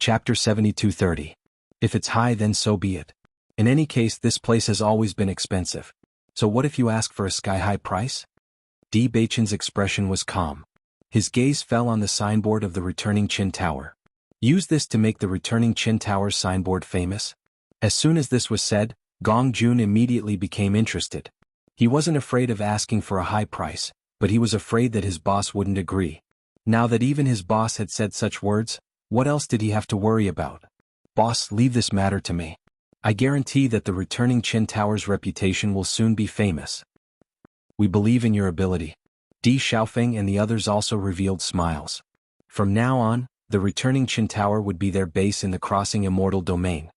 Chapter 7230. If it's high, then so be it. In any case, this place has always been expensive. So what if you ask for a sky-high price? Di Baichen's expression was calm. His gaze fell on the signboard of the returning Qin Tower. Use this to make the returning Qin Tower's signboard famous? As soon as this was said, Gong Jun immediately became interested. He wasn't afraid of asking for a high price, but he was afraid that his boss wouldn't agree. Now that even his boss had said such words, what else did he have to worry about? Boss, leave this matter to me. I guarantee that the returning Qin Tower's reputation will soon be famous. We believe in your ability. Di Xiaofeng and the others also revealed smiles. From now on, the returning Qin Tower would be their base in the crossing immortal domain.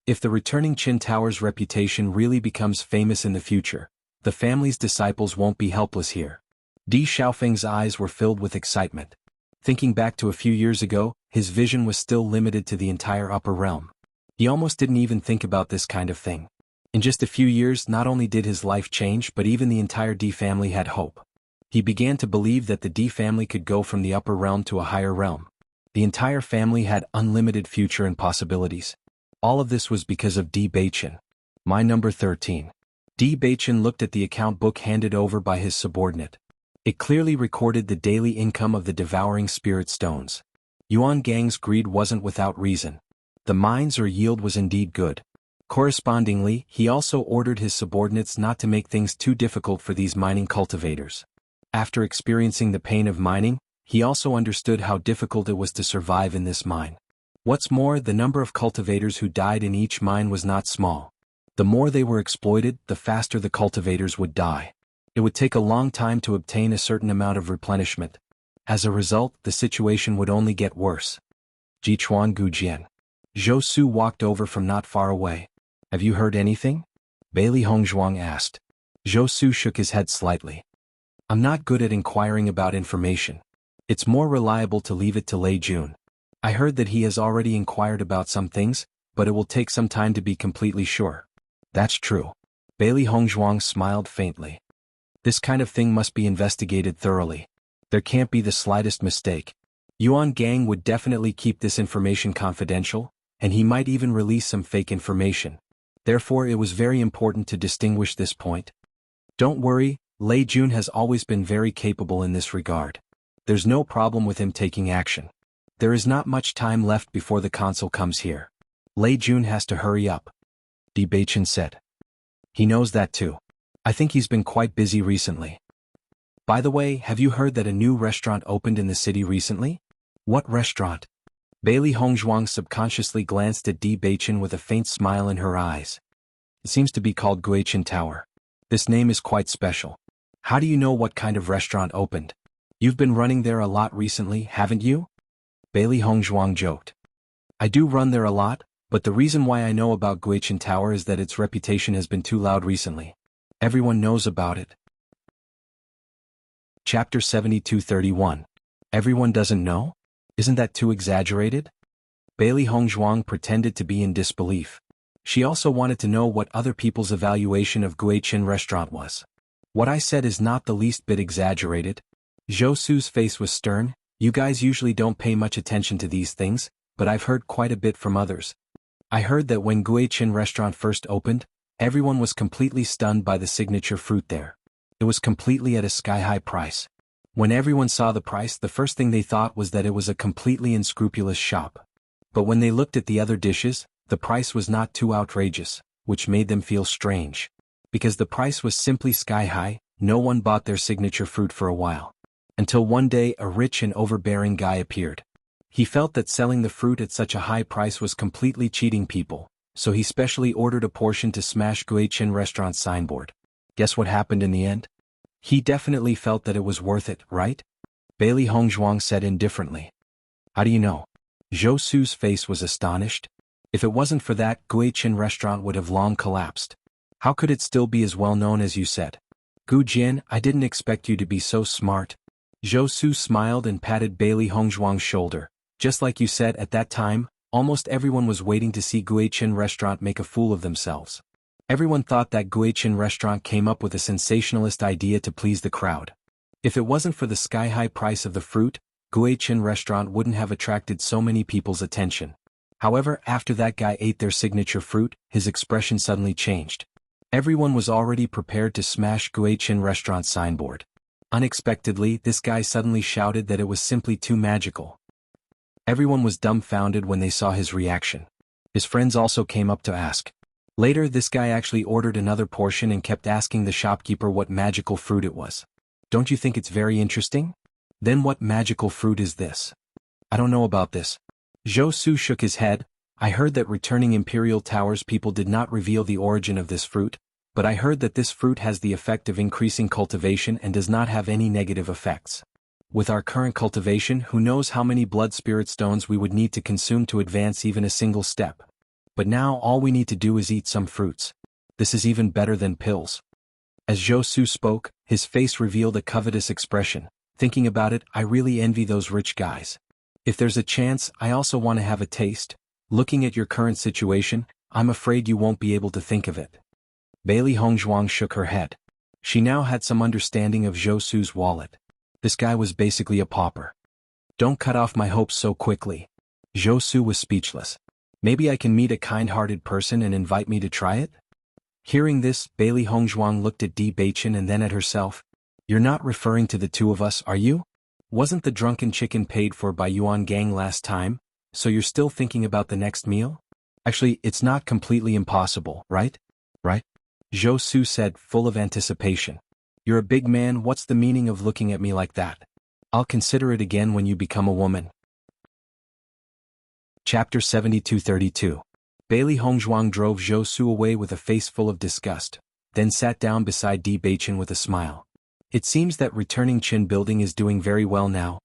If the returning Qin Tower's reputation really becomes famous in the future, the family's disciples won't be helpless here. Di Xiaofeng's eyes were filled with excitement. Thinking back to a few years ago, his vision was still limited to the entire upper realm. He almost didn't even think about this kind of thing. In just a few years, not only did his life change, but even the entire Di family had hope. He began to believe that the Di family could go from the upper realm to a higher realm. The entire family had unlimited future and possibilities. All of this was because of Di Baichen. My number 13. Di Baichen looked at the account book handed over by his subordinate. It clearly recorded the daily income of the devouring spirit stones. Yuan Gang's greed wasn't without reason. The mines or yield was indeed good. Correspondingly, he also ordered his subordinates not to make things too difficult for these mining cultivators. After experiencing the pain of mining, he also understood how difficult it was to survive in this mine. What's more, the number of cultivators who died in each mine was not small. The more they were exploited, the faster the cultivators would die. It would take a long time to obtain a certain amount of replenishment. As a result, the situation would only get worse. Jichuan Gujian. Zhou Su walked over from not far away. Have you heard anything? Bailey Hongzhuang asked. Zhou Su shook his head slightly. I'm not good at inquiring about information. It's more reliable to leave it to Lei Jun. I heard that he has already inquired about some things, but it will take some time to be completely sure. That's true. Bailey Hongzhuang smiled faintly. This kind of thing must be investigated thoroughly. There can't be the slightest mistake. Yuan Gang would definitely keep this information confidential, and he might even release some fake information. Therefore, it was very important to distinguish this point. Don't worry, Lei Jun has always been very capable in this regard. There's no problem with him taking action. There is not much time left before the consul comes here. Lei Jun has to hurry up. Di Baichen said. He knows that too. I think he's been quite busy recently. By the way, have you heard that a new restaurant opened in the city recently? What restaurant? Bailey Hongzhuang subconsciously glanced at Di Baichen with a faint smile in her eyes. It seems to be called Guichin Tower. This name is quite special. How do you know what kind of restaurant opened? You've been running there a lot recently, haven't you? Bailey Hongzhuang joked. I do run there a lot, but the reason why I know about Guichin Tower is that its reputation has been too loud recently. Everyone knows about it. Chapter 7231. Everyone doesn't know? Isn't that too exaggerated? Bailey Hongzhuang pretended to be in disbelief. She also wanted to know what other people's evaluation of Guichin restaurant was. What I said is not the least bit exaggerated. Zhou Su's face was stern. You guys usually don't pay much attention to these things, but I've heard quite a bit from others. I heard that when Guichin restaurant first opened, everyone was completely stunned by the signature fruit there. It was completely at a sky-high price. When everyone saw the price, the first thing they thought was that it was a completely unscrupulous shop. But when they looked at the other dishes, the price was not too outrageous, which made them feel strange. Because the price was simply sky-high, no one bought their signature fruit for a while. Until one day a rich and overbearing guy appeared. He felt that selling the fruit at such a high price was completely cheating people, so he specially ordered a portion to smash Guichin restaurant's signboard. Guess what happened in the end? He definitely felt that it was worth it, right? Bailey Hongzhuang said indifferently. How do you know? Zhou Su's face was astonished. If it wasn't for that, Guichin restaurant would have long collapsed. How could it still be as well known as you said? Gu Jian, I didn't expect you to be so smart. Zhou Su smiled and patted Bailey Hongzhuang's shoulder. Just like you said, at that time, almost everyone was waiting to see Guichin restaurant make a fool of themselves. Everyone thought that Guichin restaurant came up with a sensationalist idea to please the crowd. If it wasn't for the sky-high price of the fruit, Guichin restaurant wouldn't have attracted so many people's attention. However, after that guy ate their signature fruit, his expression suddenly changed. Everyone was already prepared to smash Guichin restaurant signboard. Unexpectedly, this guy suddenly shouted that it was simply too magical. Everyone was dumbfounded when they saw his reaction. His friends also came up to ask. Later, this guy actually ordered another portion and kept asking the shopkeeper what magical fruit it was. Don't you think it's very interesting? Then what magical fruit is this? I don't know about this. Zhou Su shook his head. I heard that returning Imperial Towers people did not reveal the origin of this fruit, but I heard that this fruit has the effect of increasing cultivation and does not have any negative effects. With our current cultivation, who knows how many blood spirit stones we would need to consume to advance even a single step. But now all we need to do is eat some fruits. This is even better than pills. As Zhou Su spoke, his face revealed a covetous expression. Thinking about it, I really envy those rich guys. If there's a chance, I also want to have a taste. Looking at your current situation, I'm afraid you won't be able to think of it. Bailey Hongzhuang shook her head. She now had some understanding of Zhou Su's wallet. This guy was basically a pauper. Don't cut off my hopes so quickly. Zhou Su was speechless. Maybe I can meet a kind-hearted person and invite me to try it? Hearing this, Bailey Hongzhuang looked at Di Beichen and then at herself. You're not referring to the two of us, are you? Wasn't the drunken chicken paid for by Yuan Gang last time, so you're still thinking about the next meal? Actually, it's not completely impossible, right? Right? Zhou Su said, full of anticipation. You're a big man, what's the meaning of looking at me like that? I'll consider it again when you become a woman. Chapter 72-32. Bailey Hongzhuang drove Zhou Su away with a face full of disgust, then sat down beside Di Beichen with a smile. It seems that returning Qin building is doing very well now.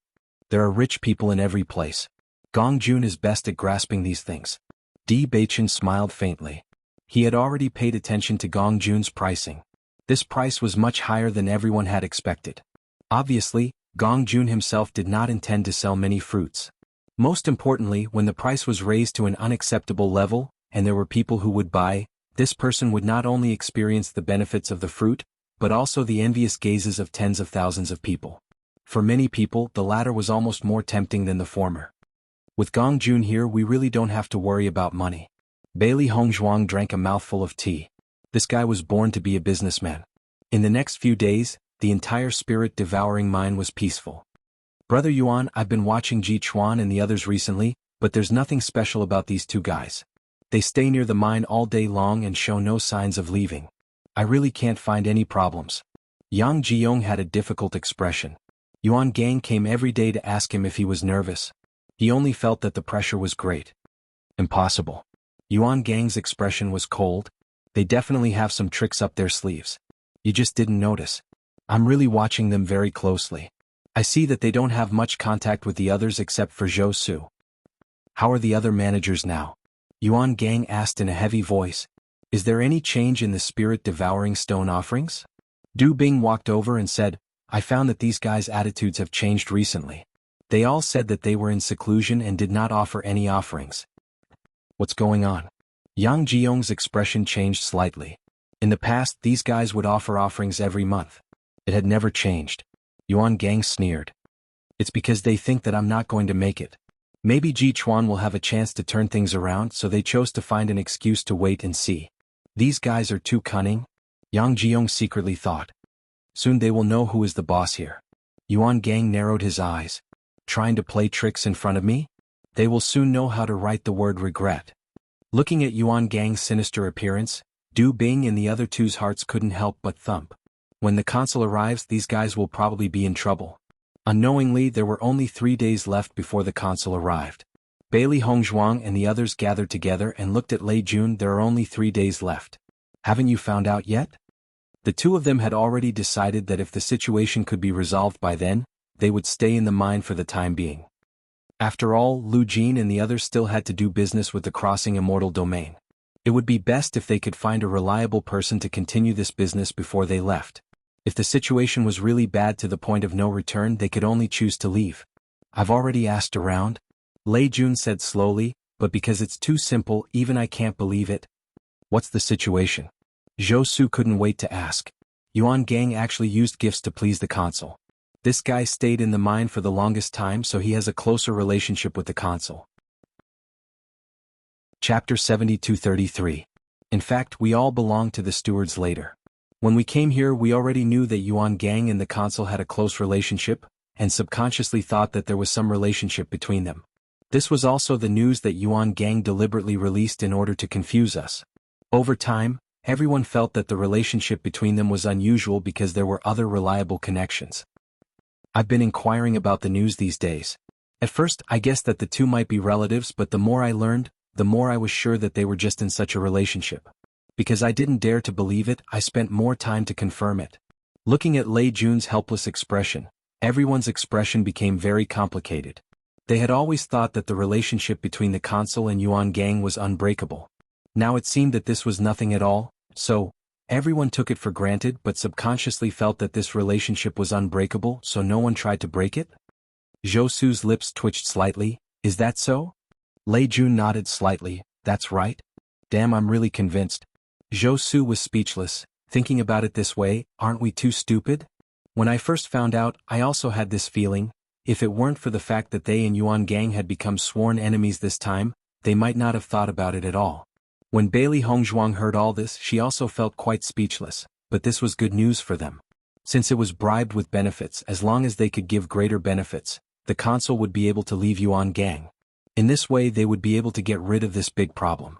There are rich people in every place. Gong Jun is best at grasping these things. Di Beichen smiled faintly. He had already paid attention to Gong Jun's pricing. This price was much higher than everyone had expected. Obviously, Gong Jun himself did not intend to sell many fruits. Most importantly, when the price was raised to an unacceptable level, and there were people who would buy, this person would not only experience the benefits of the fruit, but also the envious gazes of tens of thousands of people. For many people, the latter was almost more tempting than the former. With Gong Jun here, we really don't have to worry about money. Bailey Hongzhuang drank a mouthful of tea. This guy was born to be a businessman. In the next few days, the entire spirit-devouring mine was peaceful. Brother Yuan, I've been watching Ji Chuan and the others recently, but there's nothing special about these two guys. They stay near the mine all day long and show no signs of leaving. I really can't find any problems. Yang Jiong had a difficult expression. Yuan Gang came every day to ask him if he was nervous. He only felt that the pressure was great. Impossible. Yuan Gang's expression was cold. They definitely have some tricks up their sleeves. You just didn't notice. I'm really watching them very closely. I see that they don't have much contact with the others except for Zhou Su. How are the other managers now? Yuan Gang asked in a heavy voice. Is there any change in the spirit-devouring stone offerings? Du Bing walked over and said, I found that these guys' attitudes have changed recently. They all said that they were in seclusion and did not offer any offerings. What's going on? Yang Jiong's expression changed slightly. In the past, these guys would offer offerings every month. It had never changed. Yuan Gang sneered. It's because they think that I'm not going to make it. Maybe Ji Chuan will have a chance to turn things around, so they chose to find an excuse to wait and see. These guys are too cunning, Yang Jiong secretly thought. Soon they will know who is the boss here. Yuan Gang narrowed his eyes. Trying to play tricks in front of me? They will soon know how to write the word regret. Looking at Yuan Gang's sinister appearance, Du Bing and the other two's hearts couldn't help but thump. When the consul arrives, these guys will probably be in trouble. Unknowingly, there were only 3 days left before the consul arrived. Bailey Hongzhuang and the others gathered together and looked at Lei Jun. There are only 3 days left. Haven't you found out yet? The two of them had already decided that if the situation could be resolved by then, they would stay in the mine for the time being. After all, Lu Jin and the others still had to do business with the crossing immortal domain. It would be best if they could find a reliable person to continue this business before they left. If the situation was really bad to the point of no return, they could only choose to leave. I've already asked around, Lei Jun said slowly, but because it's too simple, even I can't believe it. What's the situation? Zhou Su couldn't wait to ask. Yuan Gang actually used gifts to please the consul. This guy stayed in the mine for the longest time, so he has a closer relationship with the consul. Chapter 7233. In fact, we all belonged to the stewards later. When we came here, we already knew that Yuan Gang and the consul had a close relationship, and subconsciously thought that there was some relationship between them. This was also the news that Yuan Gang deliberately released in order to confuse us. Over time, everyone felt that the relationship between them was unusual because there were other reliable connections. I've been inquiring about the news these days. At first, I guessed that the two might be relatives, but the more I learned, the more I was sure that they were just in such a relationship. Because I didn't dare to believe it, I spent more time to confirm it. Looking at Lei Jun's helpless expression, everyone's expression became very complicated. They had always thought that the relationship between the consul and Yuan Gang was unbreakable. Now it seemed that this was nothing at all, so everyone took it for granted but subconsciously felt that this relationship was unbreakable, so no one tried to break it? Zhou Su's lips twitched slightly. Is that so? Lei Jun nodded slightly. That's right. Damn, I'm really convinced. Zhou Su was speechless. Thinking about it this way, aren't we too stupid? When I first found out, I also had this feeling. If it weren't for the fact that they and Yuan Gang had become sworn enemies this time, they might not have thought about it at all. When Bailey Hongzhuang heard all this, she also felt quite speechless, but this was good news for them. Since it was bribed with benefits, as long as they could give greater benefits, the consul would be able to leave Yuan Gang. In this way they would be able to get rid of this big problem.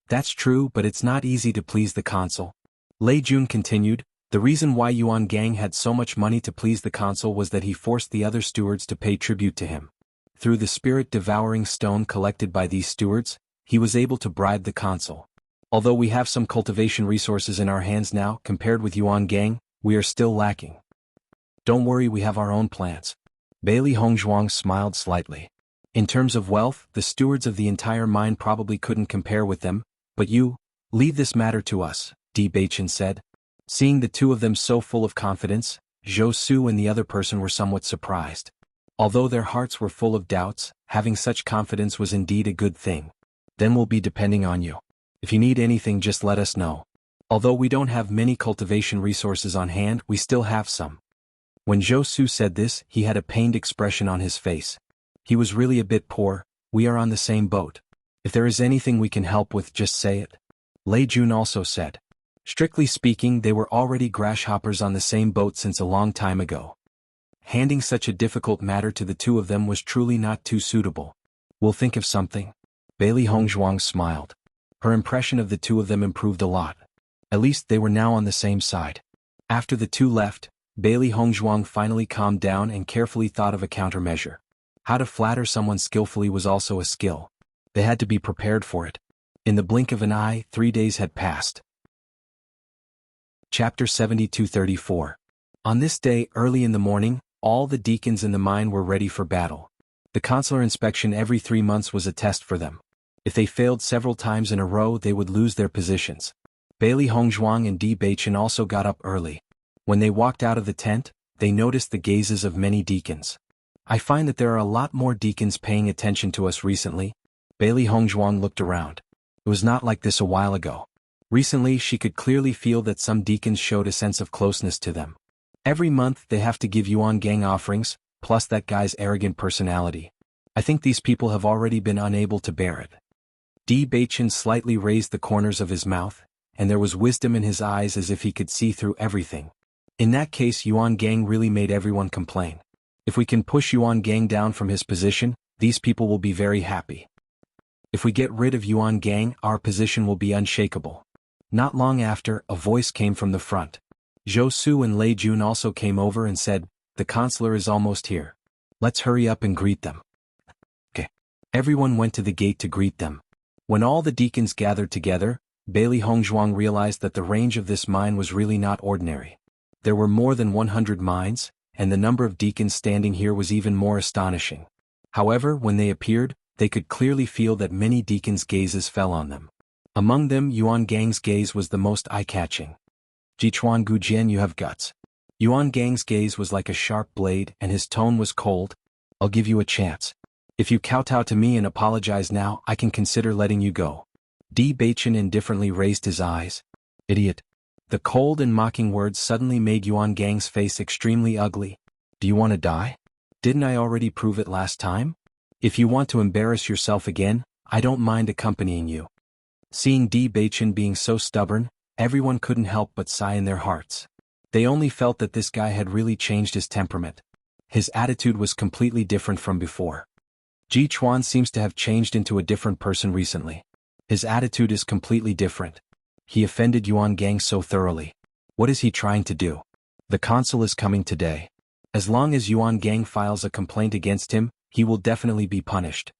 That's true, but it's not easy to please the consul. Lei Jun continued, the reason why Yuan Gang had so much money to please the consul was that he forced the other stewards to pay tribute to him. Through the spirit-devouring stone collected by these stewards, he was able to bribe the consul. Although we have some cultivation resources in our hands now, compared with Yuan Gang, we are still lacking. Don't worry, we have our own plants. Bailey Hongzhuang smiled slightly. In terms of wealth, the stewards of the entire mine probably couldn't compare with them, but leave this matter to us, Di Beichen said. Seeing the two of them so full of confidence, Zhou Su and the other person were somewhat surprised. Although their hearts were full of doubts, having such confidence was indeed a good thing. Then we'll be depending on you. If you need anything, just let us know. Although we don't have many cultivation resources on hand, we still have some. When Zhou Su said this, he had a pained expression on his face. He was really a bit poor. We are on the same boat. If there is anything we can help with, just say it. Lei Jun also said. Strictly speaking, they were already grasshoppers on the same boat since a long time ago. Handing such a difficult matter to the two of them was truly not too suitable. We'll think of something. Bailey Hongzhuang smiled. Her impression of the two of them improved a lot. At least they were now on the same side. After the two left, Bailey Hongzhuang finally calmed down and carefully thought of a countermeasure. How to flatter someone skillfully was also a skill. They had to be prepared for it. In the blink of an eye, 3 days had passed. Chapter 7234. On this day, early in the morning, all the deacons in the mine were ready for battle. The consular inspection every 3 months was a test for them. If they failed several times in a row, they would lose their positions. Bailey Hongzhuang and Di Beichen also got up early. When they walked out of the tent, they noticed the gazes of many deacons. I find that there are a lot more deacons paying attention to us recently. Bailey Hongzhuang looked around. It was not like this a while ago. Recently, she could clearly feel that some deacons showed a sense of closeness to them. Every month they have to give Yuan Gang offerings, plus that guy's arrogant personality. I think these people have already been unable to bear it. Di Beichen slightly raised the corners of his mouth, and there was wisdom in his eyes as if he could see through everything. In that case, Yuan Gang really made everyone complain. If we can push Yuan Gang down from his position, these people will be very happy. If we get rid of Yuan Gang, our position will be unshakable. Not long after, a voice came from the front. Zhou Su and Lei Jun also came over and said, the consular is almost here. Let's hurry up and greet them. Okay. Everyone went to the gate to greet them. When all the deacons gathered together, Bailey Hongzhuang realized that the range of this mine was really not ordinary. There were more than 100 mines, and the number of deacons standing here was even more astonishing. However, when they appeared, they could clearly feel that many deacons' gazes fell on them. Among them, Yuan Gang's gaze was the most eye-catching. Jichuan Gujian, you have guts. Yuan Gang's gaze was like a sharp blade, and his tone was cold. I'll give you a chance. If you kowtow to me and apologize now, I can consider letting you go. Di Beichen indifferently raised his eyes. Idiot. The cold and mocking words suddenly made Yuan Gang's face extremely ugly. Do you want to die? Didn't I already prove it last time? If you want to embarrass yourself again, I don't mind accompanying you. Seeing Di Beichen being so stubborn, everyone couldn't help but sigh in their hearts. They only felt that this guy had really changed his temperament. His attitude was completely different from before. Ji Chuan seems to have changed into a different person recently. His attitude is completely different. He offended Yuan Gang so thoroughly. What is he trying to do? The consul is coming today. As long as Yuan Gang files a complaint against him, he will definitely be punished.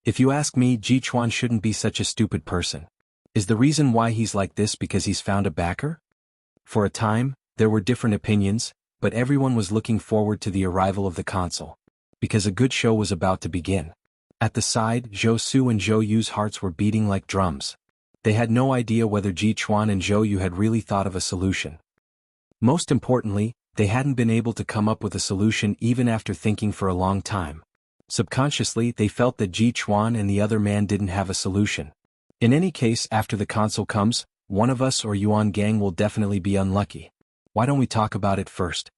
If you ask me, Ji Chuan shouldn't be such a stupid person. Is the reason why he's like this because he's found a backer? For a time, there were different opinions, but everyone was looking forward to the arrival of the consul. Because a good show was about to begin. At the side, Zhou Su and Zhou Yu's hearts were beating like drums. They had no idea whether Ji Chuan and Zhou Yu had really thought of a solution. Most importantly, they hadn't been able to come up with a solution even after thinking for a long time. Subconsciously, they felt that Ji Chuan and the other man didn't have a solution. In any case, after the consul comes, one of us or Yuan Gang will definitely be unlucky. Why don't we talk about it first?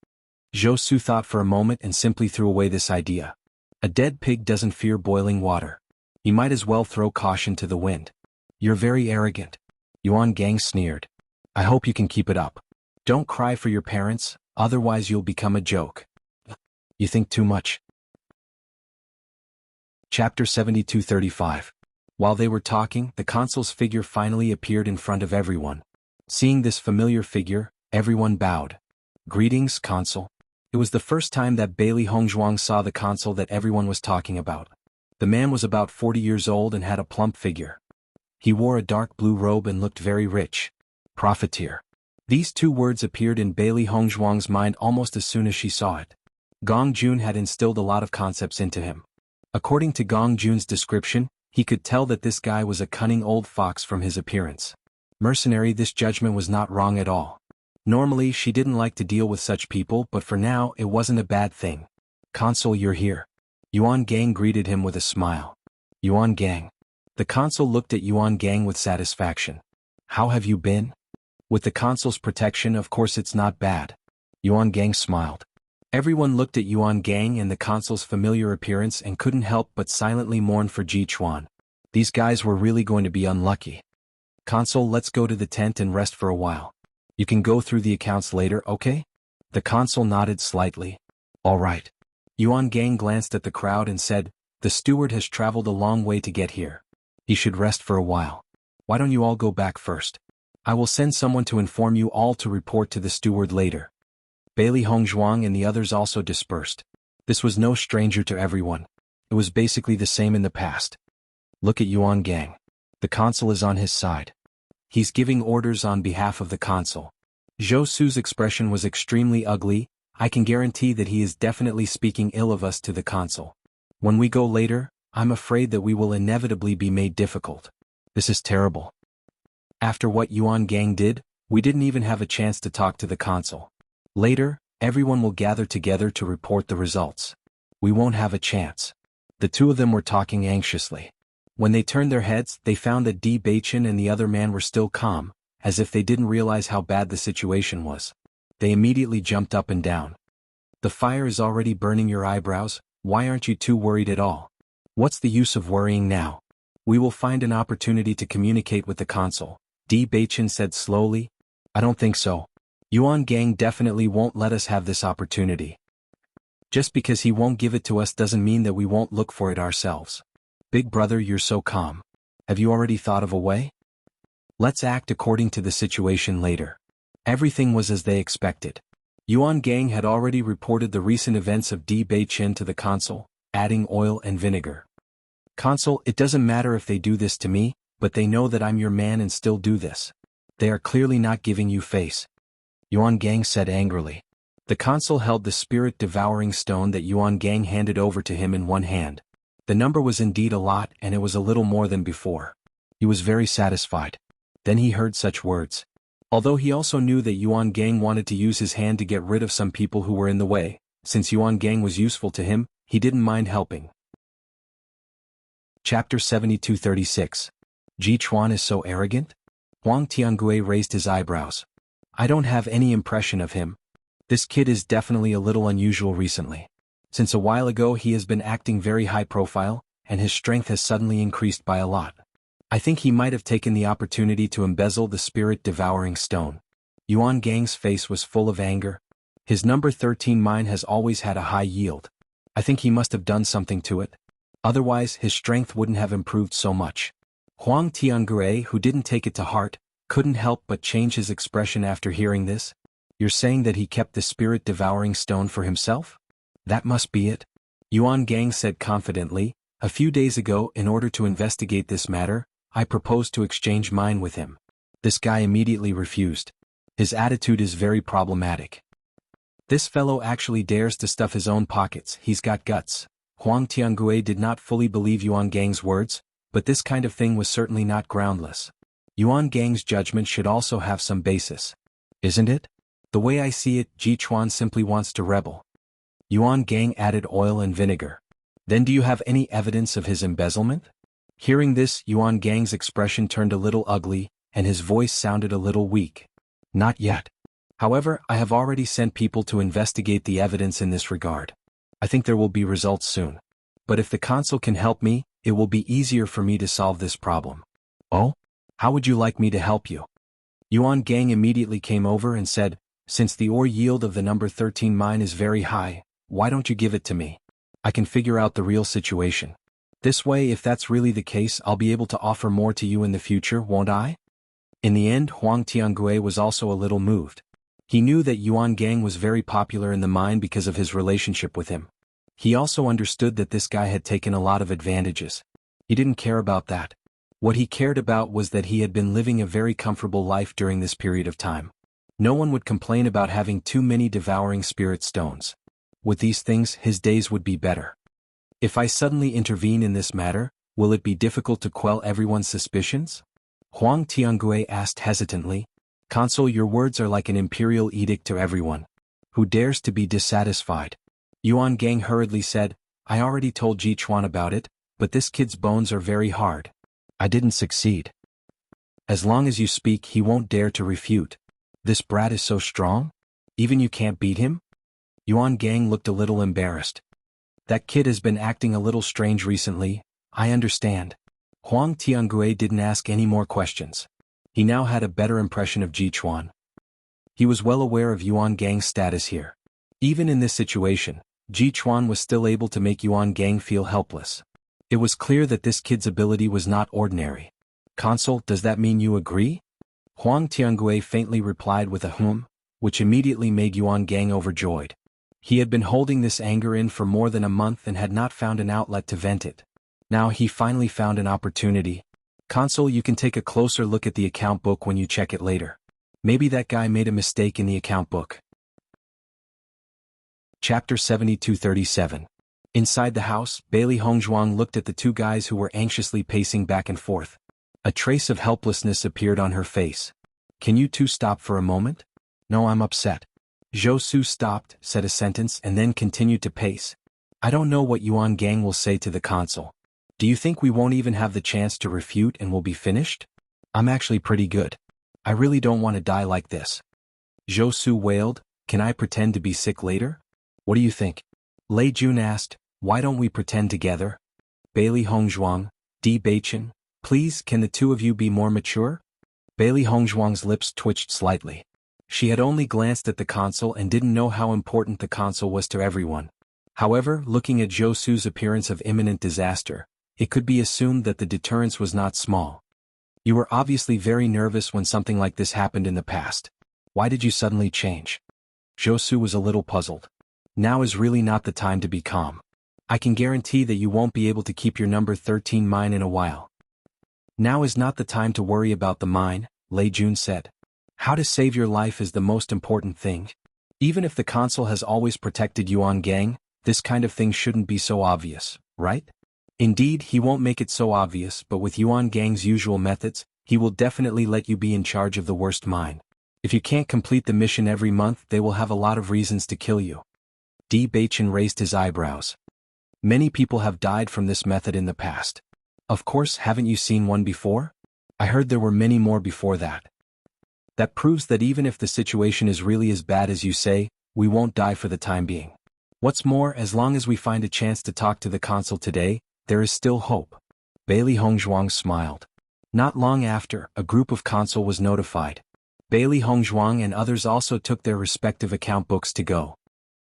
Zhou Su thought for a moment and simply threw away this idea. A dead pig doesn't fear boiling water. You might as well throw caution to the wind. You're very arrogant. Yuan Gang sneered. I hope you can keep it up. Don't cry for your parents, otherwise you'll become a joke. You think too much. Chapter 72-35. While they were talking, the consul's figure finally appeared in front of everyone. Seeing this familiar figure, everyone bowed. Greetings, consul. It was the first time that Bailey Hongzhuang saw the consul that everyone was talking about. The man was about 40 years old and had a plump figure. He wore a dark blue robe and looked very rich. Profiteer. These two words appeared in Bailey Hongzhuang's mind almost as soon as she saw it. Gong Jun had instilled a lot of concepts into him. According to Gong Jun's description, he could tell that this guy was a cunning old fox from his appearance. Mercenary, this judgment was not wrong at all. Normally she didn't like to deal with such people, but for now it wasn't a bad thing. Consul, you're here. Yuan Gang greeted him with a smile. Yuan Gang. The consul looked at Yuan Gang with satisfaction. How have you been? With the consul's protection, of course it's not bad. Yuan Gang smiled. Everyone looked at Yuan Gang and the consul's familiar appearance and couldn't help but silently mourn for Ji Chuan. These guys were really going to be unlucky. Consul, let's go to the tent and rest for a while. You can go through the accounts later, okay? The consul nodded slightly. All right. Yuan Gang glanced at the crowd and said, the steward has traveled a long way to get here. He should rest for a while. Why don't you all go back first? I will send someone to inform you all to report to the steward later. Bailey Hongzhuang and the others also dispersed. This was no stranger to everyone. It was basically the same in the past. Look at Yuan Gang. The consul is on his side. He's giving orders on behalf of the consul. Zhou Su's expression was extremely ugly. I can guarantee that he is definitely speaking ill of us to the consul. When we go later, I'm afraid that we will inevitably be made difficult. This is terrible. After what Yuan Gang did, we didn't even have a chance to talk to the consul. Later, everyone will gather together to report the results. We won't have a chance. The two of them were talking anxiously. When they turned their heads, they found that Di Beichen and the other man were still calm, as if they didn't realize how bad the situation was. They immediately jumped up and down. The fire is already burning your eyebrows, why aren't you too worried at all? What's the use of worrying now? We will find an opportunity to communicate with the consul, Di Beichen said slowly. I don't think so. Yuan Gang definitely won't let us have this opportunity. Just because he won't give it to us doesn't mean that we won't look for it ourselves. Big brother, you're so calm. Have you already thought of a way? Let's act according to the situation later. Everything was as they expected. Yuan Gang had already reported the recent events of Di Beichen to the consul, adding oil and vinegar. Consul, it doesn't matter if they do this to me, but they know that I'm your man and still do this. They are clearly not giving you face. Yuan Gang said angrily. The consul held the spirit-devouring stone that Yuan Gang handed over to him in one hand. The number was indeed a lot, and it was a little more than before. He was very satisfied. Then he heard such words. Although he also knew that Yuan Gang wanted to use his hand to get rid of some people who were in the way, since Yuan Gang was useful to him, he didn't mind helping. Chapter 72-36. Ji Chuan is so arrogant? Huang Tiangui raised his eyebrows. I don't have any impression of him. This kid is definitely a little unusual recently. Since a while ago he has been acting very high profile, and his strength has suddenly increased by a lot. I think he might have taken the opportunity to embezzle the spirit-devouring stone. Yuan Gang's face was full of anger. His number 13 mine has always had a high yield. I think he must have done something to it. Otherwise, his strength wouldn't have improved so much. Huang Tiangui, who didn't take it to heart, couldn't help but change his expression after hearing this. You're saying that he kept the spirit-devouring stone for himself? That must be it. Yuan Gang said confidently. A few days ago, in order to investigate this matter, I proposed to exchange mine with him. This guy immediately refused. His attitude is very problematic. This fellow actually dares to stuff his own pockets. He's got guts. Huang Tiangui did not fully believe Yuan Gang's words, but this kind of thing was certainly not groundless. Yuan Gang's judgment should also have some basis. Isn't it? The way I see it, Ji Chuan simply wants to rebel. Yuan Gang added oil and vinegar. Then do you have any evidence of his embezzlement? Hearing this, Yuan Gang's expression turned a little ugly, and his voice sounded a little weak. Not yet. However, I have already sent people to investigate the evidence in this regard. I think there will be results soon. But if the consul can help me, it will be easier for me to solve this problem. Oh? How would you like me to help you? Yuan Gang immediately came over and said, since the ore yield of the number 13 mine is very high, why don't you give it to me? I can figure out the real situation. This way, if that's really the case, I'll be able to offer more to you in the future, won't I? In the end, Huang Tiangui was also a little moved. He knew that Yuan Gang was very popular in the mine because of his relationship with him. He also understood that this guy had taken a lot of advantages. He didn't care about that. What he cared about was that he had been living a very comfortable life during this period of time. No one would complain about having too many devouring spirit stones. With these things, his days would be better. If I suddenly intervene in this matter, will it be difficult to quell everyone's suspicions? Huang Tiangui asked hesitantly. Consul, your words are like an imperial edict to everyone. Who dares to be dissatisfied? Yuan Gang hurriedly said, I already told Ji Chuan about it, but this kid's bones are very hard. I didn't succeed. As long as you speak, he won't dare to refute. This brat is so strong? Even you can't beat him? Yuan Gang looked a little embarrassed. That kid has been acting a little strange recently, I understand. Huang Tiangui didn't ask any more questions. He now had a better impression of Ji Chuan. He was well aware of Yuan Gang's status here. Even in this situation, Ji Chuan was still able to make Yuan Gang feel helpless. It was clear that this kid's ability was not ordinary. Consul, does that mean you agree? Huang Tiangui faintly replied with a which immediately made Yuan Gang overjoyed. He had been holding this anger in for more than a month and had not found an outlet to vent it. Now he finally found an opportunity. Consul, you can take a closer look at the account book when you check it later. Maybe that guy made a mistake in the account book. Chapter 7237. Inside the house, Bailey Hongzhuang looked at the two guys who were anxiously pacing back and forth. A trace of helplessness appeared on her face. Can you two stop for a moment? No, I'm upset. Zhou Su stopped, said a sentence, and then continued to pace. I don't know what Yuan Gang will say to the consul. Do you think we won't even have the chance to refute and we'll be finished? I'm actually pretty good. I really don't want to die like this. Zhou Su wailed, can I pretend to be sick later? What do you think? Lei Jun asked, why don't we pretend together? Bailey Hongzhuang, Di Beichen, please, can the two of you be more mature? Bailey Hongzhuang's lips twitched slightly. She had only glanced at the consul and didn't know how important the consul was to everyone. However, looking at Zhou Su's appearance of imminent disaster, it could be assumed that the deterrence was not small. You were obviously very nervous when something like this happened in the past. Why did you suddenly change? Zhou Su was a little puzzled. Now is really not the time to be calm. I can guarantee that you won't be able to keep your number 13 mine in a while. Now is not the time to worry about the mine, Lei Jun said. How to save your life is the most important thing. Even if the consul has always protected Yuan Gang, this kind of thing shouldn't be so obvious, right? Indeed, he won't make it so obvious, but with Yuan Gang's usual methods, he will definitely let you be in charge of the worst mine. If you can't complete the mission every month, they will have a lot of reasons to kill you. Di Beichen raised his eyebrows. Many people have died from this method in the past. Of course, haven't you seen one before? I heard there were many more before that. That proves that even if the situation is really as bad as you say, we won't die for the time being. What's more, as long as we find a chance to talk to the consul today, there is still hope. Bailey Hongzhuang smiled. Not long after, a group of Consort was notified. Bailey Hongzhuang and others also took their respective account books to go.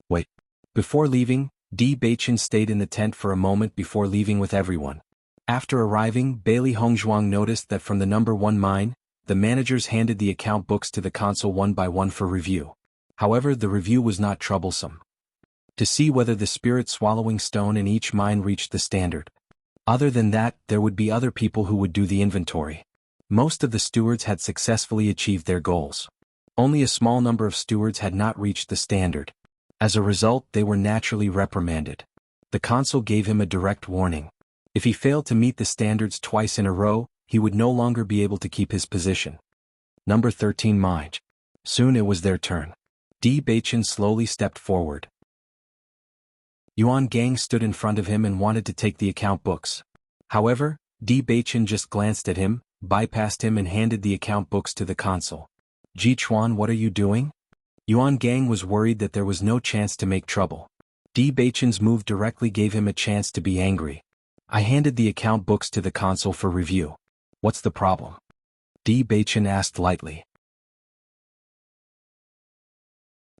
Wait. Before leaving, Di Beichen stayed in the tent for a moment before leaving with everyone. After arriving, Bailey Hongzhuang noticed that from the number 1 mine, the managers handed the account books to the Consort one by one for review. However, the review was not troublesome. To see whether the spirit-swallowing stone in each mine reached the standard. Other than that, there would be other people who would do the inventory. Most of the stewards had successfully achieved their goals. Only a small number of stewards had not reached the standard. As a result, they were naturally reprimanded. The Consort gave him a direct warning. If he failed to meet the standards twice in a row, he would no longer be able to keep his position. Number 13 Mage. Soon it was their turn. Di Beichen slowly stepped forward. Yuan Gang stood in front of him and wanted to take the account books. However, Di Beichen just glanced at him, bypassed him and handed the account books to the Consort. Ji Chuan, what are you doing? Yuan Gang was worried that there was no chance to make trouble. Di Beichen's move directly gave him a chance to be angry. I handed the account books to the Consort for review. What's the problem? Di Beichen asked lightly.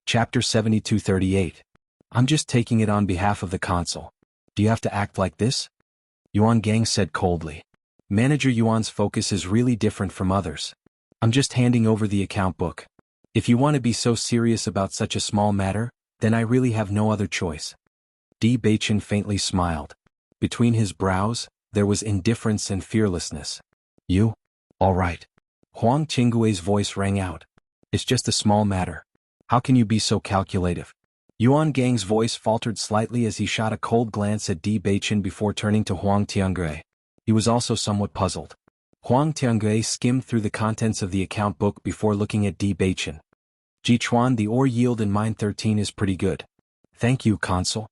Chapter 7238. I'm just taking it on behalf of the Consort. Do you have to act like this? Yuan Gang said coldly. Manager Yuan's focus is really different from others. I'm just handing over the account book. If you want to be so serious about such a small matter, then I really have no other choice. Di Beichen faintly smiled. Between his brows, there was indifference and fearlessness. You? All right. Huang Qinggui's voice rang out. It's just a small matter. How can you be so calculative? Yuan Gang's voice faltered slightly as he shot a cold glance at Di Beichen before turning to Huang Tiangui. He was also somewhat puzzled. Huang Tiangui skimmed through the contents of the account book before looking at Di Beichen. Ji Chuan, the ore yield in Mine 13 is pretty good. Thank you, Consort.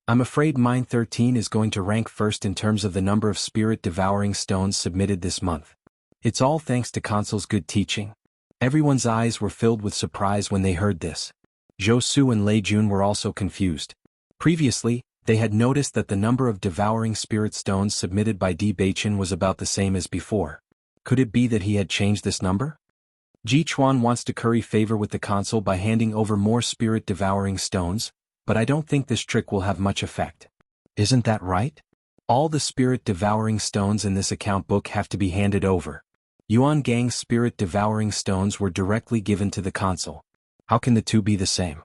I'm afraid Mine 13 is going to rank first in terms of the number of spirit-devouring stones submitted this month. It's all thanks to Consort's good teaching. Everyone's eyes were filled with surprise when they heard this. Zhou Su and Lei Jun were also confused. Previously, they had noticed that the number of devouring spirit stones submitted by Di Beichen was about the same as before. Could it be that he had changed this number? Ji Chuan wants to curry favor with the Consort by handing over more spirit-devouring stones, but I don't think this trick will have much effect. Isn't that right? All the spirit-devouring stones in this account book have to be handed over. Yuan Gang's spirit-devouring stones were directly given to the Consort. How can the two be the same?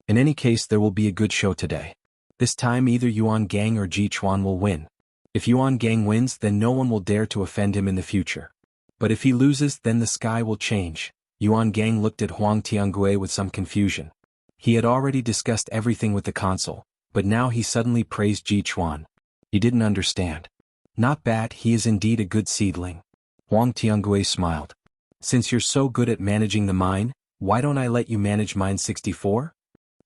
In any case, there will be a good show today. This time either Yuan Gang or Ji Chuan will win. If Yuan Gang wins, then no one will dare to offend him in the future. But if he loses, then the sky will change. Yuan Gang looked at Huang Tiangui with some confusion. He had already discussed everything with the Consort, but now he suddenly praised Ji Chuan. He didn't understand. Not bad, he is indeed a good seedling. Huang Tiangui smiled. Since you're so good at managing the mine, why don't I let you manage Mine 64?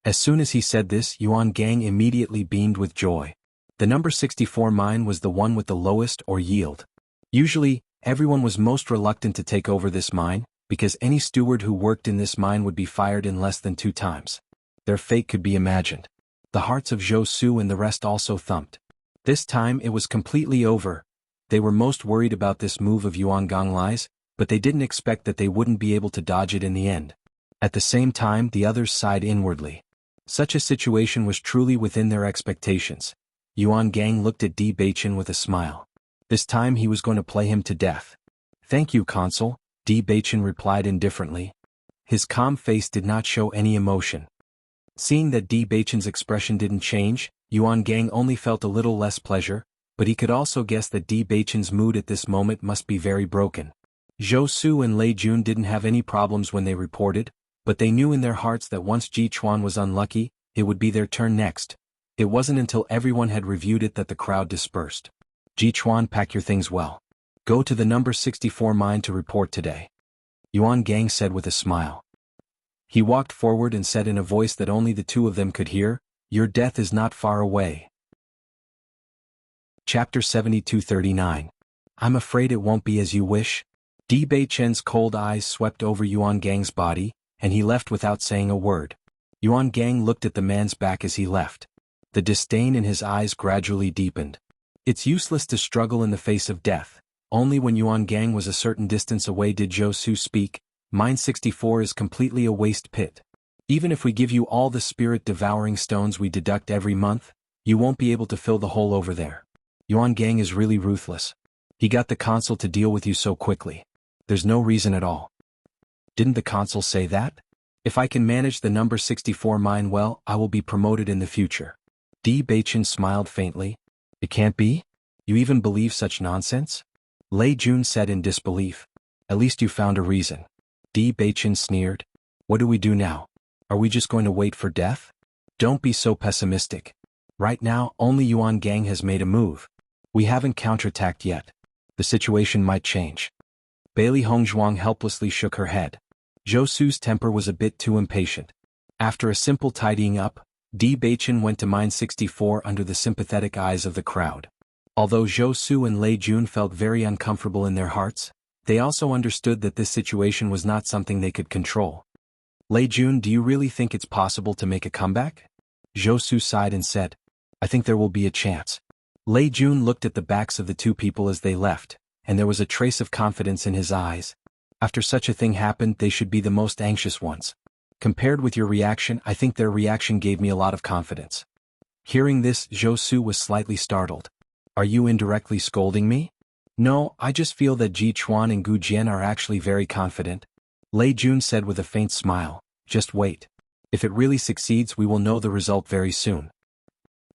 As soon as he said this, Yuan Gang immediately beamed with joy. The number 64 mine was the one with the lowest ore yield. Usually, everyone was most reluctant to take over this mine, because any steward who worked in this mine would be fired in less than 2 times. Their fate could be imagined. The hearts of Zhou Su and the rest also thumped. This time it was completely over. They were most worried about this move of Yuan Ganglai's, but they didn't expect that they wouldn't be able to dodge it in the end. At the same time, the others sighed inwardly. Such a situation was truly within their expectations. Yuan Gang looked at Di Beichen with a smile. This time he was going to play him to death. Thank you, Consort, Di Beichen replied indifferently. His calm face did not show any emotion. Seeing that Di Beichen's expression didn't change, Yuan Gang only felt a little less pleasure, but he could also guess that Di Beichen's mood at this moment must be very broken. Zhou Su and Lei Jun didn't have any problems when they reported, but they knew in their hearts that once Ji Chuan was unlucky, it would be their turn next. It wasn't until everyone had reviewed it that the crowd dispersed. Ji Chuan, pack your things well. Go to the number 64 mine to report today. Yuan Gang said with a smile. He walked forward and said in a voice that only the two of them could hear, your death is not far away. Chapter 7239. I'm afraid it won't be as you wish. Di Beichen's cold eyes swept over Yuan Gang's body, and he left without saying a word. Yuan Gang looked at the man's back as he left. The disdain in his eyes gradually deepened. It's useless to struggle in the face of death. Only when Yuan Gang was a certain distance away did Zhou Su speak. Mine 64 is completely a waste pit. Even if we give you all the spirit-devouring stones we deduct every month, you won't be able to fill the hole over there. Yuan Gang is really ruthless. He got the consul to deal with you so quickly. There's no reason at all. Didn't the consul say that? If I can manage the number 64 mine well, I will be promoted in the future. Di Beichen smiled faintly. It can't be? You even believe such nonsense? Lei Jun said in disbelief. At least you found a reason. Di Beichen sneered. What do we do now? Are we just going to wait for death? Don't be so pessimistic. Right now, only Yuan Gang has made a move. We haven't counterattacked yet. The situation might change. Bailey Hongzhuang helplessly shook her head. Zhou Su's temper was a bit too impatient. After a simple tidying up, Di Beichen went to mine 64 under the sympathetic eyes of the crowd. Although Zhou Su and Lei Jun felt very uncomfortable in their hearts, they also understood that this situation was not something they could control. Lei Jun, do you really think it's possible to make a comeback? Zhou Su sighed and said, I think there will be a chance. Lei Jun looked at the backs of the two people as they left, and there was a trace of confidence in his eyes. After such a thing happened, they should be the most anxious ones. Compared with your reaction, I think their reaction gave me a lot of confidence. Hearing this, Zhou Su was slightly startled. Are you indirectly scolding me? No, I just feel that Ji Chuan and Gu Jian are actually very confident. Lei Jun said with a faint smile. Just wait. If it really succeeds, we will know the result very soon.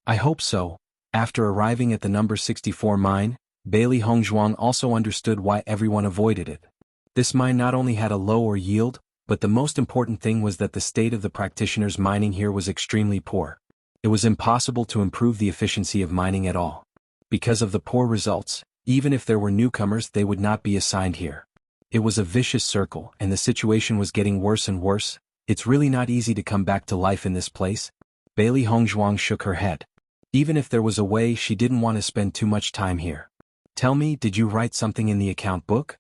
I hope so. After arriving at the number 64 mine, Bailey Hongzhuang also understood why everyone avoided it. This mine not only had a lower yield, but the most important thing was that the state of the practitioners mining here was extremely poor. It was impossible to improve the efficiency of mining at all. Because of the poor results, even if there were newcomers, they would not be assigned here. It was a vicious circle, and the situation was getting worse and worse. It's really not easy to come back to life in this place. Bailey Hongzhuang shook her head. Even if there was a way, she didn't want to spend too much time here. Tell me, did you write something in the account book?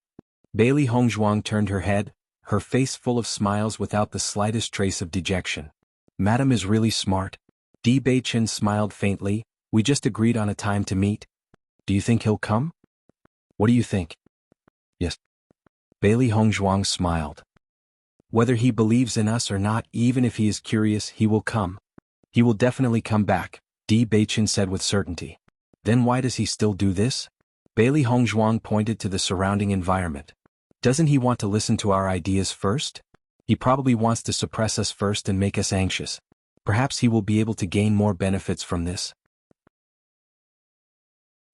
Bailey Hongzhuang turned her head, her face full of smiles without the slightest trace of dejection. Madam is really smart. Di Beichen smiled faintly. We just agreed on a time to meet. Do you think he'll come? What do you think? Yes. Bailey Hongzhuang smiled. Whether he believes in us or not, even if he is curious, he will come. He will definitely come back, Di Beichen said with certainty. Then why does he still do this? Bailey Hongzhuang pointed to the surrounding environment. Doesn't he want to listen to our ideas first? He probably wants to suppress us first and make us anxious. Perhaps he will be able to gain more benefits from this.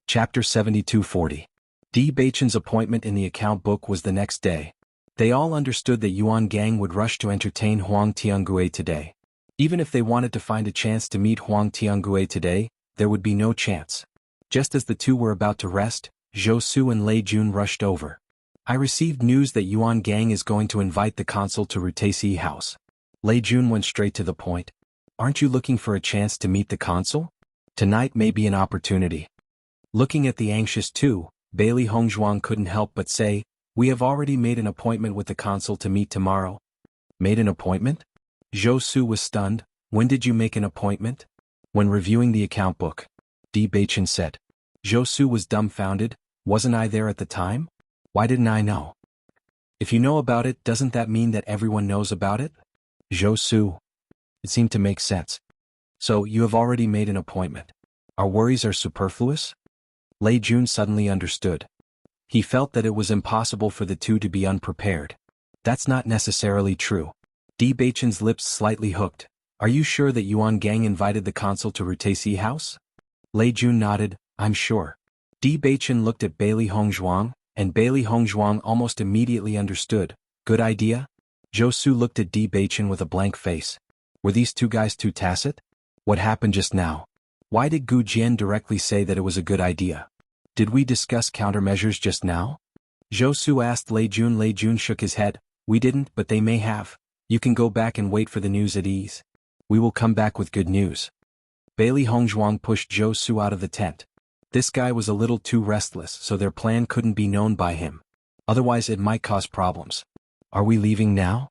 Chapter 7240. Di Beichen's appointment in the account book was the next day. They all understood that Yuan Gang would rush to entertain Huang Tiangue today. Even if they wanted to find a chance to meet Huang Tiangue today, there would be no chance. Just as the two were about to rest, Zhou Su and Lei Jun rushed over. I received news that Yuan Gang is going to invite the consul to Rutesi House. Lei Jun went straight to the point. Aren't you looking for a chance to meet the consul? Tonight may be an opportunity. Looking at the anxious two, Bailey Hongzhuang couldn't help but say, we have already made an appointment with the consul to meet tomorrow. Made an appointment? Zhou Su was stunned. When did you make an appointment? When reviewing the account book. Di Beichen said. Zhou Su was dumbfounded. Wasn't I there at the time? Why didn't I know? If you know about it, doesn't that mean that everyone knows about it? Zhou Su. It seemed to make sense. So, you have already made an appointment. Our worries are superfluous? Lei Jun suddenly understood. He felt that it was impossible for the two to be unprepared. That's not necessarily true. Di Beichen's lips slightly hooked. Are you sure that Yuan Gang invited the consul to Rutesi House? Lei Jun nodded, I'm sure. Di Beichen looked at Bailey Hongzhuang, and Bailey Hongzhuang almost immediately understood. Good idea? Zhou Su looked at Di Beichen with a blank face. Were these two guys too tacit? What happened just now? Why did Gu Jian directly say that it was a good idea? Did we discuss countermeasures just now? Zhou Su asked Lei Jun. Lei Jun shook his head. We didn't, but they may have. You can go back and wait for the news at ease. We will come back with good news. Bailey Hongzhuang pushed Zhou Su out of the tent. This guy was a little too restless, so their plan couldn't be known by him. Otherwise it might cause problems. Are we leaving now?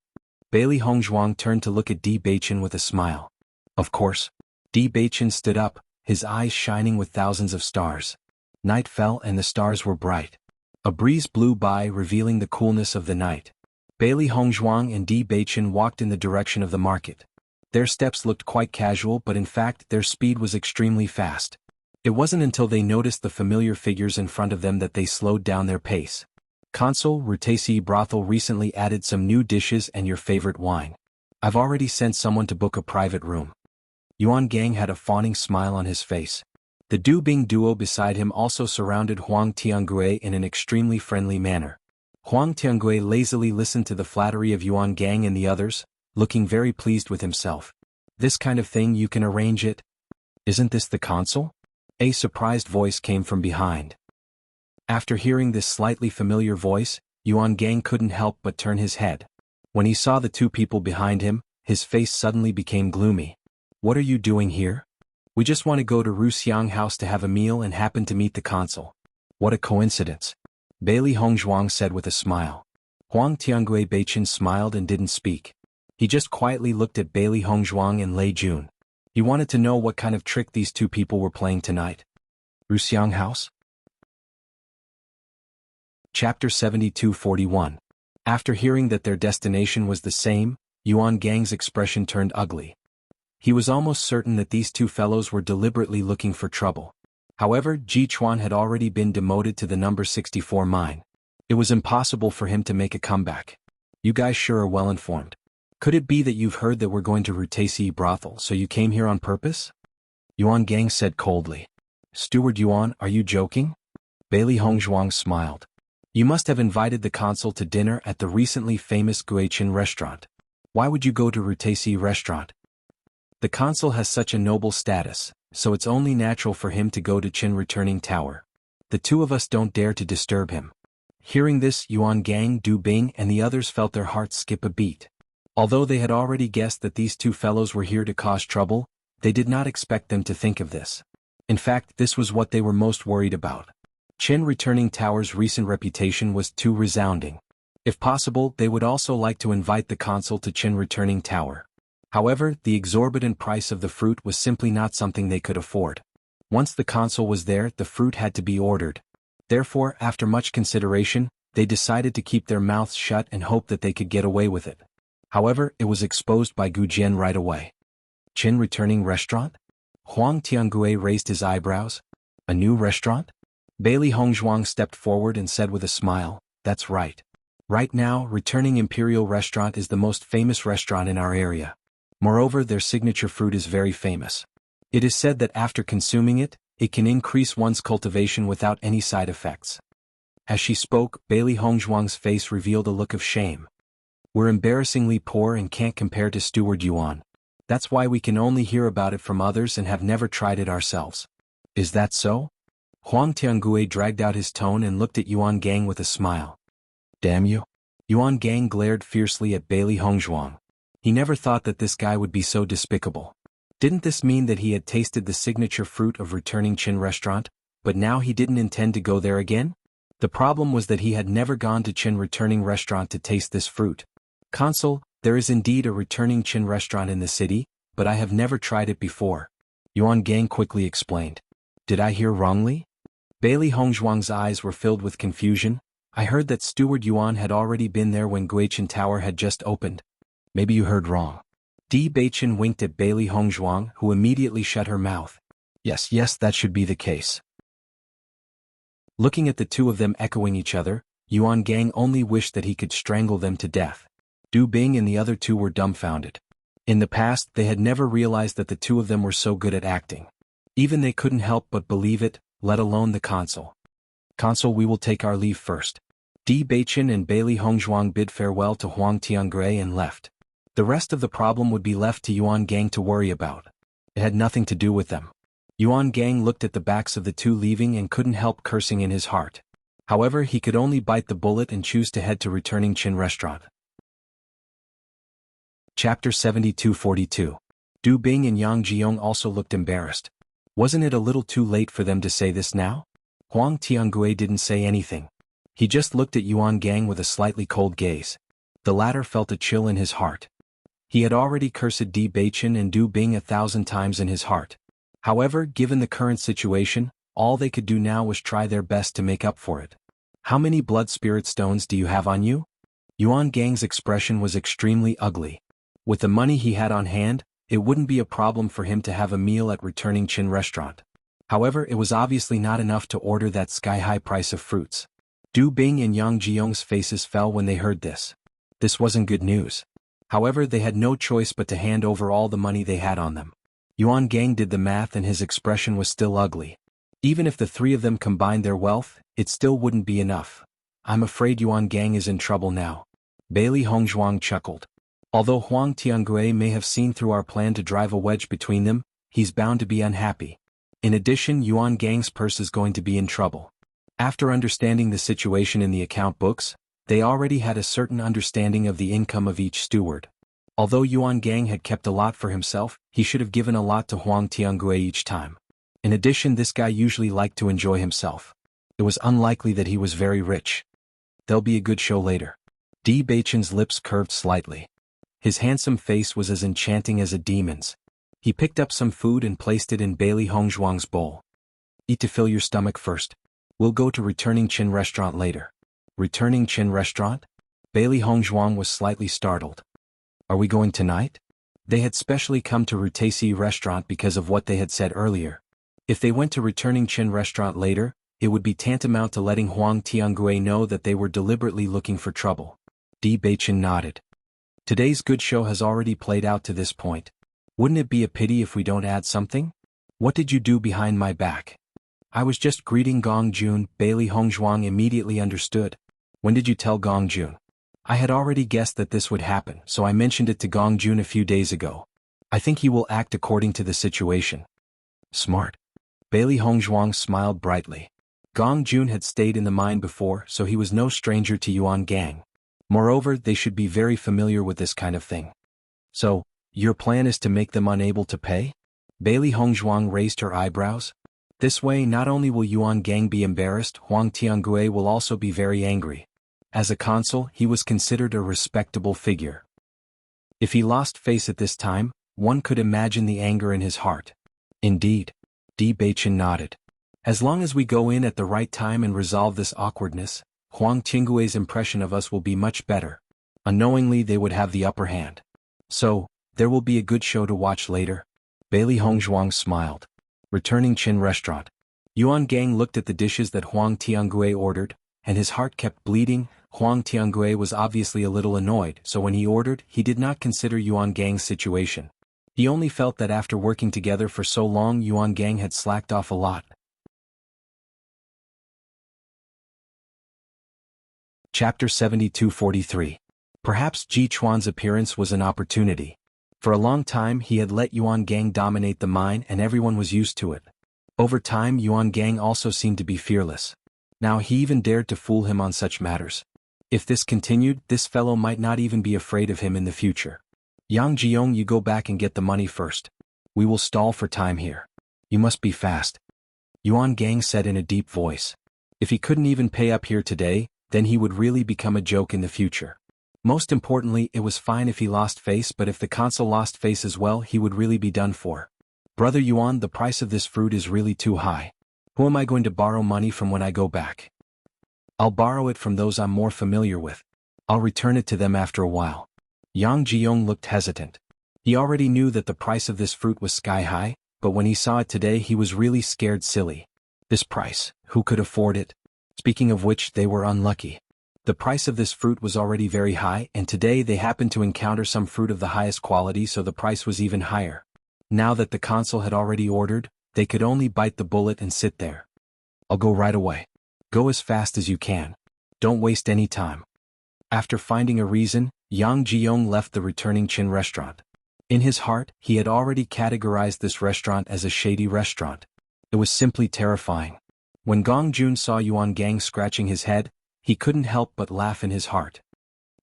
Bailey Hongzhuang turned to look at Di Beichen with a smile. Of course. Di Beichen stood up, his eyes shining with thousands of stars. Night fell and the stars were bright. A breeze blew by, revealing the coolness of the night. Bailey Hongzhuang and Di Beichen walked in the direction of the market. Their steps looked quite casual, but in fact their speed was extremely fast. It wasn't until they noticed the familiar figures in front of them that they slowed down their pace. Consort Rutaisi brothel recently added some new dishes and your favorite wine. I've already sent someone to book a private room. Yuan Gang had a fawning smile on his face. The Du Bing duo beside him also surrounded Huang Tiangui in an extremely friendly manner. Huang Tiangui lazily listened to the flattery of Yuan Gang and the others, looking very pleased with himself. This kind of thing you can arrange it? Isn't this the consul? A surprised voice came from behind. After hearing this slightly familiar voice, Yuan Gang couldn't help but turn his head. When he saw the two people behind him, his face suddenly became gloomy. What are you doing here? We just want to go to Ru Xiang house to have a meal and happen to meet the consul. What a coincidence. Bailey Hongzhuang said with a smile. Huang Tiangui Beichen smiled and didn't speak. He just quietly looked at Bailey Hongzhuang and Lei Jun. He wanted to know what kind of trick these two people were playing tonight. Ru Xiang house? Chapter 72-41. After hearing that their destination was the same, Yuan Gang's expression turned ugly. He was almost certain that these two fellows were deliberately looking for trouble. However, Ji Chuan had already been demoted to the number 64 mine. It was impossible for him to make a comeback. You guys sure are well informed. Could it be that you've heard that we're going to Rutaisi brothel, so you came here on purpose? Yuan Gang said coldly. Steward Yuan, are you joking? Bailey Hongzhuang smiled. You must have invited the consul to dinner at the recently famous Guichin restaurant. Why would you go to Rutaisi restaurant? The consul has such a noble status, so it's only natural for him to go to Qin Returning Tower. The two of us don't dare to disturb him. Hearing this, Yuan Gang, Du Bing and the others felt their hearts skip a beat. Although they had already guessed that these two fellows were here to cause trouble, they did not expect them to think of this. In fact, this was what they were most worried about. Qin Returning Tower's recent reputation was too resounding. If possible, they would also like to invite the consul to Qin Returning Tower. However, the exorbitant price of the fruit was simply not something they could afford. Once the consul was there, the fruit had to be ordered. Therefore, after much consideration, they decided to keep their mouths shut and hope that they could get away with it. However, it was exposed by Gu Jian right away. Qin Returning Restaurant? Huang Tiangui raised his eyebrows. A new restaurant? Bailey Hongzhuang stepped forward and said with a smile, that's right. Right now, Returning Imperial Restaurant is the most famous restaurant in our area. Moreover, their signature fruit is very famous. It is said that after consuming it, it can increase one's cultivation without any side effects. As she spoke, Bailey Hongzhuang's face revealed a look of shame. We're embarrassingly poor and can't compare to Steward Yuan. That's why we can only hear about it from others and have never tried it ourselves. Is that so? Huang Tiangui dragged out his tone and looked at Yuan Gang with a smile. Damn you. Yuan Gang glared fiercely at Bailey Hongzhuang. He never thought that this guy would be so despicable. Didn't this mean that he had tasted the signature fruit of Returning Qin Restaurant, but now he didn't intend to go there again? The problem was that he had never gone to Qin Returning Restaurant to taste this fruit. Consul, there is indeed a Returning Qin Restaurant in the city, but I have never tried it before. Yuan Gang quickly explained. Did I hear wrongly? Bailey Hongzhuang's eyes were filled with confusion. I heard that Steward Yuan had already been there when Guichin Tower had just opened. Maybe you heard wrong. Di Beichen winked at Bailey Hongzhuang, who immediately shut her mouth. Yes, that should be the case. Looking at the two of them echoing each other, Yuan Gang only wished that he could strangle them to death. Du Bing and the other two were dumbfounded. In the past, they had never realized that the two of them were so good at acting. Even they couldn't help but believe it, let alone the consul. Consul, we will take our leave first. Di Beichen and Bailey Hongzhuang bid farewell to Huang Tiangui and left. The rest of the problem would be left to Yuan Gang to worry about. It had nothing to do with them. Yuan Gang looked at the backs of the two leaving and couldn't help cursing in his heart. However, he could only bite the bullet and choose to head to Returning Qin Restaurant. Chapter 72-42. Du Bing and Yang Jiong also looked embarrassed. Wasn't it a little too late for them to say this now? Huang Tiangui didn't say anything. He just looked at Yuan Gang with a slightly cold gaze. The latter felt a chill in his heart. He had already cursed Di Beichen and Du Bing 1,000 times in his heart. However, given the current situation, All they could do now was try their best to make up for it. How many blood spirit stones do you have on you? Yuan Gang's expression was extremely ugly. With the money he had on hand, it wouldn't be a problem for him to have a meal at returning Qin restaurant. However, it was obviously not enough to order that sky-high price of fruits. Du Bing and Yang Jiong's faces fell when they heard this. This wasn't good news. However, they had no choice but to hand over all the money they had on them. Yuan Gang did the math and his expression was still ugly. Even if the three of them combined their wealth, it still wouldn't be enough. I'm afraid Yuan Gang is in trouble now. Bailey Hongzhuang chuckled. Although Huang Tiangue may have seen through our plan to drive a wedge between them, he's bound to be unhappy. In addition, Yuan Gang's purse is going to be in trouble. After understanding the situation in the account books, they already had a certain understanding of the income of each steward. Although Yuan Gang had kept a lot for himself, he should have given a lot to Huang Tiangue each time. In addition, this guy usually liked to enjoy himself. It was unlikely that he was very rich. There'll be a good show later. Di Beichen's lips curved slightly. His handsome face was as enchanting as a demon's. He picked up some food and placed it in Bailey Hongzhuang's bowl. Eat to fill your stomach first. We'll go to returning Qin restaurant later. Returning Qin restaurant? Bailey Hongzhuang was slightly startled. Are we going tonight? They had specially come to Rutesi restaurant because of what they had said earlier. If they went to returning Qin restaurant later, it would be tantamount to letting Huang Tiangue know that they were deliberately looking for trouble. Di Beichen nodded. Today's good show has already played out to this point. Wouldn't it be a pity if we don't add something? What did you do behind my back? I was just greeting Gong Jun. Bailey Hongzhuang immediately understood. When did you tell Gong Jun? I had already guessed that this would happen, so I mentioned it to Gong Jun a few days ago. I think he will act according to the situation. Smart. Bailey Hongzhuang smiled brightly. Gong Jun had stayed in the mine before, so he was no stranger to Yuan Gang. Moreover, they should be very familiar with this kind of thing. So, your plan is to make them unable to pay? Bailey Hongzhuang raised her eyebrows. This way, not only will Yuan Gang be embarrassed, Huang Tiangue will also be very angry. As a consul, he was considered a respectable figure. If he lost face at this time, one could imagine the anger in his heart. Indeed. Di Beichen nodded. As long as we go in at the right time and resolve this awkwardness, Huang Tiangue's impression of us will be much better. Unknowingly, they would have the upper hand. So, there will be a good show to watch later. Bailey Hongzhuang smiled. Returning Qin restaurant. Yuan Gang looked at the dishes that Huang Tiangue ordered, and his heart kept bleeding. Huang Tiangue was obviously a little annoyed, so when he ordered, he did not consider Yuan Gang's situation. He only felt that after working together for so long, Yuan Gang had slacked off a lot. Chapter 72-43. Perhaps Ji Chuan's appearance was an opportunity. For a long time he had let Yuan Gang dominate the mine and everyone was used to it. Over time Yuan Gang also seemed to be fearless. Now he even dared to fool him on such matters. If this continued, this fellow might not even be afraid of him in the future. Yang Jiong, you go back and get the money first. We will stall for time here. You must be fast. Yuan Gang said in a deep voice. If he couldn't even pay up here today, then he would really become a joke in the future. Most importantly, it was fine if he lost face, but if the consul lost face as well, he would really be done for. Brother Yuan, the price of this fruit is really too high. Who am I going to borrow money from when I go back? I'll borrow it from those I'm more familiar with. I'll return it to them after a while. Yang Jiong looked hesitant. He already knew that the price of this fruit was sky high, but when he saw it today he was really scared silly. This price, who could afford it? Speaking of which, they were unlucky. The price of this fruit was already very high, and today they happened to encounter some fruit of the highest quality, so the price was even higher. Now that the consul had already ordered, they could only bite the bullet and sit there. I'll go right away. Go as fast as you can. Don't waste any time. After finding a reason, Yang Jiong left the returning Qin restaurant. In his heart, he had already categorized this restaurant as a shady restaurant. It was simply terrifying. When Gong Jun saw Yuan Gang scratching his head, he couldn't help but laugh in his heart.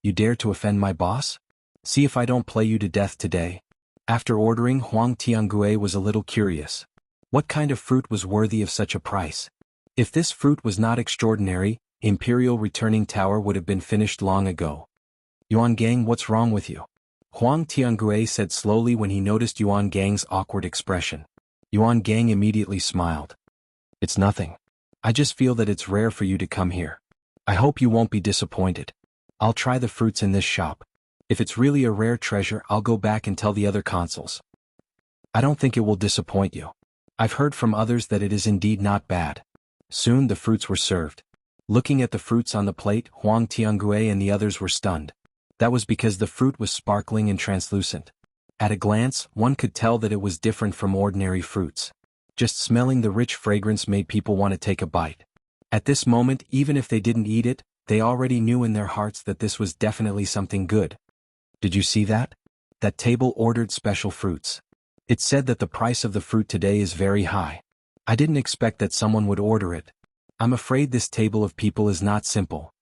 You dare to offend my boss? See if I don't play you to death today. After ordering, Huang Tiangue was a little curious. What kind of fruit was worthy of such a price? If this fruit was not extraordinary, Imperial Returning Tower would have been finished long ago. Yuan Gang, what's wrong with you? Huang Tiangue said slowly when he noticed Yuan Gang's awkward expression. Yuan Gang immediately smiled. It's nothing. I just feel that it's rare for you to come here. I hope you won't be disappointed. I'll try the fruits in this shop. If it's really a rare treasure, I'll go back and tell the other consuls. I don't think it will disappoint you. I've heard from others that it is indeed not bad. Soon the fruits were served. Looking at the fruits on the plate, Huang Tiangue and the others were stunned. That was because the fruit was sparkling and translucent. At a glance, one could tell that it was different from ordinary fruits. Just smelling the rich fragrance made people want to take a bite. At this moment, even if they didn't eat it, they already knew in their hearts that this was definitely something good. Did you see that? That table ordered special fruits. It said that the price of the fruit today is very high. I didn't expect that someone would order it. I'm afraid this table of people is not simple.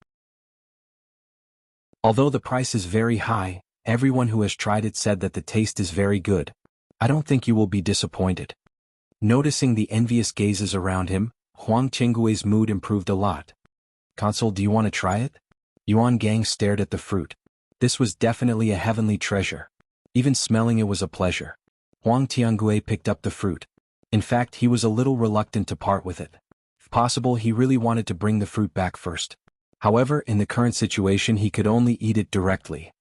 Although the price is very high, everyone who has tried it said that the taste is very good. I don't think you will be disappointed. Noticing the envious gazes around him, Huang Qinggui's mood improved a lot. Consul, do you want to try it? Yuan Gang stared at the fruit. This was definitely a heavenly treasure. Even smelling it was a pleasure. Huang Tiangue picked up the fruit. In fact, he was a little reluctant to part with it. If possible, he really wanted to bring the fruit back first. However, in the current situation, he could only eat it directly.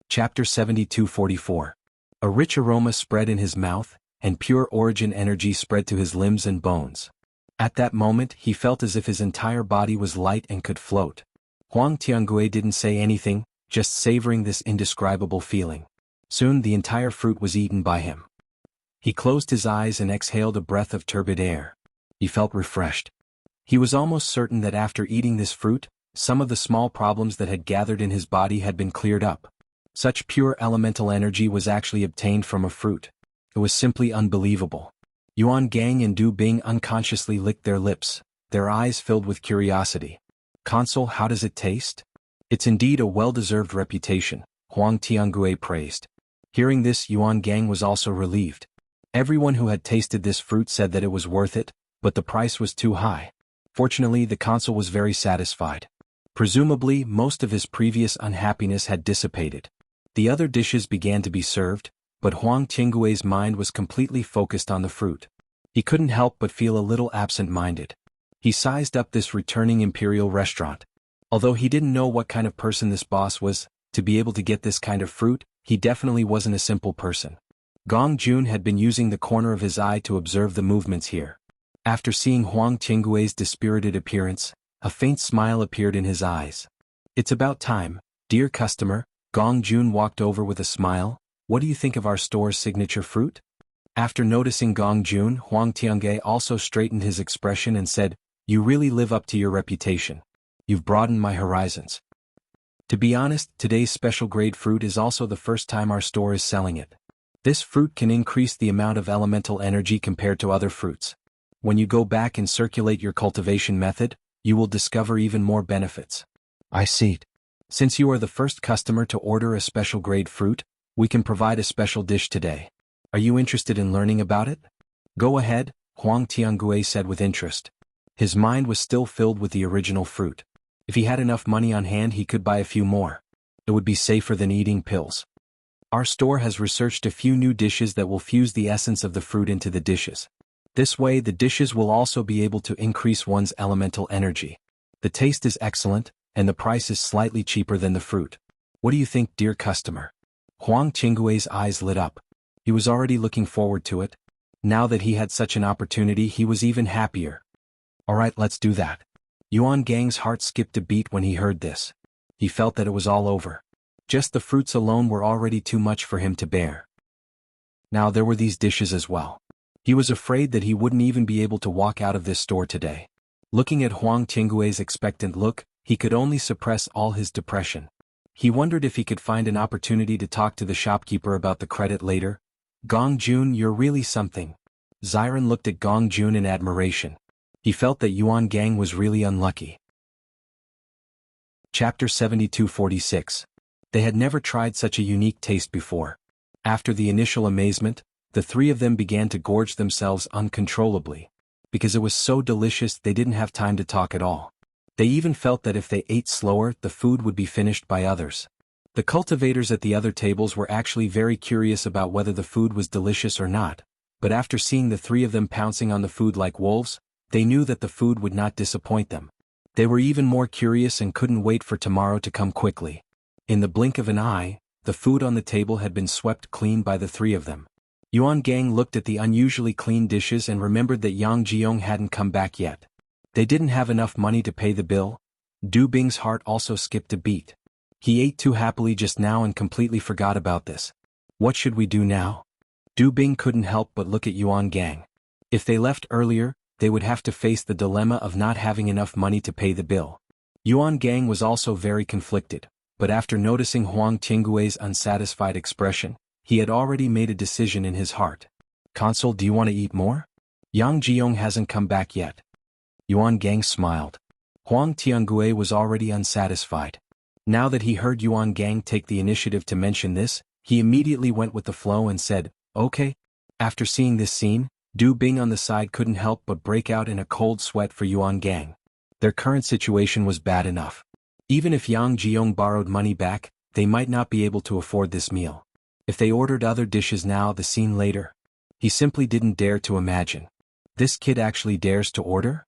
Chapter 72:44. A rich aroma spread in his mouth, and pure origin energy spread to his limbs and bones. At that moment, he felt as if his entire body was light and could float. Huang Tiangue didn't say anything, just savoring this indescribable feeling. Soon the entire fruit was eaten by him. He closed his eyes and exhaled a breath of turbid air. He felt refreshed. He was almost certain that after eating this fruit, some of the small problems that had gathered in his body had been cleared up. Such pure elemental energy was actually obtained from a fruit. It was simply unbelievable. Yuan Gang and Du Bing unconsciously licked their lips, their eyes filled with curiosity. Consul, how does it taste? It's indeed a well-deserved reputation, Huang Tiangue praised. Hearing this, Yuan Gang was also relieved. Everyone who had tasted this fruit said that it was worth it, but the price was too high. Fortunately, the consul was very satisfied. Presumably, most of his previous unhappiness had dissipated. The other dishes began to be served, but Huang Qinggui's mind was completely focused on the fruit. He couldn't help but feel a little absent-minded. He sized up this returning imperial restaurant. Although he didn't know what kind of person this boss was, to be able to get this kind of fruit, he definitely wasn't a simple person. Gong Jun had been using the corner of his eye to observe the movements here. After seeing Huang Qinggui's dispirited appearance, a faint smile appeared in his eyes. It's about time, dear customer. Gong Jun walked over with a smile. What do you think of our store's signature fruit? After noticing Gong Jun, Huang Tiangue also straightened his expression and said, You really live up to your reputation. You've broadened my horizons. To be honest, today's special grade fruit is also the first time our store is selling it. This fruit can increase the amount of elemental energy compared to other fruits. When you go back and circulate your cultivation method, you will discover even more benefits. I see. Since you are the first customer to order a special grade fruit, we can provide a special dish today. Are you interested in learning about it? Go ahead, Huang Tiangue said with interest. His mind was still filled with the original fruit. If he had enough money on hand, he could buy a few more. It would be safer than eating pills. Our store has researched a few new dishes that will fuse the essence of the fruit into the dishes. This way, the dishes will also be able to increase one's elemental energy. The taste is excellent, and the price is slightly cheaper than the fruit. What do you think, dear customer? Huang Qinggui's eyes lit up. He was already looking forward to it. Now that he had such an opportunity, he was even happier. Alright, let's do that. Yuan Gang's heart skipped a beat when he heard this. He felt that it was all over. Just the fruits alone were already too much for him to bear. Now there were these dishes as well. He was afraid that he wouldn't even be able to walk out of this store today. Looking at Huang Qinggui's expectant look, he could only suppress all his depression. He wondered if he could find an opportunity to talk to the shopkeeper about the credit later. Gong Jun, you're really something. Xiren looked at Gong Jun in admiration. He felt that Yuan Gang was really unlucky. Chapter 72:46. They had never tried such a unique taste before. After the initial amazement, the three of them began to gorge themselves uncontrollably. Because it was so delicious, they didn't have time to talk at all. They even felt that if they ate slower, the food would be finished by others. The cultivators at the other tables were actually very curious about whether the food was delicious or not. but after seeing the three of them pouncing on the food like wolves, they knew that the food would not disappoint them. They were even more curious and couldn't wait for tomorrow to come quickly. In the blink of an eye, the food on the table had been swept clean by the three of them. Yuan Gang looked at the unusually clean dishes and remembered that Yang Jiong hadn't come back yet. They didn't have enough money to pay the bill. Du Bing's heart also skipped a beat. He ate too happily just now and completely forgot about this. What should we do now? Du Bing couldn't help but look at Yuan Gang. If they left earlier, they would have to face the dilemma of not having enough money to pay the bill. Yuan Gang was also very conflicted, but after noticing Huang Tinggui's unsatisfied expression, he had already made a decision in his heart. Consort, do you want to eat more? Yang Jiong hasn't come back yet. Yuan Gang smiled. Huang Tiangui was already unsatisfied. Now that he heard Yuan Gang take the initiative to mention this, he immediately went with the flow and said, okay. After seeing this scene, Du Bing on the side couldn't help but break out in a cold sweat for Yuan Gang. Their current situation was bad enough. Even if Yang Jiong borrowed money back, they might not be able to afford this meal. If they ordered other dishes now, the scene later. He simply didn't dare to imagine. This kid actually dares to order?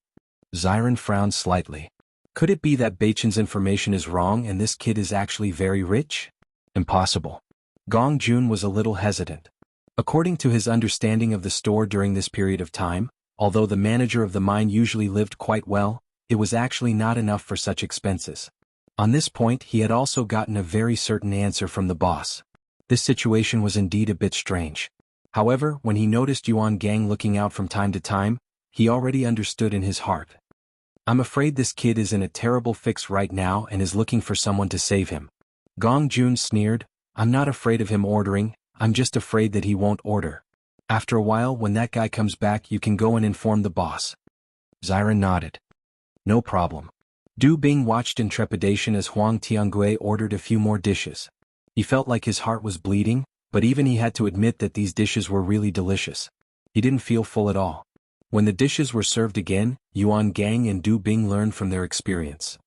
Ziren frowned slightly. Could it be that Beichen's information is wrong and this kid is actually very rich? Impossible. Gong Jun was a little hesitant. According to his understanding of the store during this period of time, although the manager of the mine usually lived quite well, it was actually not enough for such expenses. On this point, he had also gotten a very certain answer from the boss. This situation was indeed a bit strange. However, when he noticed Yuan Gang looking out from time to time, he already understood in his heart. I'm afraid this kid is in a terrible fix right now and is looking for someone to save him. Gong Jun sneered, I'm not afraid of him ordering, I'm just afraid that he won't order. After a while, when that guy comes back, you can go and inform the boss. Ziren nodded. No problem. Du Bing watched in trepidation as Huang Tiangui ordered a few more dishes. He felt like his heart was bleeding, but even he had to admit that these dishes were really delicious. He didn't feel full at all. When the dishes were served again, Yuan Gang and Du Bing learned from their experience.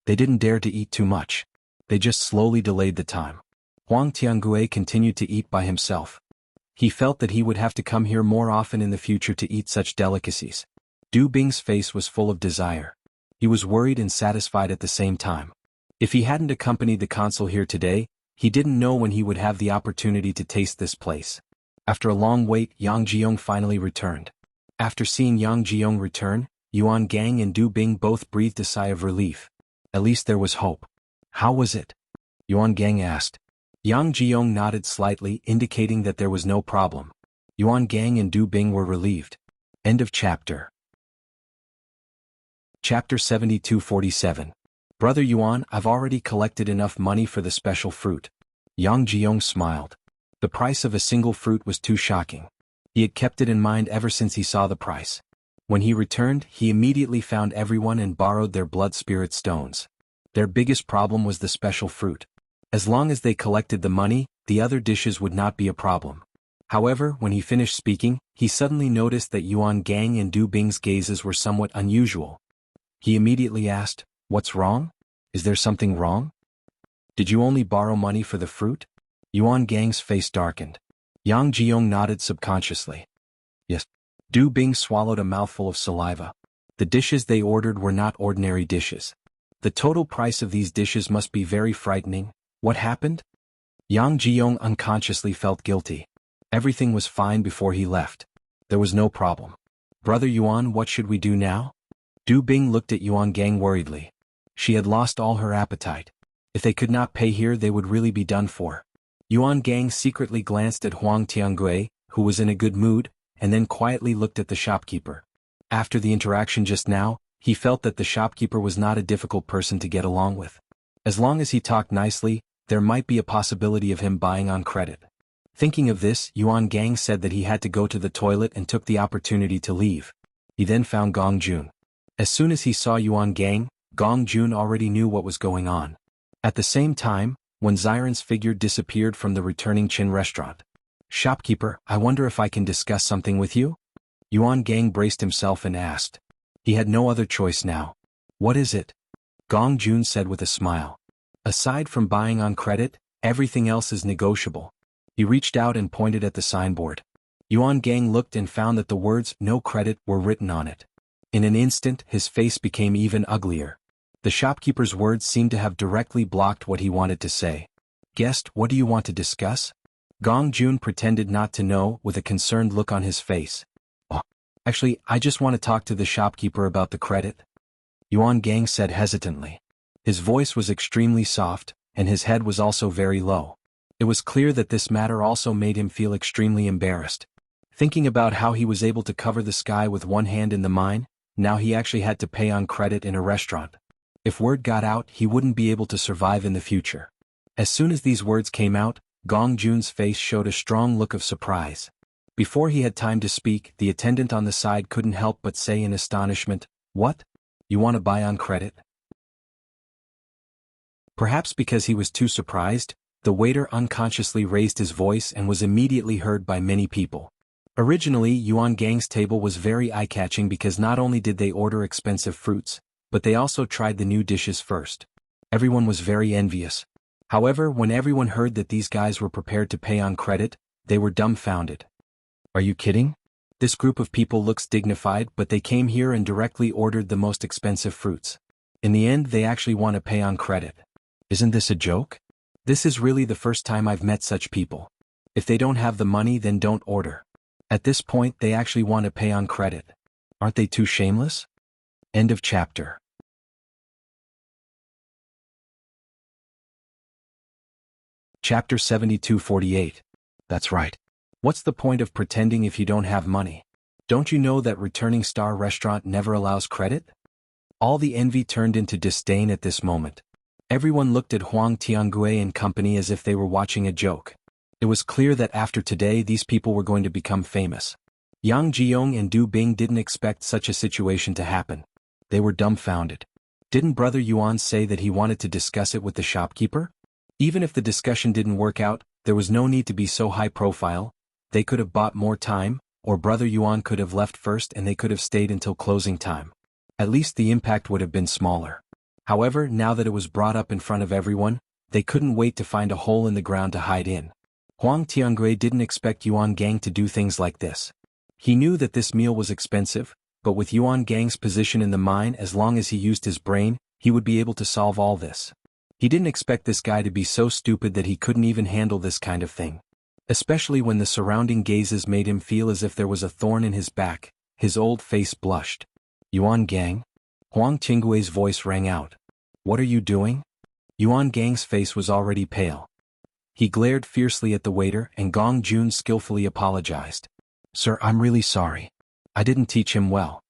They didn't dare to eat too much. They just slowly delayed the time. Huang Tiangui continued to eat by himself. He felt that he would have to come here more often in the future to eat such delicacies. Du Bing's face was full of desire. He was worried and satisfied at the same time. If he hadn't accompanied the consul here today, he didn't know when he would have the opportunity to taste this place. After a long wait, Yang Jiong finally returned. After seeing Yang Jiong return, Yuan Gang and Du Bing both breathed a sigh of relief. At least there was hope. How was it? Yuan Gang asked. Yang Jiong nodded slightly, indicating that there was no problem. Yuan Gang and Du Bing were relieved. End of chapter. Chapter 7247. Brother Yuan, I've already collected enough money for the special fruit. Yang Jiong smiled. The price of a single fruit was too shocking. He had kept it in mind ever since he saw the price. When he returned, he immediately found everyone and borrowed their blood spirit stones. Their biggest problem was the special fruit. As long as they collected the money, the other dishes would not be a problem. However, when he finished speaking, he suddenly noticed that Yuan Gang and Du Bing's gazes were somewhat unusual. He immediately asked, "What's wrong? Is there something wrong? Did you only borrow money for the fruit?" Yuan Gang's face darkened. Yang Jiong nodded subconsciously. Yes. Du Bing swallowed a mouthful of saliva. The dishes they ordered were not ordinary dishes. The total price of these dishes must be very frightening. What happened? Yang Jiong unconsciously felt guilty. Everything was fine before he left. There was no problem. Brother Yuan, what should we do now? Du Bing looked at Yuan Gang worriedly. She had lost all her appetite. If they could not pay here, they would really be done for. Yuan Gang secretly glanced at Huang Tiangui, who was in a good mood, and then quietly looked at the shopkeeper. After the interaction just now, he felt that the shopkeeper was not a difficult person to get along with. As long as he talked nicely, there might be a possibility of him buying on credit. Thinking of this, Yuan Gang said that he had to go to the toilet and took the opportunity to leave. He then found Gong Jun. As soon as he saw Yuan Gang, Gong Jun already knew what was going on. At the same time, when Ziren's figure disappeared from the returning Chin restaurant. "Shopkeeper, I wonder if I can discuss something with you?" Yuan Gang braced himself and asked. He had no other choice now. "What is it?" Gong Jun said with a smile. "Aside from buying on credit, everything else is negotiable. He reached out and pointed at the signboard. Yuan Gang looked and found that the words "No credit" were written on it. In an instant, his face became even uglier. The shopkeeper's words seemed to have directly blocked what he wanted to say. "Guest, what do you want to discuss?" Gong Jun pretended not to know, with a concerned look on his face. "Oh, actually, I just want to talk to the shopkeeper about the credit," Yuan Gang said hesitantly. His voice was extremely soft, and his head was also very low. It was clear that this matter also made him feel extremely embarrassed. Thinking about how he was able to cover the sky with one hand in the mine, now he actually had to pay on credit in a restaurant. If word got out, he wouldn't be able to survive in the future. As soon as these words came out, Gong Jun's face showed a strong look of surprise. Before he had time to speak, the attendant on the side couldn't help but say in astonishment, "What? You want to buy on credit?" Perhaps because he was too surprised, the waiter unconsciously raised his voice and was immediately heard by many people. Originally, Yuan Gang's table was very eye-catching because not only did they order expensive fruits, but they also tried the new dishes first. Everyone was very envious. However, when everyone heard that these guys were prepared to pay on credit, they were dumbfounded. "Are you kidding? This group of people looks dignified, but they came here and directly ordered the most expensive fruits. In the end, they actually want to pay on credit. Isn't this a joke? This is really the first time I've met such people. If they don't have the money, then don't order. At this point, they actually want to pay on credit. Aren't they too shameless?" End of chapter. Chapter 72-48. That's right. What's the point of pretending if you don't have money? Don't you know that Returning Star Restaurant never allows credit? All the envy turned into disdain at this moment. Everyone looked at Huang Tiangue and company as if they were watching a joke. It was clear that after today these people were going to become famous. Yang Jiong and Du Bing didn't expect such a situation to happen. They were dumbfounded. Didn't Brother Yuan say that he wanted to discuss it with the shopkeeper? Even if the discussion didn't work out, there was no need to be so high profile. They could have bought more time, or Brother Yuan could have left first and they could have stayed until closing time. At least the impact would have been smaller. However, now that it was brought up in front of everyone, they couldn't wait to find a hole in the ground to hide in. Huang Tiangue didn't expect Yuan Gang to do things like this. He knew that this meal was expensive, but with Yuan Gang's position in the mine, as long as he used his brain, he would be able to solve all this. He didn't expect this guy to be so stupid that he couldn't even handle this kind of thing. Especially when the surrounding gazes made him feel as if there was a thorn in his back, his old face blushed. "Yuan Gang?" Huang Tiangue's voice rang out. "What are you doing?" Yuan Gang's face was already pale. He glared fiercely at the waiter and Gong Jun skillfully apologized. "Sir, I'm really sorry. I didn't teach him well."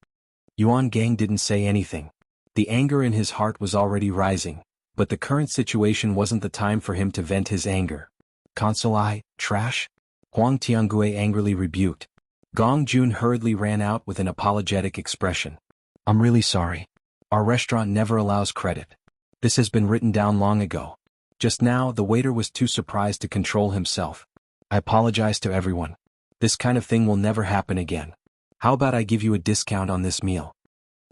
Yuan Gang didn't say anything. The anger in his heart was already rising, but the current situation wasn't the time for him to vent his anger. "Console, trash?" Huang Tiangue angrily rebuked. Gong Jun hurriedly ran out with an apologetic expression. "I'm really sorry. Our restaurant never allows credit. This has been written down long ago." Just now, the waiter was too surprised to control himself. "I apologize to everyone. This kind of thing will never happen again. How about I give you a discount on this meal?"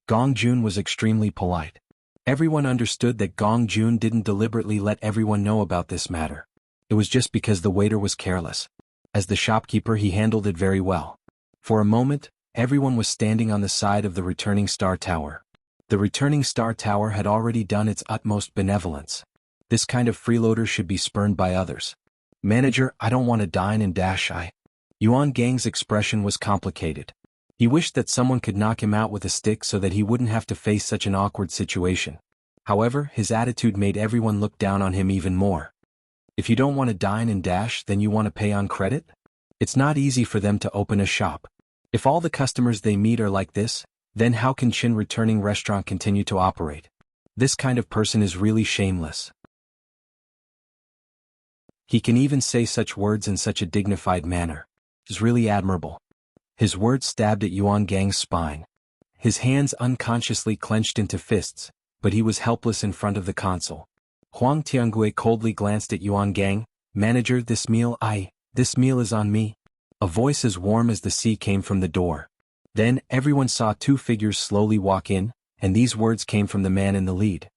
Gong Jun was extremely polite. Everyone understood that Gong Jun didn't deliberately let everyone know about this matter. It was just because the waiter was careless. As the shopkeeper, he handled it very well. For a moment, everyone was standing on the side of the Returning Star Tower. The Returning Star Tower had already done its utmost benevolence. This kind of freeloader should be spurned by others. "Manager, I don't want to dine and dash. Yuan Gang's expression was complicated. He wished that someone could knock him out with a stick so that he wouldn't have to face such an awkward situation. However, his attitude made everyone look down on him even more. If you don't want to dine and dash, then you want to pay on credit? It's not easy for them to open a shop. If all the customers they meet are like this, then how can Chin Returning Restaurant continue to operate? This kind of person is really shameless. He can even say such words in such a dignified manner. It's really admirable." His words stabbed at Yuan Gang's spine. His hands unconsciously clenched into fists, but he was helpless in front of the console. Huang Tiangue coldly glanced at Yuan Gang. "Manager, this meal is on me." A voice as warm as the sea came from the door. Then, everyone saw two figures slowly walk in, and these words came from the man in the lead.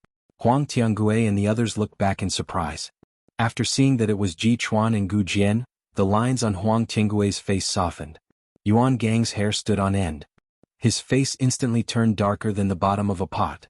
Huang Tiangue and the others looked back in surprise. After seeing that it was Ji Chuan and Gu Jian, The lines on Huang Tinggui's face softened. Yuan Gang's hair stood on end. His face instantly turned darker than the bottom of a pot.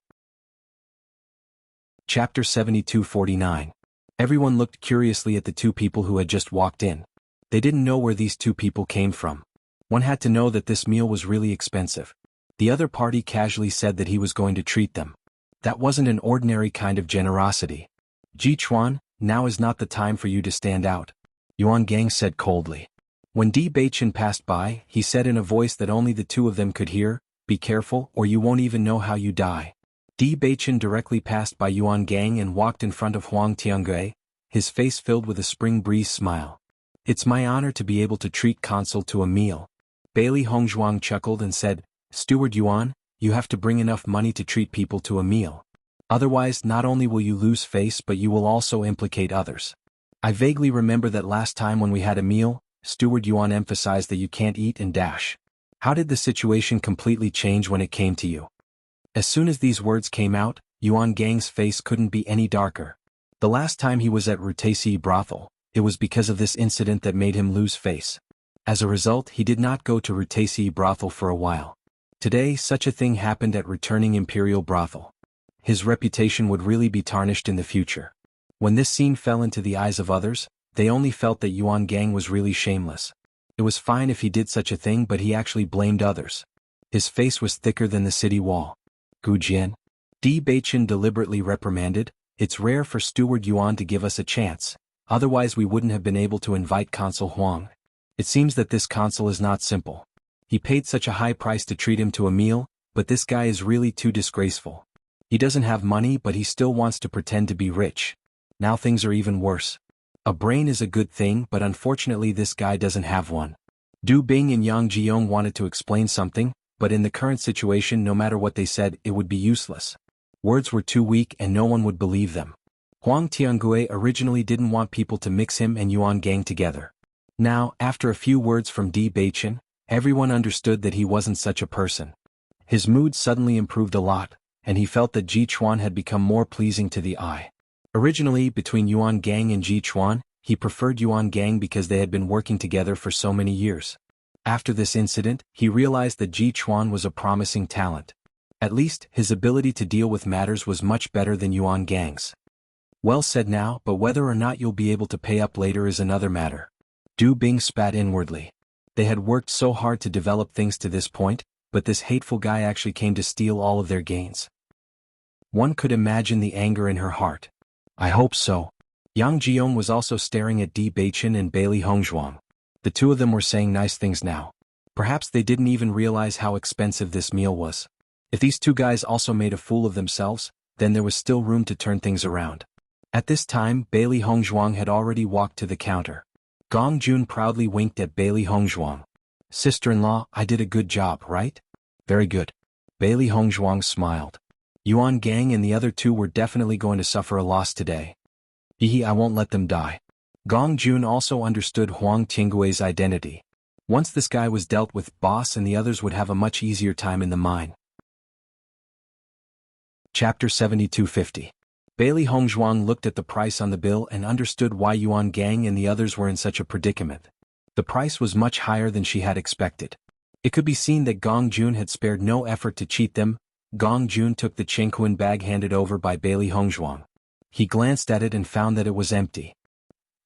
Chapter 72-49. Everyone looked curiously at the two people who had just walked in. They didn't know where these two people came from. One had to know that this meal was really expensive. The other party casually said that he was going to treat them. That wasn't an ordinary kind of generosity. Ji Chuan, now is not the time for you to stand out, Yuan Gang said coldly. When Di Beichen passed by, he said in a voice that only the two of them could hear, "Be careful or you won't even know how you die." Di Beichen directly passed by Yuan Gang and walked in front of Huang Tiangui, his face filled with a spring breeze smile. "It's my honor to be able to treat Consort to a meal." Bailey Hongzhuang chuckled and said, "Steward Yuan, you have to bring enough money to treat people to a meal. Otherwise, not only will you lose face but you will also implicate others. I vaguely remember that last time when we had a meal, Steward Yuan emphasized that you can't eat and dash. How did the situation completely change when it came to you?" As soon as these words came out, Yuan Gang's face couldn't be any darker. The last time he was at Rutasi brothel, it was because of this incident that made him lose face. As a result, he did not go to Rutasi brothel for a while. Today, such a thing happened at returning Imperial brothel. His reputation would really be tarnished in the future. When this scene fell into the eyes of others, they only felt that Yuan Gang was really shameless. It was fine if he did such a thing, but he actually blamed others. His face was thicker than the city wall. "Gu Jian," Di Beichen deliberately reprimanded, "it's rare for Steward Yuan to give us a chance, otherwise we wouldn't have been able to invite Consul Huang. It seems that this consul is not simple. He paid such a high price to treat him to a meal, but this guy is really too disgraceful. He doesn't have money but he still wants to pretend to be rich. Now things are even worse. A brain is a good thing but unfortunately this guy doesn't have one." Du Bing and Yang Jiong wanted to explain something, but in the current situation no matter what they said it would be useless. Words were too weak and no one would believe them. Huang Tiangui originally didn't want people to mix him and Yuan Gang together. Now, after a few words from Di Beichen, everyone understood that he wasn't such a person. His mood suddenly improved a lot, and he felt that Ji Chuan had become more pleasing to the eye. Originally, between Yuan Gang and Ji Chuan, he preferred Yuan Gang because they had been working together for so many years. After this incident, he realized that Ji Chuan was a promising talent. At least, his ability to deal with matters was much better than Yuan Gang's. "Well said now, but whether or not you'll be able to pay up later is another matter." Du Bing spat inwardly. They had worked so hard to develop things to this point, but this hateful guy actually came to steal all of their gains. One could imagine the anger in her heart. "I hope so." Yang Jiong was also staring at Di Beichen and Bailey Hongzhuang. The two of them were saying nice things now. Perhaps they didn't even realize how expensive this meal was. If these two guys also made a fool of themselves, then there was still room to turn things around. At this time, Bailey Hongzhuang had already walked to the counter. Gong Jun proudly winked at Bailey Hongzhuang. "Sister-in-law, I did a good job, right?" "Very good." Bailey Hongzhuang smiled. Yuan Gang and the other two were definitely going to suffer a loss today. I won't let them die. Gong Jun also understood Huang Tinggui's identity. Once this guy was dealt with, boss and the others would have a much easier time in the mine. Chapter 72-50. Bailey Hongzhuang looked at the price on the bill and understood why Yuan Gang and the others were in such a predicament. The price was much higher than she had expected. It could be seen that Gong Jun had spared no effort to cheat them. Gong Jun took the Chengquan bag handed over by Bailey Hongzhuang. He glanced at it and found that it was empty.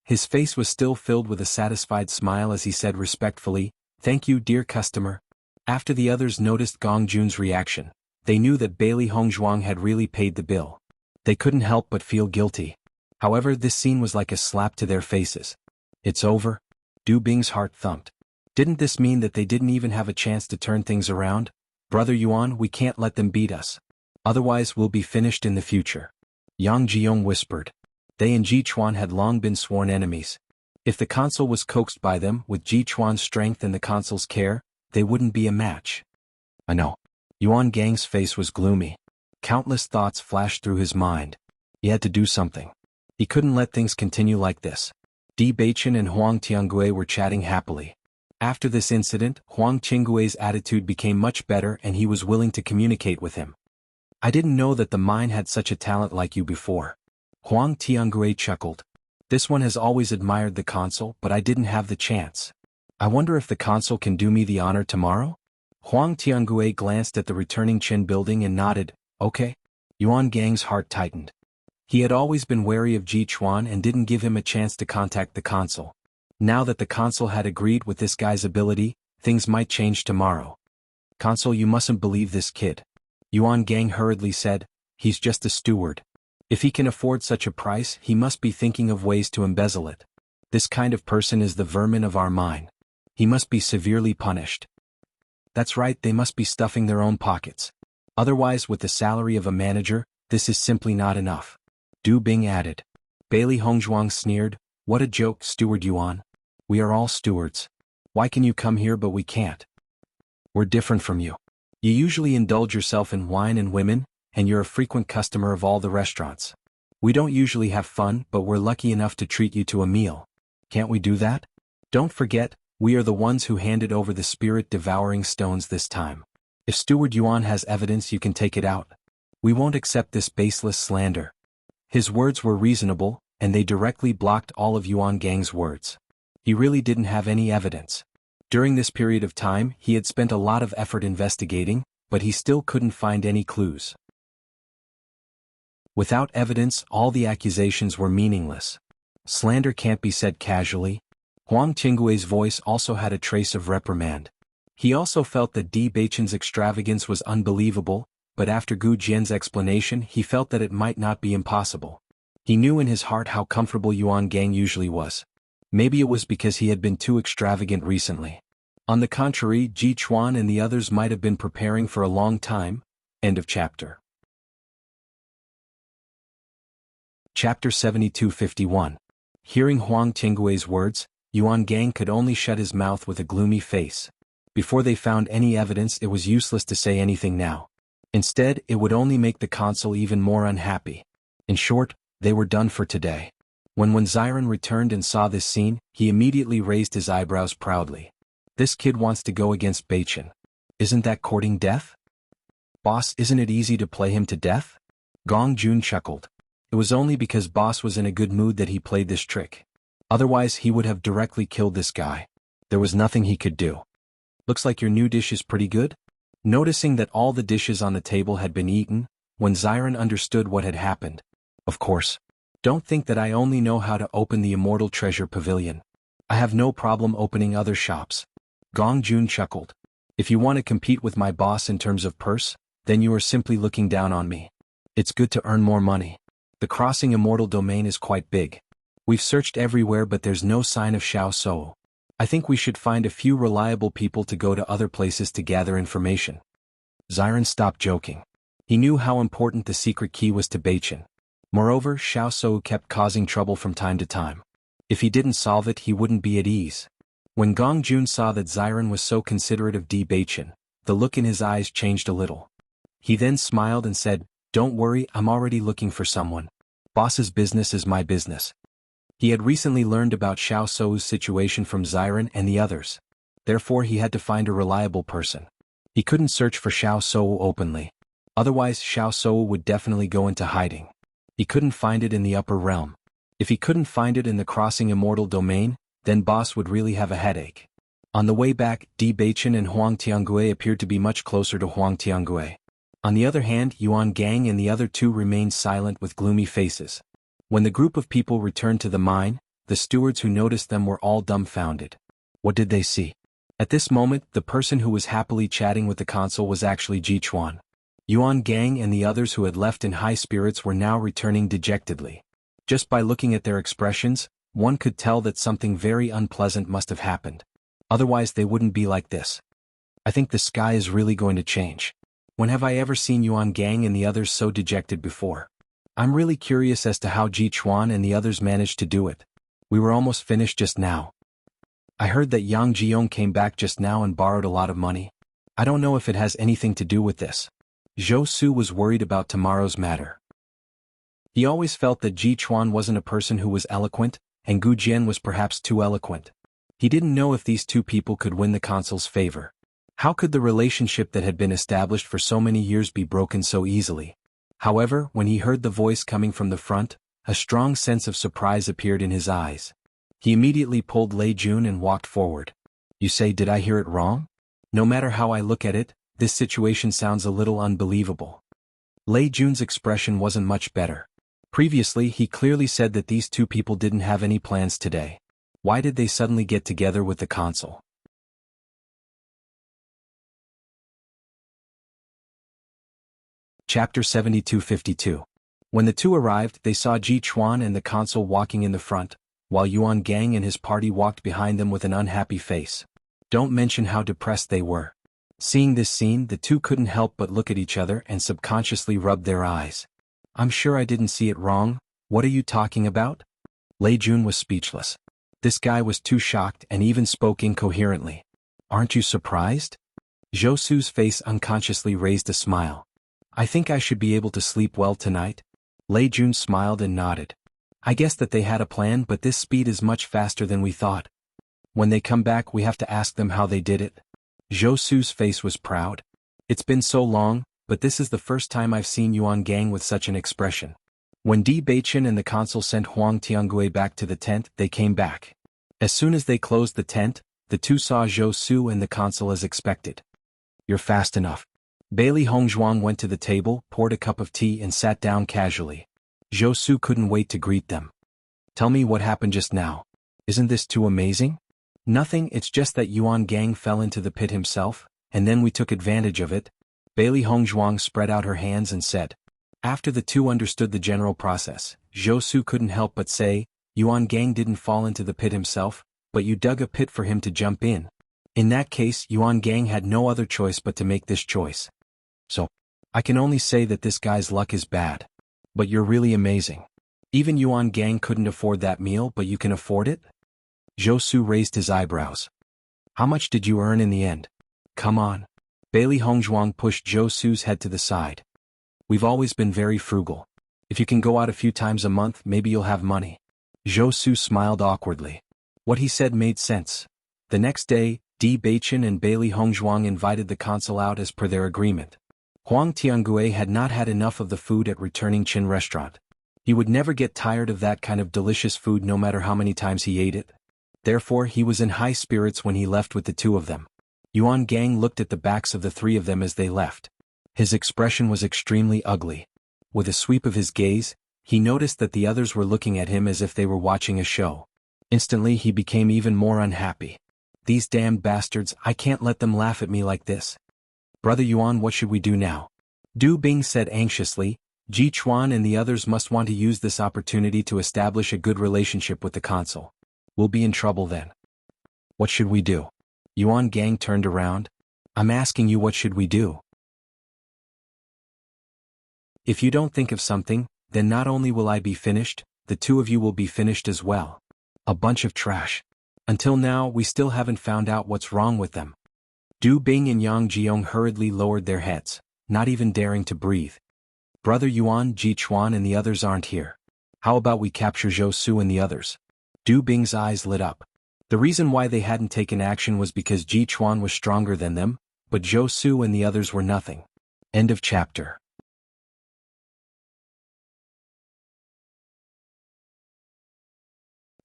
His face was still filled with a satisfied smile as he said respectfully, "Thank you, dear customer." After the others noticed Gong Jun's reaction, they knew that Bailey Hongzhuang had really paid the bill. They couldn't help but feel guilty. However, this scene was like a slap to their faces. "It's over?" Du Bing's heart thumped. Didn't this mean that they didn't even have a chance to turn things around? "Brother Yuan, we can't let them beat us. Otherwise we'll be finished in the future." Yang Jiong whispered. They and Ji Chuan had long been sworn enemies. If the consul was coaxed by them, with Ji Chuan's strength and the consul's care, they wouldn't be a match. "I know." Yuan Gang's face was gloomy. Countless thoughts flashed through his mind. He had to do something. He couldn't let things continue like this. Di Beichen and Huang Tiangui were chatting happily. After this incident, Huang Qinggui's attitude became much better and he was willing to communicate with him. "I didn't know that the mine had such a talent like you before." Huang Tiangui chuckled. This one has always admired the consul, but I didn't have the chance. I wonder if the consul can do me the honor tomorrow? Huang Tiangue glanced at the returning Qin building and nodded, okay. Yuan Gang's heart tightened. He had always been wary of Ji Chuan and didn't give him a chance to contact the consul. Now that the consul had agreed with this guy's ability, things might change tomorrow. Consul, you mustn't believe this kid. Yuan Gang hurriedly said, he's just a steward. If he can afford such a price, he must be thinking of ways to embezzle it. This kind of person is the vermin of our mine. He must be severely punished. That's right, they must be stuffing their own pockets. Otherwise, with the salary of a manager, this is simply not enough. Du Bing added. Bailey Hongzhuang sneered, what a joke, Steward Yuan. We are all stewards. Why can you come here but we can't? We're different from you. You usually indulge yourself in wine and women, and you're a frequent customer of all the restaurants. We don't usually have fun, but we're lucky enough to treat you to a meal. Can't we do that? Don't forget, we are the ones who handed over the spirit-devouring stones this time. If Steward Yuan has evidence, you can take it out. We won't accept this baseless slander. His words were reasonable, and they directly blocked all of Yuan Gang's words. He really didn't have any evidence. During this period of time, he had spent a lot of effort investigating, but he still couldn't find any clues. Without evidence, all the accusations were meaningless. Slander can't be said casually. Huang Qinggui's voice also had a trace of reprimand. He also felt that Di Beichen's extravagance was unbelievable, but after Gu Jian's explanation he felt that it might not be impossible. He knew in his heart how comfortable Yuan Gang usually was. Maybe it was because he had been too extravagant recently. On the contrary, Ji Chuan and the others might have been preparing for a long time. End of chapter. Chapter 7251. Hearing Huang Qinggui's words, Yuan Gang could only shut his mouth with a gloomy face. Before they found any evidence, it was useless to say anything now. Instead, it would only make the consul even more unhappy. In short, they were done for today. When Ziran returned and saw this scene, he immediately raised his eyebrows proudly. This kid wants to go against Beichen. Isn't that courting death? Boss, isn't it easy to play him to death? Gong Jun chuckled. It was only because Boss was in a good mood that he played this trick. Otherwise he would have directly killed this guy. There was nothing he could do. Looks like your new dish is pretty good? Noticing that all the dishes on the table had been eaten, Ziran understood what had happened. Of course. Don't think that I only know how to open the Immortal Treasure Pavilion. I have no problem opening other shops. Gong Jun chuckled. If you want to compete with my boss in terms of purse, then you are simply looking down on me. It's good to earn more money. The crossing immortal domain is quite big. We've searched everywhere but there's no sign of Xiao Sou. I think we should find a few reliable people to go to other places to gather information. Ziran stopped joking. He knew how important the secret key was to Beichen. Moreover, Xiao Sou kept causing trouble from time to time. If he didn't solve it, he wouldn't be at ease. When Gong Jun saw that Ziran was so considerate of Di Beichen, the look in his eyes changed a little. He then smiled and said, "Don't worry, I'm already looking for someone. Boss's business is my business." He had recently learned about Xiao Sou's situation from Ziran and the others. Therefore he had to find a reliable person. He couldn't search for Xiao Sou openly. Otherwise Xiao Sou would definitely go into hiding. He couldn't find it in the upper realm. If he couldn't find it in the crossing immortal domain, then Boss would really have a headache. On the way back, Di Beichen and Huang Tiangue appeared to be much closer to Huang Tiangue. On the other hand, Yuan Gang and the other two remained silent with gloomy faces. When the group of people returned to the mine, the stewards who noticed them were all dumbfounded. What did they see? At this moment, the person who was happily chatting with the consul was actually Ji Chuan. Yuan Gang and the others who had left in high spirits were now returning dejectedly. Just by looking at their expressions, one could tell that something very unpleasant must have happened. Otherwise they wouldn't be like this. I think the sky is really going to change. When have I ever seen Yuan Gang and the others so dejected before? I'm really curious as to how Ji Chuan and the others managed to do it. We were almost finished just now. I heard that Yang Jiong came back just now and borrowed a lot of money. I don't know if it has anything to do with this. Zhou Su was worried about tomorrow's matter. He always felt that Ji Chuan wasn't a person who was eloquent, and Gu Jian was perhaps too eloquent. He didn't know if these two people could win the consul's favor. How could the relationship that had been established for so many years be broken so easily? However, when he heard the voice coming from the front, A strong sense of surprise appeared in his eyes. He immediately pulled Lei Jun and walked forward. You say, did I hear it wrong? No matter how I look at it, this situation sounds a little unbelievable. Lei Jun's expression wasn't much better. Previously, he clearly said that these two people didn't have any plans today. Why did they suddenly get together with the consul? Chapter 7252. When the two arrived, they saw Ji Chuan and the consul walking in the front, while Yuan Gang and his party walked behind them with an unhappy face. Don't mention how depressed they were. Seeing this scene, the two couldn't help but look at each other and subconsciously rub their eyes. I'm sure I didn't see it wrong. What are you talking about? Lei Jun was speechless. This guy was too shocked and even spoke incoherently. Aren't you surprised? Zhou Su's face unconsciously raised a smile. I think I should be able to sleep well tonight. Lei Jun smiled and nodded. I guess that they had a plan, but this speed is much faster than we thought. When they come back, we have to ask them how they did it. Zhou Su's face was proud. It's been so long, but this is the first time I've seen Yuan Gang with such an expression. When Di Beichen and the consul sent Huang Tianggui back to the tent, they came back. As soon as they closed the tent, the two saw Zhou Su and the consul as expected. You're fast enough. Bailey Hongzhuang went to the table, poured a cup of tea and sat down casually. Zhou Su couldn't wait to greet them. Tell me what happened just now. Isn't this too amazing? Nothing, it's just that Yuan Gang fell into the pit himself, and then we took advantage of it. Bailey Hongzhuang spread out her hands and said. After the two understood the general process, Zhou Su couldn't help but say, Yuan Gang didn't fall into the pit himself, but you dug a pit for him to jump in. In that case, Yuan Gang had no other choice but to make this choice. So, I can only say that this guy's luck is bad. But you're really amazing. Even Yuan Gang couldn't afford that meal, but you can afford it? Zhou Su raised his eyebrows. How much did you earn in the end? Come on. Bailey Hongzhuang pushed Zhou Su's head to the side. We've always been very frugal. If you can go out a few times a month, maybe you'll have money. Zhou Su smiled awkwardly. What he said made sense. The next day, Di Beichen and Bailey Hongzhuang invited the consul out as per their agreement. Huang Tianggui had not had enough of the food at returning Qin restaurant. He would never get tired of that kind of delicious food no matter how many times he ate it. Therefore, he was in high spirits when he left with the two of them. Yuan Gang looked at the backs of the three of them as they left. His expression was extremely ugly. With a sweep of his gaze, he noticed that the others were looking at him as if they were watching a show. Instantly, he became even more unhappy. These damned bastards, I can't let them laugh at me like this. Brother Yuan, what should we do now? Du Bing said anxiously. Ji Chuan and the others must want to use this opportunity to establish a good relationship with the consul. We'll be in trouble then. What should we do? Yuan Gang turned around. I'm asking you, what should we do? If you don't think of something, then not only will I be finished, the two of you will be finished as well. A bunch of trash. Until now, we still haven't found out what's wrong with them. Du Bing and Yang Jiong hurriedly lowered their heads, not even daring to breathe. Brother Yuan, Ji Chuan and the others aren't here. How about we capture Zhou Su and the others? Du Bing's eyes lit up. The reason why they hadn't taken action was because Ji Chuan was stronger than them, but Zhou Su and the others were nothing. End of chapter.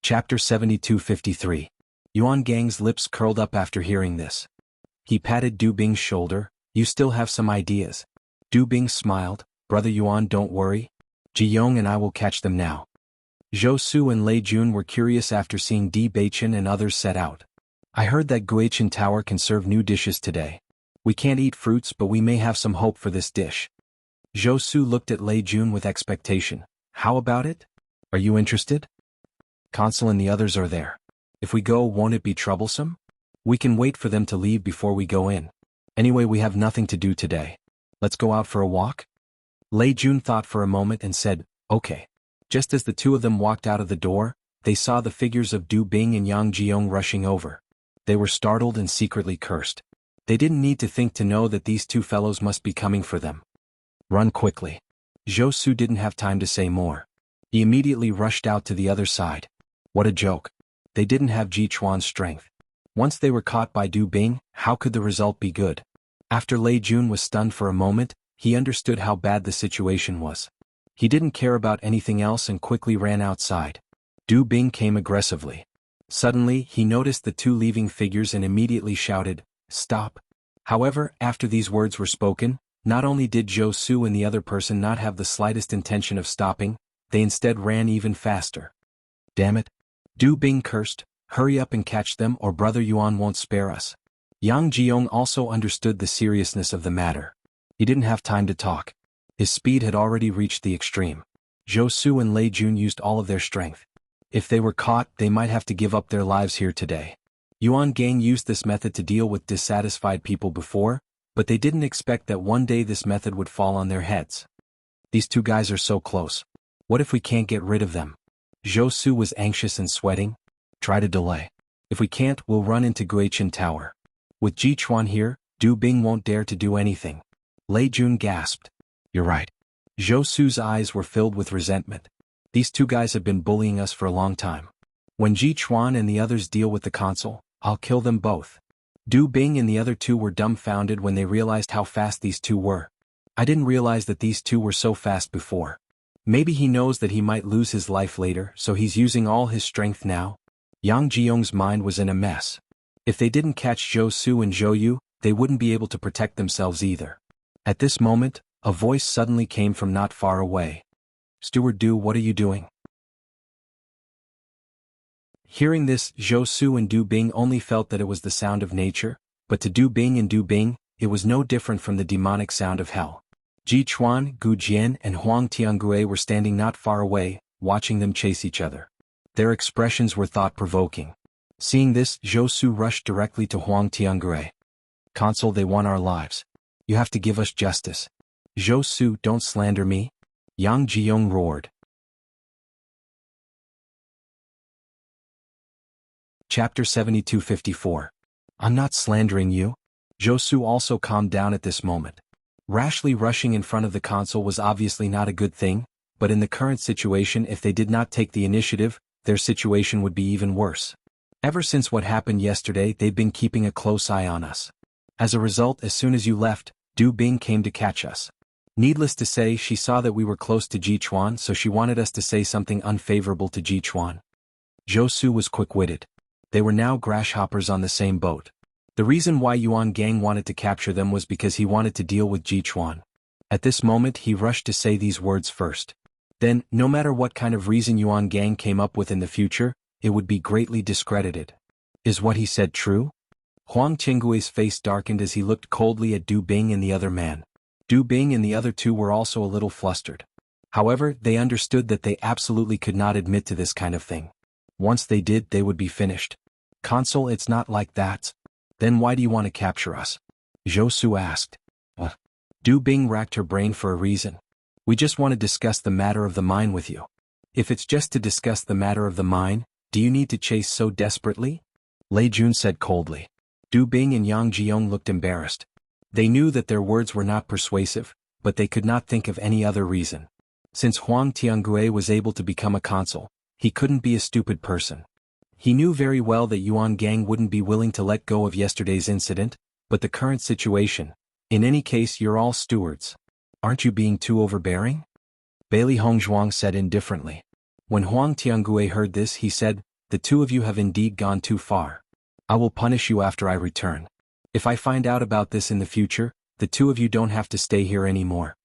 Chapter 7253. Yuan Gang's lips curled up after hearing this. He patted Du Bing's shoulder. You still have some ideas. Du Bing smiled. Brother Yuan, don't worry. Ji Yong and I will catch them now. Zhou Su and Lei Jun were curious after seeing Di Beichen and others set out. I heard that Guichen Tower can serve new dishes today. We can't eat fruits, but we may have some hope for this dish. Zhou Su looked at Lei Jun with expectation. How about it? Are you interested? Consul and the others are there. If we go, won't it be troublesome? We can wait for them to leave before we go in. Anyway, we have nothing to do today. Let's go out for a walk? Lei Jun thought for a moment and said, okay. Just as the two of them walked out of the door, they saw the figures of Du Bing and Yang Jiong rushing over. They were startled and secretly cursed. They didn't need to think to know that these two fellows must be coming for them. Run quickly. Zhou Su didn't have time to say more. He immediately rushed out to the other side. What a joke. They didn't have Ji Chuan's strength. Once they were caught by Du Bing, how could the result be good? After Lei Jun was stunned for a moment, he understood how bad the situation was. He didn't care about anything else and quickly ran outside. Du Bing came aggressively. Suddenly, he noticed the two leaving figures and immediately shouted, "Stop!" However, after these words were spoken, not only did Zhou Su and the other person not have the slightest intention of stopping, they instead ran even faster. "Damn it!" Du Bing cursed, "Hurry up and catch them or Brother Yuan won't spare us." Yang Jiong also understood the seriousness of the matter. He didn't have time to talk. His speed had already reached the extreme. Zhou Su and Lei Jun used all of their strength. If they were caught, they might have to give up their lives here today. Yuan Gang used this method to deal with dissatisfied people before, but they didn't expect that one day this method would fall on their heads. These two guys are so close. What if we can't get rid of them? Zhou Su was anxious and sweating. Try to delay. If we can't, we'll run into Guichen Tower. With Ji Chuan here, Du Bing won't dare to do anything. Lei Jun gasped. You're right. Zhou Su's eyes were filled with resentment. These two guys have been bullying us for a long time. When Ji Chuan and the others deal with the console, I'll kill them both. Du Bing and the other two were dumbfounded when they realized how fast these two were. I didn't realize that these two were so fast before. Maybe he knows that he might lose his life later, so he's using all his strength now. Yang Jiong's mind was in a mess. If they didn't catch Zhou Su and Zhou Yu, they wouldn't be able to protect themselves either. At this moment, a voice suddenly came from not far away. Steward Du, what are you doing? Hearing this, Zhou Su and Du Bing only felt that it was the sound of nature, but to Du Bing, it was no different from the demonic sound of hell. Ji Chuan, Gu Jian and Huang Tiangue were standing not far away, watching them chase each other. Their expressions were thought-provoking. Seeing this, Zhou Su rushed directly to Huang Tiangue. Consul, they want our lives. You have to give us justice. Zhou Su, don't slander me. Yang Jiong roared. Chapter 7254. I'm not slandering you. Zhou Su also calmed down at this moment. Rashly rushing in front of the consul was obviously not a good thing, but in the current situation, if they did not take the initiative, their situation would be even worse. Ever since what happened yesterday, they've been keeping a close eye on us. As a result, as soon as you left, Du Bing came to catch us. Needless to say, she saw that we were close to Ji Chuan, so she wanted us to say something unfavorable to Ji Chuan. Zhou Su was quick-witted. They were now grasshoppers on the same boat. The reason why Yuan Gang wanted to capture them was because he wanted to deal with Ji Chuan. At this moment, he rushed to say these words first. Then, no matter what kind of reason Yuan Gang came up with in the future, it would be greatly discredited. Is what he said true? Huang Tiangui's face darkened as he looked coldly at Du Bing and the other man. Du Bing and the other two were also a little flustered. However, they understood that they absolutely could not admit to this kind of thing. Once they did, they would be finished. Consul, it's not like that. Then why do you want to capture us? Zhou Su asked. Du Bing racked her brain for a reason. We just want to discuss the matter of the mine with you. If it's just to discuss the matter of the mine, do you need to chase so desperately? Lei Jun said coldly. Du Bing and Yang Jiong looked embarrassed. They knew that their words were not persuasive, but they could not think of any other reason. Since Huang Tiangue was able to become a consul, he couldn't be a stupid person. He knew very well that Yuan Gang wouldn't be willing to let go of yesterday's incident, but the current situation. In any case, you're all stewards. Aren't you being too overbearing? Bailey Hongzhuang said indifferently. When Huang Tiangue heard this, he said, the two of you have indeed gone too far. I will punish you after I return. If I find out about this in the future, the two of you don't have to stay here anymore.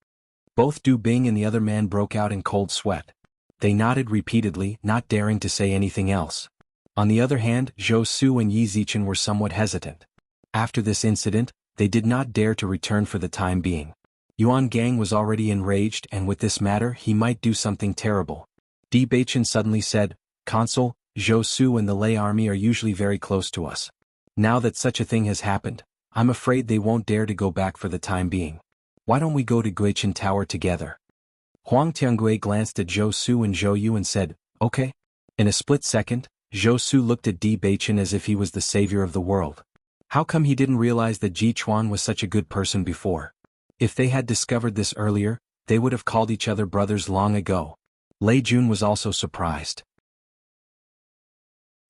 Both Du Bing and the other man broke out in cold sweat. They nodded repeatedly, not daring to say anything else. On the other hand, Zhou Su and Yi Zichen were somewhat hesitant. After this incident, they did not dare to return for the time being. Yuan Gang was already enraged, and with this matter, he might do something terrible. Di Baichen suddenly said, Consul, Zhou Su and the Lei army are usually very close to us. Now that such a thing has happened, I'm afraid they won't dare to go back for the time being. Why don't we go to Guichen Tower together? Huang Tiangue glanced at Zhou Su and Zhou Yu and said, okay. In a split second, Zhou Su looked at Di Baichen as if he was the savior of the world. How come he didn't realize that Ji Chuan was such a good person before? If they had discovered this earlier, they would have called each other brothers long ago. Lei Jun was also surprised.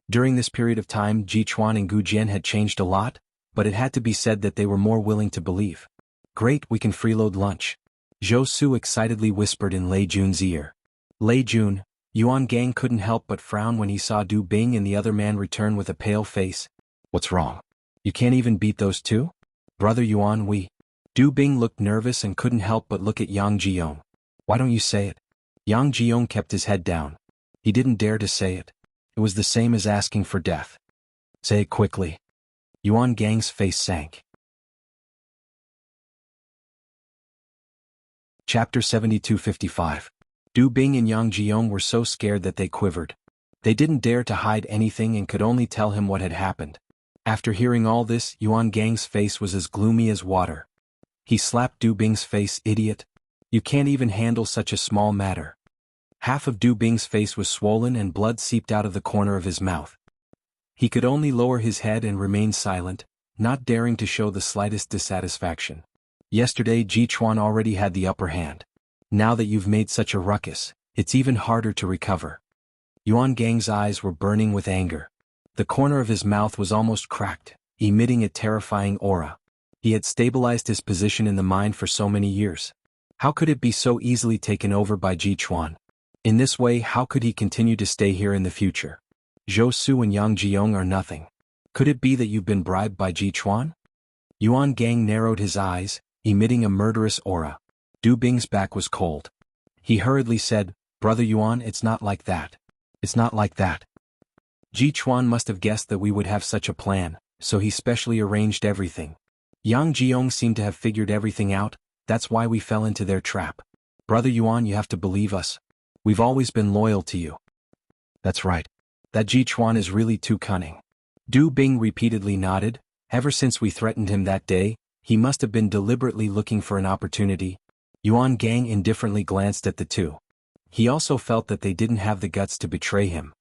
During this period of time, Ji Chuan and Gu Jian had changed a lot, but it had to be said that they were more willing to believe. Great, we can freeload lunch. Zhou Su excitedly whispered in Lei Jun's ear. Lei Jun, Yuan Gang couldn't help but frown when he saw Du Bing and the other man return with a pale face. What's wrong? You can't even beat those two? Brother Yuan, Du Bing looked nervous and couldn't help but look at Yang Jiong. Why don't you say it? Yang Jiong kept his head down. He didn't dare to say it. It was the same as asking for death. Say it quickly. Yuan Gang's face sank. Chapter 7255. Du Bing and Yang Jiong were so scared that they quivered. They didn't dare to hide anything and could only tell him what had happened. After hearing all this, Yuan Gang's face was as gloomy as water. He slapped Du Bing's face. Idiot. You can't even handle such a small matter. Half of Du Bing's face was swollen and blood seeped out of the corner of his mouth. He could only lower his head and remain silent, not daring to show the slightest dissatisfaction. Yesterday Ji Chuan already had the upper hand. Now that you've made such a ruckus, it's even harder to recover. Yuan Gang's eyes were burning with anger. The corner of his mouth was almost cracked, emitting a terrifying aura. He had stabilized his position in the mine for so many years. How could it be so easily taken over by Ji Chuan? In this way, how could he continue to stay here in the future? Zhou Su and Yang Jiong are nothing. Could it be that you've been bribed by Ji Chuan? Yuan Gang narrowed his eyes, emitting a murderous aura. Du Bing's back was cold. He hurriedly said, Brother Yuan, it's not like that. It's not like that. Ji Chuan must have guessed that we would have such a plan, so he specially arranged everything. Yang Jiong seemed to have figured everything out, that's why we fell into their trap. Brother Yuan, you have to believe us. We've always been loyal to you. That's right. That Ji Chuan is really too cunning. Du Bing repeatedly nodded. Ever since we threatened him that day, he must have been deliberately looking for an opportunity. Yuan Gang indifferently glanced at the two. He also felt that they didn't have the guts to betray him.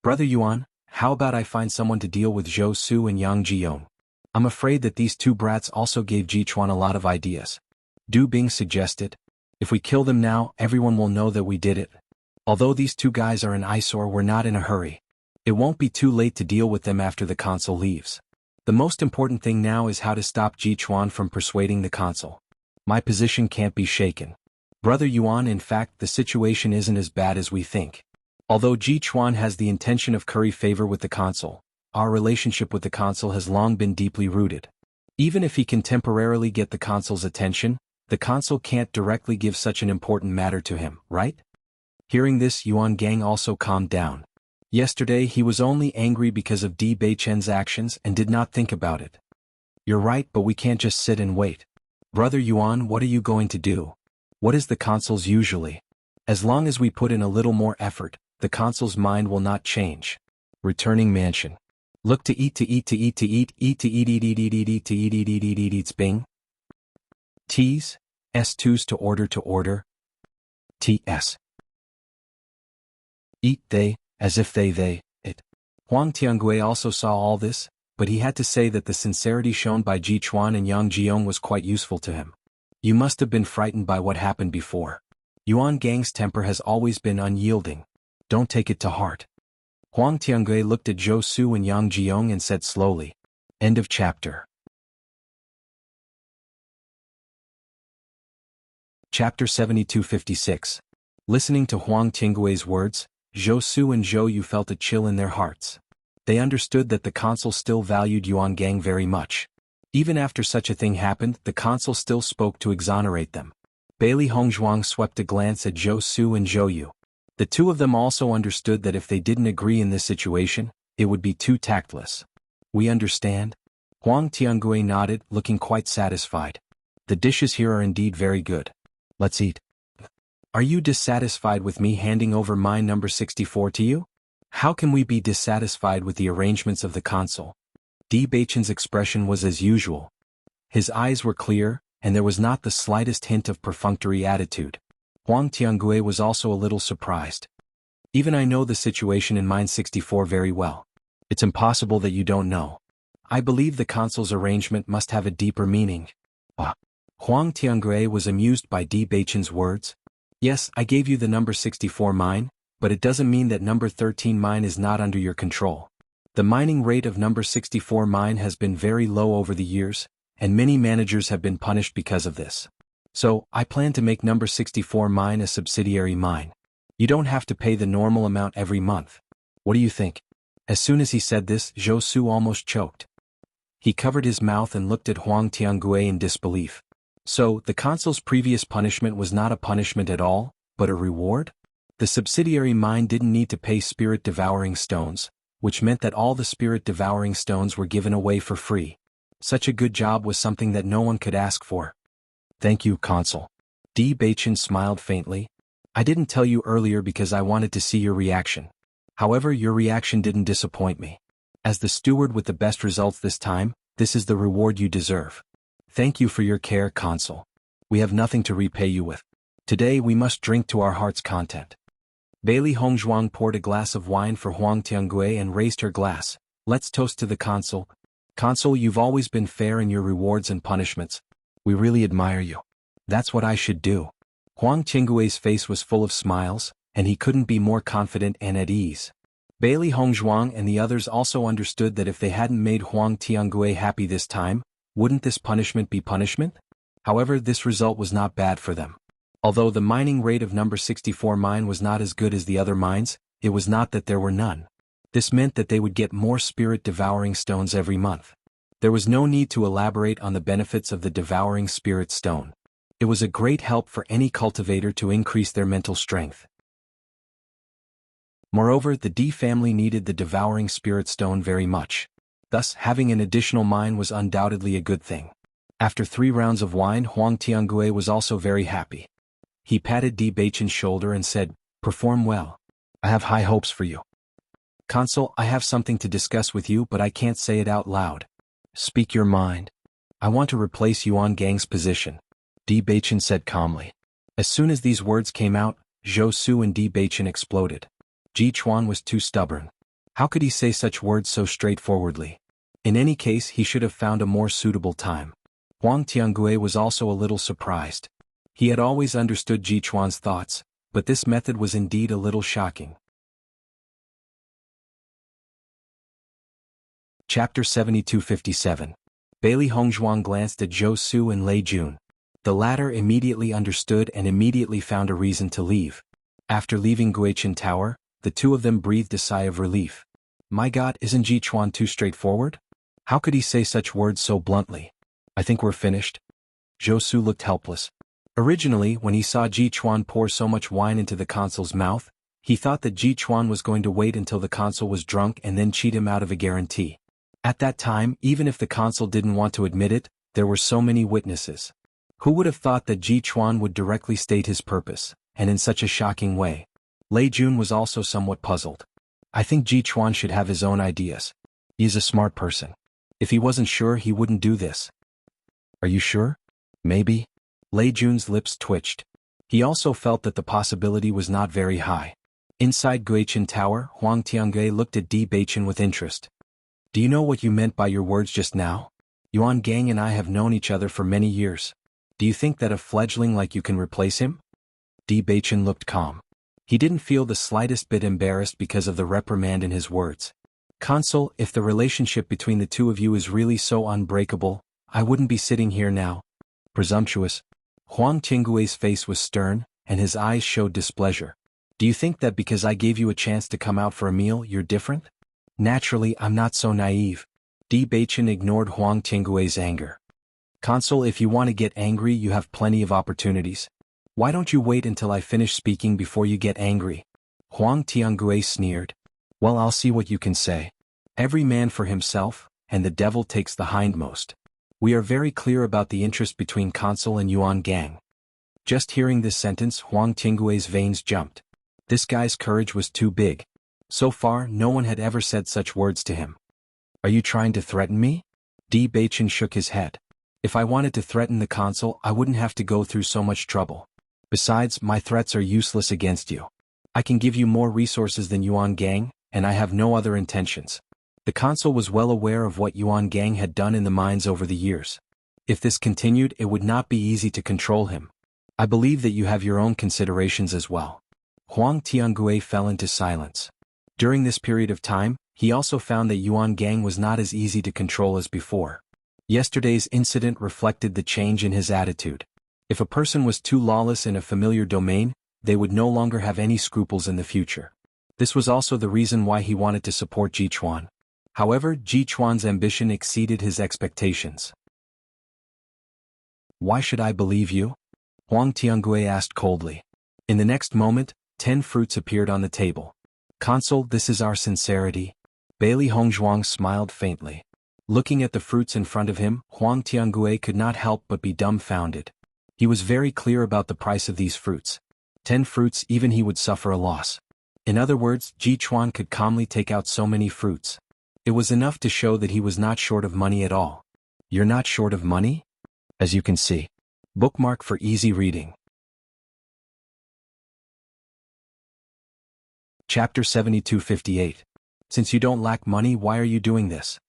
Brother Yuan, how about I find someone to deal with Zhou Su and Yang Jiong? I'm afraid that these two brats also gave Ji Chuan a lot of ideas. Du Bing suggested. If we kill them now, everyone will know that we did it. Although these two guys are an eyesore, we're not in a hurry. It won't be too late to deal with them after the consul leaves. The most important thing now is how to stop Ji Chuan from persuading the consul. My position can't be shaken. Brother Yuan, in fact, the situation isn't as bad as we think. Although Ji Chuan has the intention of curry favor with the consul, our relationship with the consul has long been deeply rooted. Even if he can temporarily get the consul's attention, the consul can't directly give such an important matter to him, right? Hearing this, Yuan Gang also calmed down. Yesterday he was only angry because of Di Beichen's actions and did not think about it. You're right, but we can't just sit and wait. Brother Yuan, what are you going to do? What is the consul's usually? As long as we put in a little more effort, the consul's mind will not change. Returning mansion. Look to eat to eat to eat to eat eat to eat eat eat eat eat eat to eat eat eat eat eat eats Bing. T's, S2's to order. T.S. Eat they, as if they, it. Huang Tiangui also saw all this, but he had to say that the sincerity shown by Ji Chuan and Yang Jiong was quite useful to him. You must have been frightened by what happened before. Yuan Gang's temper has always been unyielding. Don't take it to heart. Huang Tiangui looked at Zhou Su and Yang Jiong and said slowly. End of chapter. Chapter 7256. Listening to Huang Tiangui's words, Zhou Su and Zhou Yu felt a chill in their hearts. They understood that the consul still valued Yuan Gang very much. Even after such a thing happened, the consul still spoke to exonerate them. Bailey Hongzhuang swept a glance at Zhou Su and Zhou Yu. The two of them also understood that if they didn't agree in this situation, it would be too tactless. We understand? Huang Tiangui nodded, looking quite satisfied. The dishes here are indeed very good. Let's eat. Are you dissatisfied with me handing over my number 64 to you? How can we be dissatisfied with the arrangements of the consul? Di Beichen's expression was as usual. His eyes were clear, and there was not the slightest hint of perfunctory attitude. Huang Tiangui was also a little surprised. Even I know the situation in Mine 64 very well. It's impossible that you don't know. I believe the consul's arrangement must have a deeper meaning. Huang Tiangui was amused by Di Beichen's words. Yes, I gave you the number 64 mine, but it doesn't mean that number 13 mine is not under your control. The mining rate of number 64 mine has been very low over the years, and many managers have been punished because of this. So, I plan to make number 64 mine a subsidiary mine. You don't have to pay the normal amount every month. What do you think? As soon as he said this, Zhou Su almost choked. He covered his mouth and looked at Huang Tiangui in disbelief. So, the consul's previous punishment was not a punishment at all, but a reward? The subsidiary mine didn't need to pay spirit-devouring stones, which meant that all the spirit-devouring stones were given away for free. Such a good job was something that no one could ask for. Thank you, Consul. Di Beichen smiled faintly. I didn't tell you earlier because I wanted to see your reaction. However, your reaction didn't disappoint me. As the steward with the best results this time, this is the reward you deserve. Thank you for your care, Consul. We have nothing to repay you with. Today we must drink to our heart's content. Bailey Hongzhuang poured a glass of wine for Huang Tiangui and raised her glass. Let's toast to the Consul. Consul, you've always been fair in your rewards and punishments. We really admire you. That's what I should do. Huang Tiangui's face was full of smiles, and he couldn't be more confident and at ease. Bailey Hongzhuang and the others also understood that if they hadn't made Huang Tiangui happy this time, wouldn't this punishment be punishment? However, this result was not bad for them. Although the mining rate of number 64 mine was not as good as the other mines, it was not that there were none. This meant that they would get more spirit-devouring stones every month. There was no need to elaborate on the benefits of the devouring spirit stone. It was a great help for any cultivator to increase their mental strength. Moreover, the Di family needed the devouring spirit stone very much. Thus, having an additional mine was undoubtedly a good thing. After 3 rounds of wine, Huang Tiangui was also very happy. He patted Di Beichen's shoulder and said, "Perform well. I have high hopes for you." "Consul, I have something to discuss with you, but I can't say it out loud." "Speak your mind." "I want to replace Yuan Gang's position," Di Beichen said calmly. As soon as these words came out, Zhou Su and Di Beichen exploded. Ji Chuan was too stubborn. How could he say such words so straightforwardly? In any case, he should have found a more suitable time. Huang Tiangui was also a little surprised. He had always understood Ji Chuan's thoughts, but this method was indeed a little shocking. Chapter 7257. Bailey Hongzhuang glanced at Zhou Su and Lei Jun. The latter immediately understood and immediately found a reason to leave. After leaving Guichen Tower, the two of them breathed a sigh of relief. My God, isn't Ji Chuan too straightforward? How could he say such words so bluntly? I think we're finished. Zhou Su looked helpless. Originally, when he saw Ji Chuan pour so much wine into the consul's mouth, he thought that Ji Chuan was going to wait until the consul was drunk and then cheat him out of a guarantee. At that time, even if the consul didn't want to admit it, there were so many witnesses. Who would have thought that Ji Chuan would directly state his purpose, and in such a shocking way? Lei Jun was also somewhat puzzled. I think Ji Chuan should have his own ideas. He's a smart person. If he wasn't sure, he wouldn't do this. Are you sure? Maybe? Lei Jun's lips twitched. He also felt that the possibility was not very high. Inside Guichen Tower, Huang Tiangui looked at Di Beichen with interest. Do you know what you meant by your words just now? Yuan Gang and I have known each other for many years. Do you think that a fledgling like you can replace him? Di Beichen looked calm. He didn't feel the slightest bit embarrassed because of the reprimand in his words. Consul, if the relationship between the two of you is really so unbreakable, I wouldn't be sitting here now. Presumptuous. Huang Tiangui's face was stern, and his eyes showed displeasure. Do you think that because I gave you a chance to come out for a meal, you're different? Naturally, I'm not so naive. Di Beichen ignored Huang Tiangui's anger. Consul, if you want to get angry, you have plenty of opportunities. Why don't you wait until I finish speaking before you get angry? Huang Tiangui sneered. Well, I'll see what you can say. Every man for himself, and the devil takes the hindmost. We are very clear about the interest between Consul and Yuan Gang. Just hearing this sentence, Huang Tiangui's veins jumped. This guy's courage was too big. So far, no one had ever said such words to him. Are you trying to threaten me? Di Beichen shook his head. If I wanted to threaten the consul, I wouldn't have to go through so much trouble. Besides, my threats are useless against you. I can give you more resources than Yuan Gang, and I have no other intentions. The consul was well aware of what Yuan Gang had done in the mines over the years. If this continued, it would not be easy to control him. I believe that you have your own considerations as well. Huang Tiangui fell into silence. During this period of time, he also found that Yuan Gang was not as easy to control as before. Yesterday's incident reflected the change in his attitude. If a person was too lawless in a familiar domain, they would no longer have any scruples in the future. This was also the reason why he wanted to support Ji Chuan. However, Ji Chuan's ambition exceeded his expectations. "Why should I believe you?" Huang Tiangue asked coldly. In the next moment, 10 fruits appeared on the table. "Consort, this is our sincerity." Bailey Hongzhuang smiled faintly. Looking at the fruits in front of him, Huang Tiangue could not help but be dumbfounded. He was very clear about the price of these fruits. 10 fruits, even he would suffer a loss. In other words, Ji Chuan could calmly take out so many fruits. It was enough to show that he was not short of money at all. "You're not short of money?" As you can see. Bookmark for easy reading. Chapter 7258. Since you don't lack money, why are you doing this?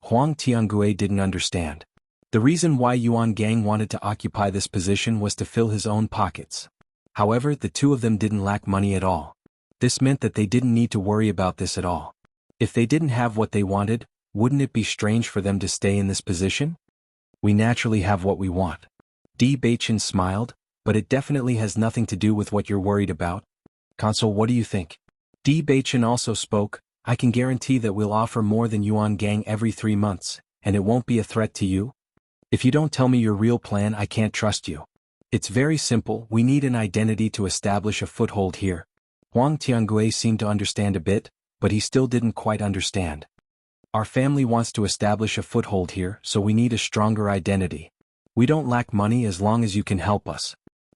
Huang Tiangue didn't understand. The reason why Yuan Gang wanted to occupy this position was to fill his own pockets. However, the two of them didn't lack money at all. This meant that they didn't need to worry about this at all. If they didn't have what they wanted, wouldn't it be strange for them to stay in this position? "We naturally have what we want." Di Beichen smiled, "but it definitely has nothing to do with what you're worried about." "Consort, what do you think?" Di Beichen also spoke. "I can guarantee that we'll offer more than Yuan Gang every 3 months, and it won't be a threat to you. If you don't tell me your real plan, I can't trust you. It's very simple, we need an identity to establish a foothold here." Huang Tiangue seemed to understand a bit, but he still didn't quite understand. "Our family wants to establish a foothold here, so we need a stronger identity. We don't lack money as long as you can help us."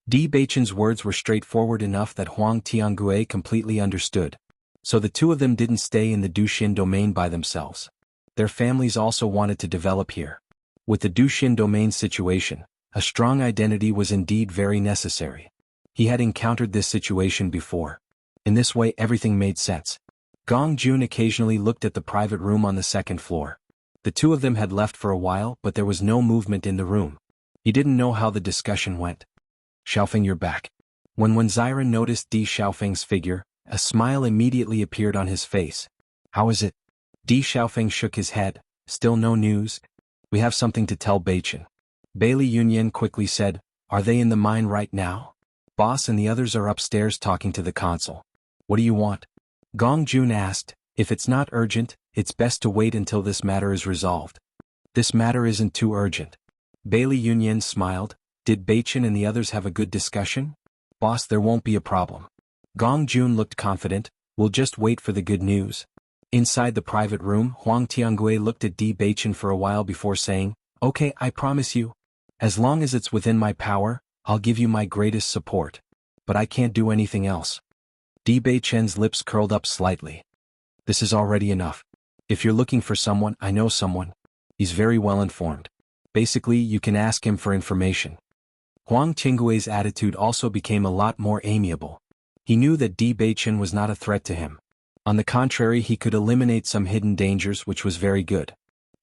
Di Beichen's words were straightforward enough that Huang Tiangue completely understood. So the two of them didn't stay in the Duxian domain by themselves. Their families also wanted to develop here. With the Duxian domain situation, a strong identity was indeed very necessary. He had encountered this situation before. In this way, everything made sense. Gong Jun occasionally looked at the private room on the second floor. The two of them had left for a while, but there was no movement in the room. He didn't know how the discussion went. "Xiaofeng, you're back." When Zira noticed Di Xiaofeng's figure, a smile immediately appeared on his face. "How is it?" Di Xiaofeng shook his head. "Still no news? We have something to tell Beichen." Bailey Yunyan quickly said, "Are they in the mine right now?" "Boss and the others are upstairs talking to the consul." "What do you want?" Gong Jun asked. "If it's not urgent, it's best to wait until this matter is resolved." "This matter isn't too urgent." Bailey Yunyan smiled. "Did Beichen and the others have a good discussion?" "Boss, there won't be a problem." Gong Jun looked confident. "We'll just wait for the good news." Inside the private room, Huang Tiangue looked at Di Beichen for a while before saying, "Okay, I promise you. As long as it's within my power, I'll give you my greatest support. But I can't do anything else." Di Beichen's lips curled up slightly. "This is already enough. If you're looking for someone, I know someone. He's very well informed. Basically, you can ask him for information." Huang Tiangue's attitude also became a lot more amiable. He knew that Di Beichen was not a threat to him. On the contrary, he could eliminate some hidden dangers, which was very good.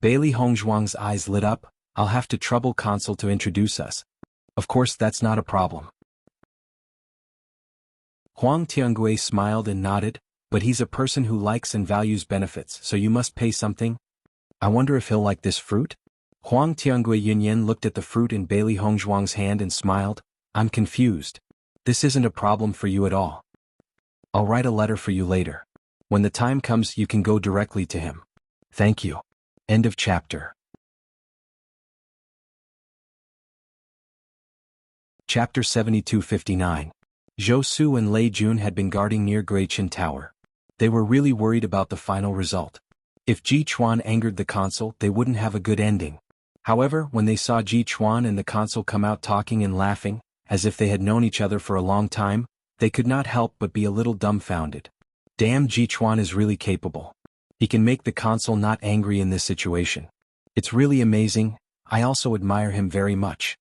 Bailey Hongzhuang's eyes lit up. "I'll have to trouble Consul to introduce us." "Of course, that's not a problem." Huang Tiangue smiled and nodded, "But he's a person who likes and values benefits, so you must pay something. I wonder if he'll like this fruit?" Huang Tiangue Yunyan looked at the fruit in Bailey Hongzhuang's hand and smiled. "I'm confused. This isn't a problem for you at all. I'll write a letter for you later. When the time comes, you can go directly to him." "Thank you." End of chapter. Chapter 7259. Zhou Su and Lei Jun had been guarding near Greichen Tower. They were really worried about the final result. If Ji Chuan angered the consul, they wouldn't have a good ending. However, when they saw Ji Chuan and the consul come out talking and laughing, as if they had known each other for a long time, they could not help but be a little dumbfounded. Damn, Ji Chuan is really capable. He can make the consul not angry in this situation. It's really amazing. I also admire him very much.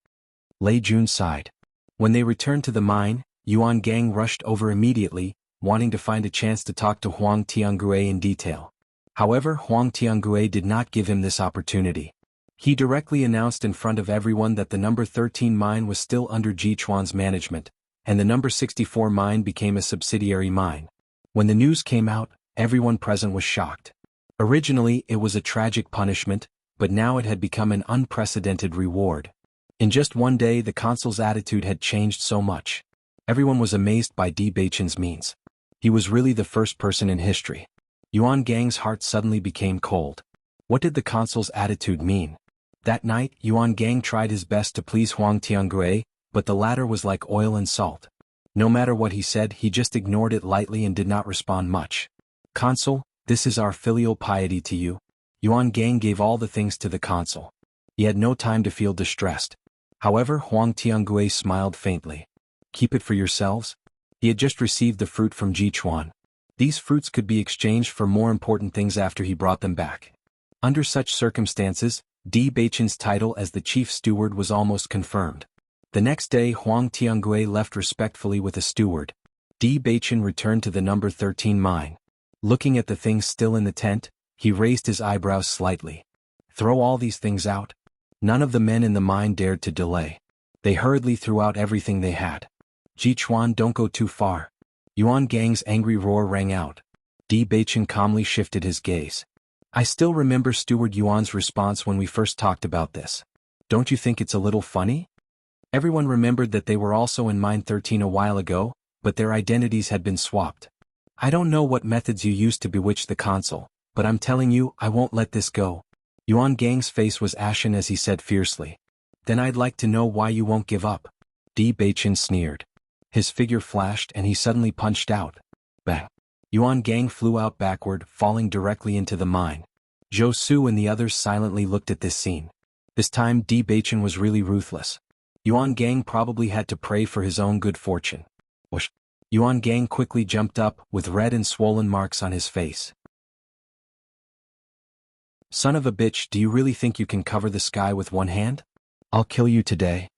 Lei Jun sighed. When they returned to the mine, Yuan Gang rushed over immediately, wanting to find a chance to talk to Huang Tiangue in detail. However, Huang Tiangue did not give him this opportunity. He directly announced in front of everyone that the number 13 mine was still under Ji Chuan's management, and the number 64 mine became a subsidiary mine. When the news came out, everyone present was shocked. Originally, it was a tragic punishment, but now it had become an unprecedented reward. In just one day the consul's attitude had changed so much. Everyone was amazed by Di Beichen's means. He was really the first person in history. Yuan Gang's heart suddenly became cold. What did the consul's attitude mean? That night, Yuan Gang tried his best to please Huang Tiangui, but the latter was like oil and salt. No matter what he said, he just ignored it lightly and did not respond much. Consul, this is our filial piety to you. Yuan Gang gave all the things to the consul. He had no time to feel distressed. However, Huang Tiangui smiled faintly. Keep it for yourselves? He had just received the fruit from Jichuan. These fruits could be exchanged for more important things after he brought them back. Under such circumstances, Di Beichen's title as the chief steward was almost confirmed. The next day Huang Tiangui left respectfully with a steward. Di Beichen returned to the number 13 mine. Looking at the things still in the tent, he raised his eyebrows slightly. Throw all these things out? None of the men in the mine dared to delay. They hurriedly threw out everything they had. Jichuan, don't go too far. Yuan Gang's angry roar rang out. Di Beichen calmly shifted his gaze. I still remember Steward Yuan's response when we first talked about this. Don't you think it's a little funny? Everyone remembered that they were also in Mine 13 a while ago, but their identities had been swapped. I don't know what methods you used to bewitch the consul, but I'm telling you, I won't let this go. Yuan Gang's face was ashen as he said fiercely. Then I'd like to know why you won't give up. Di Beichen sneered. His figure flashed and he suddenly punched out. Bang! Yuan Gang flew out backward, falling directly into the mine. Zhou Su and the others silently looked at this scene. This time Di Beichen was really ruthless. Yuan Gang probably had to pray for his own good fortune. Whoosh! Yuan Gang quickly jumped up, with red and swollen marks on his face. Son of a bitch, do you really think you can cover the sky with one hand? I'll kill you today.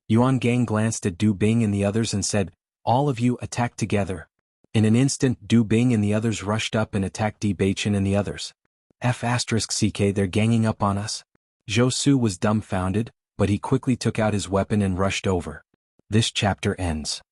Yuan Gang glanced at Du Bing and the others and said, all of you attack together. In an instant Du Bing and the others rushed up and attacked Di Beichen and the others. F***ck, they're ganging up on us. Zhou Su was dumbfounded, but he quickly took out his weapon and rushed over. This chapter ends.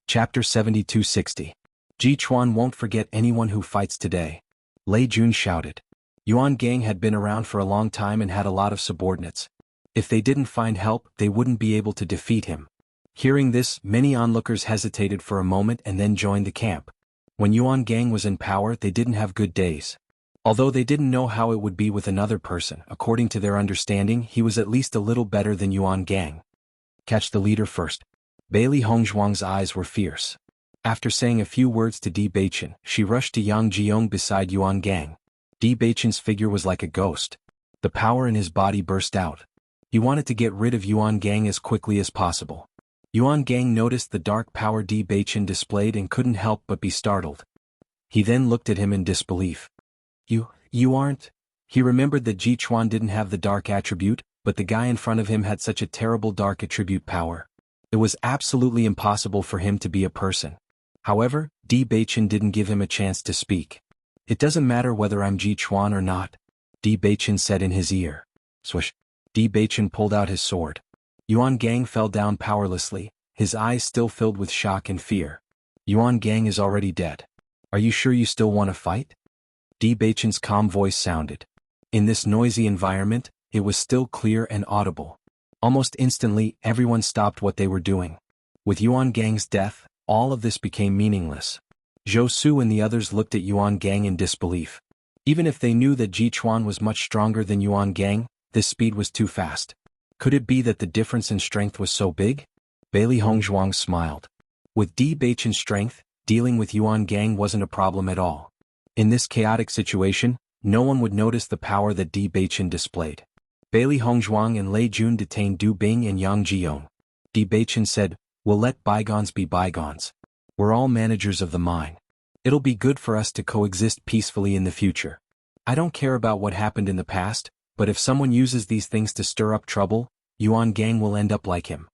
Chapter 7260. Jichuan won't forget anyone who fights today. Lei Jun shouted. Yuan Gang had been around for a long time and had a lot of subordinates. If they didn't find help, they wouldn't be able to defeat him. Hearing this, many onlookers hesitated for a moment and then joined the camp. When Yuan Gang was in power, they didn't have good days. Although they didn't know how it would be with another person, according to their understanding, he was at least a little better than Yuan Gang. Catch the leader first. Bailey Hongzhuang's eyes were fierce. After saying a few words to Di Beichen, she rushed to Yang Jiong beside Yuan Gang. Di Beichen's figure was like a ghost. The power in his body burst out. He wanted to get rid of Yuan Gang as quickly as possible. Yuan Gang noticed the dark power Di Beichen displayed and couldn't help but be startled. He then looked at him in disbelief. You aren't? He remembered that Jichuan didn't have the dark attribute, but the guy in front of him had such a terrible dark attribute power. It was absolutely impossible for him to be a person. However, Di Beichen didn't give him a chance to speak. It doesn't matter whether I'm Jichuan or not, Di Beichen said in his ear. Swish! Di Beichen pulled out his sword. Yuan Gang fell down powerlessly, his eyes still filled with shock and fear. Yuan Gang is already dead. Are you sure you still want to fight? Di Beichen's calm voice sounded. In this noisy environment, it was still clear and audible. Almost instantly, everyone stopped what they were doing. With Yuan Gang's death, all of this became meaningless. Zhou Su and the others looked at Yuan Gang in disbelief. Even if they knew that Jichuan was much stronger than Yuan Gang, this speed was too fast. Could it be that the difference in strength was so big? Bailey Hongzhuang smiled. With Di Beichen's strength, dealing with Yuan Gang wasn't a problem at all. In this chaotic situation, no one would notice the power that Di Beichen displayed. Bailey Hongzhuang and Lei Jun detained Du Bing and Yang Jiong. Di Beichen said, we'll let bygones be bygones. We're all managers of the mine. It'll be good for us to coexist peacefully in the future. I don't care about what happened in the past, but if someone uses these things to stir up trouble, Yuan Gang will end up like him.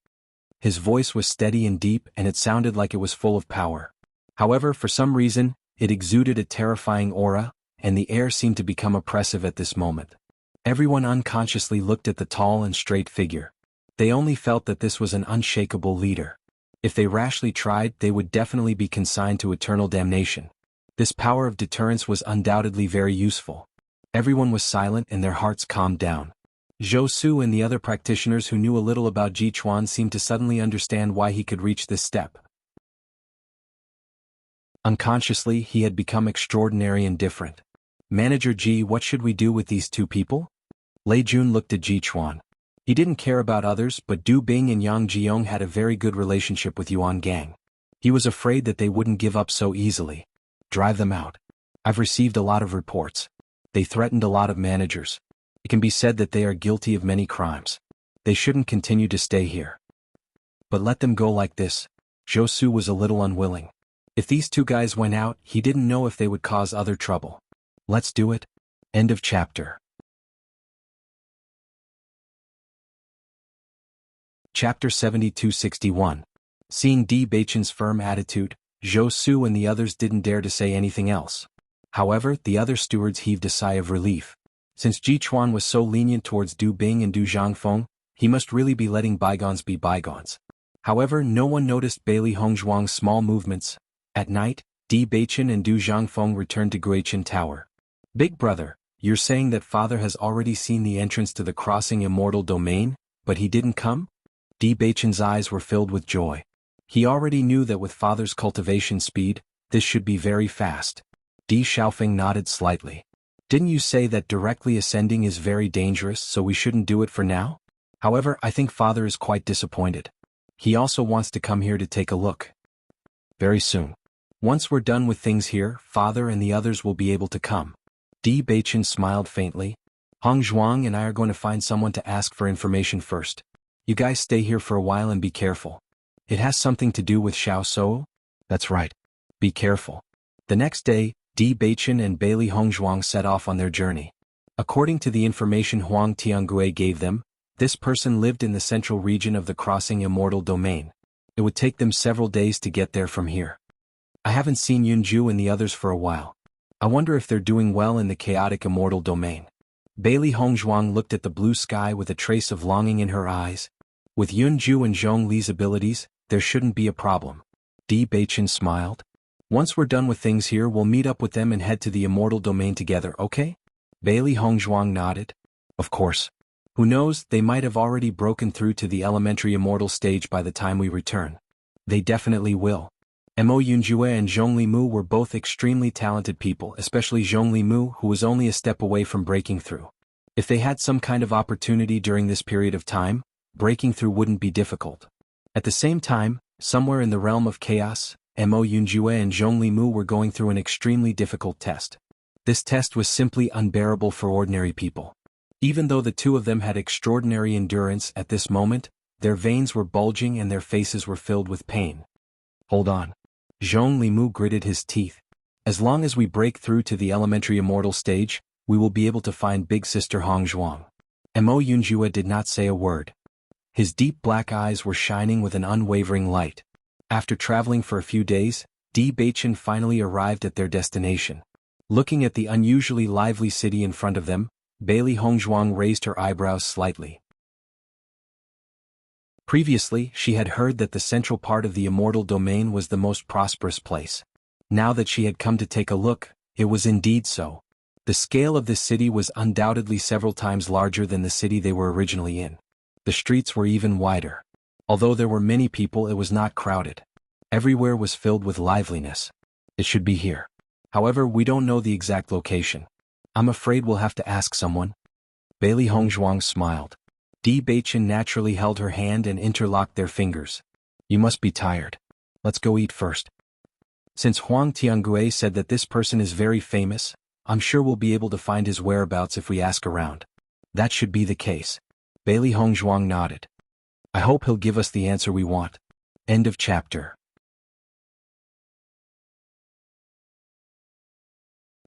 His voice was steady and deep and it sounded like it was full of power. However, for some reason, it exuded a terrifying aura, and the air seemed to become oppressive at this moment. Everyone unconsciously looked at the tall and straight figure. They only felt that this was an unshakable leader. If they rashly tried, they would definitely be consigned to eternal damnation. This power of deterrence was undoubtedly very useful. Everyone was silent and their hearts calmed down. Zhou Su and the other practitioners who knew a little about Ji Chuan seemed to suddenly understand why he could reach this step. Unconsciously, he had become extraordinary and different. Manager Ji, what should we do with these two people? Lei Jun looked at Ji Chuan. He didn't care about others, but Du Bing and Yang Jiong had a very good relationship with Yuan Gang. He was afraid that they wouldn't give up so easily. Drive them out. I've received a lot of reports. They threatened a lot of managers. It can be said that they are guilty of many crimes. They shouldn't continue to stay here. But let them go like this. Zhou Su was a little unwilling. If these two guys went out, he didn't know if they would cause other trouble. Let's do it. End of chapter. Chapter 72-61. Seeing Di Beichen's firm attitude, Zhou Su and the others didn't dare to say anything else. However, the other stewards heaved a sigh of relief. Since Ji Chuan was so lenient towards Du Bing and Du Zhangfeng, he must really be letting bygones be bygones. However, no one noticed Bailey Hongzhuang's small movements. At night, Di Beichen and Du Zhangfeng returned to Guichen Tower. Big brother, you're saying that father has already seen the entrance to the crossing immortal domain, but he didn't come? Di Beichen's eyes were filled with joy. He already knew that with father's cultivation speed, this should be very fast. Di Xiaofeng nodded slightly. Didn't you say that directly ascending is very dangerous, so we shouldn't do it for now? However, I think father is quite disappointed. He also wants to come here to take a look. Very soon. Once we're done with things here, father and the others will be able to come. Di Beichen smiled faintly. Hong Zhuang and I are going to find someone to ask for information first. You guys stay here for a while and be careful. It has something to do with Xiao Sou? That's right. Be careful. The next day, Di Beichen and Bailey Hongzhuang set off on their journey. According to the information Huang Tiangue gave them, this person lived in the central region of the crossing immortal domain. It would take them several days to get there from here. I haven't seen Yunju and the others for a while. I wonder if they're doing well in the chaotic immortal domain. Bailey Hongzhuang looked at the blue sky with a trace of longing in her eyes. With Yunju and Zhong Li's abilities, there shouldn't be a problem. Di Beichen smiled. Once we're done with things here, we'll meet up with them and head to the immortal domain together, okay? Bailey Hongzhuang nodded. Of course. Who knows, they might have already broken through to the elementary immortal stage by the time we return. They definitely will. Mo Yunjue and Zhongli Mu were both extremely talented people, especially Zhongli Mu, who was only a step away from breaking through. If they had some kind of opportunity during this period of time, breaking through wouldn't be difficult. At the same time, somewhere in the realm of chaos, Mo Yunjue and Zhongli Mu were going through an extremely difficult test. This test was simply unbearable for ordinary people. Even though the two of them had extraordinary endurance at this moment, their veins were bulging and their faces were filled with pain. Hold on. Zhongli Mu gritted his teeth. As long as we break through to the elementary immortal stage, we will be able to find Big Sister Hongzhuang. Mo Yunjue did not say a word. His deep black eyes were shining with an unwavering light. After traveling for a few days, Di Beichen finally arrived at their destination. Looking at the unusually lively city in front of them, Bailey Hongzhuang raised her eyebrows slightly. Previously, she had heard that the central part of the immortal domain was the most prosperous place. Now that she had come to take a look, it was indeed so. The scale of this city was undoubtedly several times larger than the city they were originally in. The streets were even wider. Although there were many people, it was not crowded. Everywhere was filled with liveliness. It should be here. However, we don't know the exact location. I'm afraid we'll have to ask someone. Bailey Hongzhuang smiled. Di Beichen naturally held her hand and interlocked their fingers. You must be tired. Let's go eat first. Since Huang Tiangue said that this person is very famous, I'm sure we'll be able to find his whereabouts if we ask around. That should be the case. Bailey Hongzhuang nodded. I hope he'll give us the answer we want. End of chapter.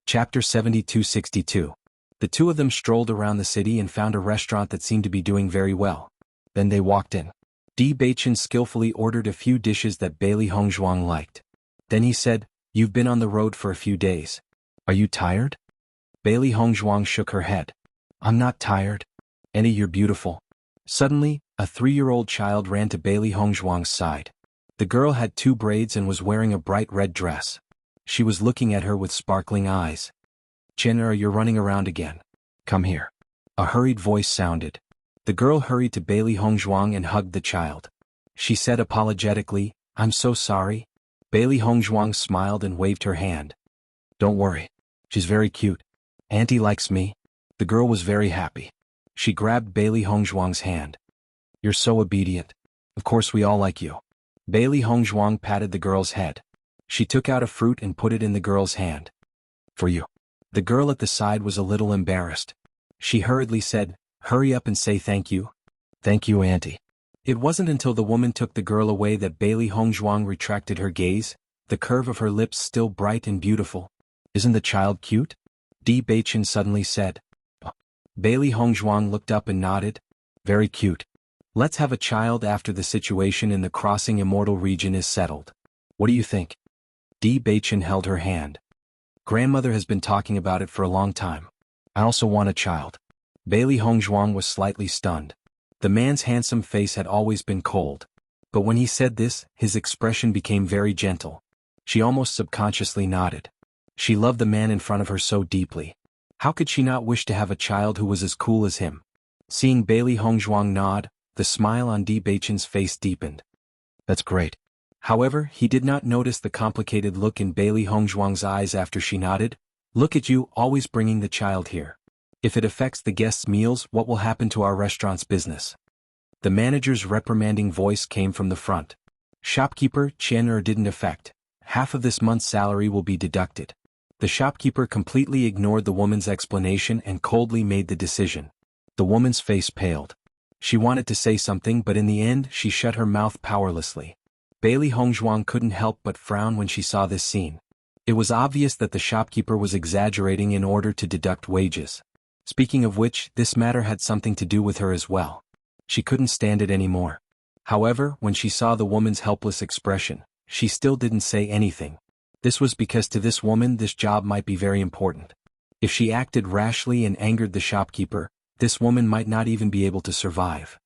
Chapter 72-62. The two of them strolled around the city and found a restaurant that seemed to be doing very well. Then they walked in. Di Beichen skillfully ordered a few dishes that Bailey Hongzhuang liked. Then he said, You've been on the road for a few days. Are you tired? Bailey Hongzhuang shook her head. I'm not tired. Annie, you're beautiful. Suddenly, a 3-year-old child ran to Bailey Hongzhuang's side. The girl had 2 braids and was wearing a bright red dress. She was looking at her with sparkling eyes. Chenra, you're running around again. Come here. A hurried voice sounded. The girl hurried to Bailey Hongzhuang and hugged the child. She said apologetically, I'm so sorry. Bailey Hongzhuang smiled and waved her hand. Don't worry. She's very cute. Auntie likes me. The girl was very happy. She grabbed Bailey Hongzhuang's hand. You're so obedient. Of course we all like you. Bailey Hongzhuang patted the girl's head. She took out a fruit and put it in the girl's hand. For you. The girl at the side was a little embarrassed. She hurriedly said, hurry up and say thank you. Thank you, Auntie. It wasn't until the woman took the girl away that Bailey Hongzhuang retracted her gaze, the curve of her lips still bright and beautiful. Isn't the child cute? Di Beichen suddenly said. Bailey Hongzhuang looked up and nodded. Very cute. Let's have a child after the situation in the Crossing Immortal region is settled. What do you think? Di Beichen held her hand. Grandmother has been talking about it for a long time. I also want a child. Bailey Hongzhuang was slightly stunned. The man's handsome face had always been cold. But when he said this, his expression became very gentle. She almost subconsciously nodded. She loved the man in front of her so deeply. How could she not wish to have a child who was as cool as him? Seeing Bailey Hongzhuang nod, the smile on Di Beichen's face deepened. That's great. However, he did not notice the complicated look in Bailey Hongzhuang's eyes after she nodded. Look at you, always bringing the child here. If it affects the guests' meals, what will happen to our restaurant's business? The manager's reprimanding voice came from the front. Shopkeeper, Chen didn't affect. Half of this month's salary will be deducted. The shopkeeper completely ignored the woman's explanation and coldly made the decision. The woman's face paled. She wanted to say something, but in the end she shut her mouth powerlessly. Bailey Hongzhuang couldn't help but frown when she saw this scene. It was obvious that the shopkeeper was exaggerating in order to deduct wages. Speaking of which, this matter had something to do with her as well. She couldn't stand it anymore. However, when she saw the woman's helpless expression, she still didn't say anything. This was because to this woman this job might be very important. If she acted rashly and angered the shopkeeper, this woman might not even be able to survive.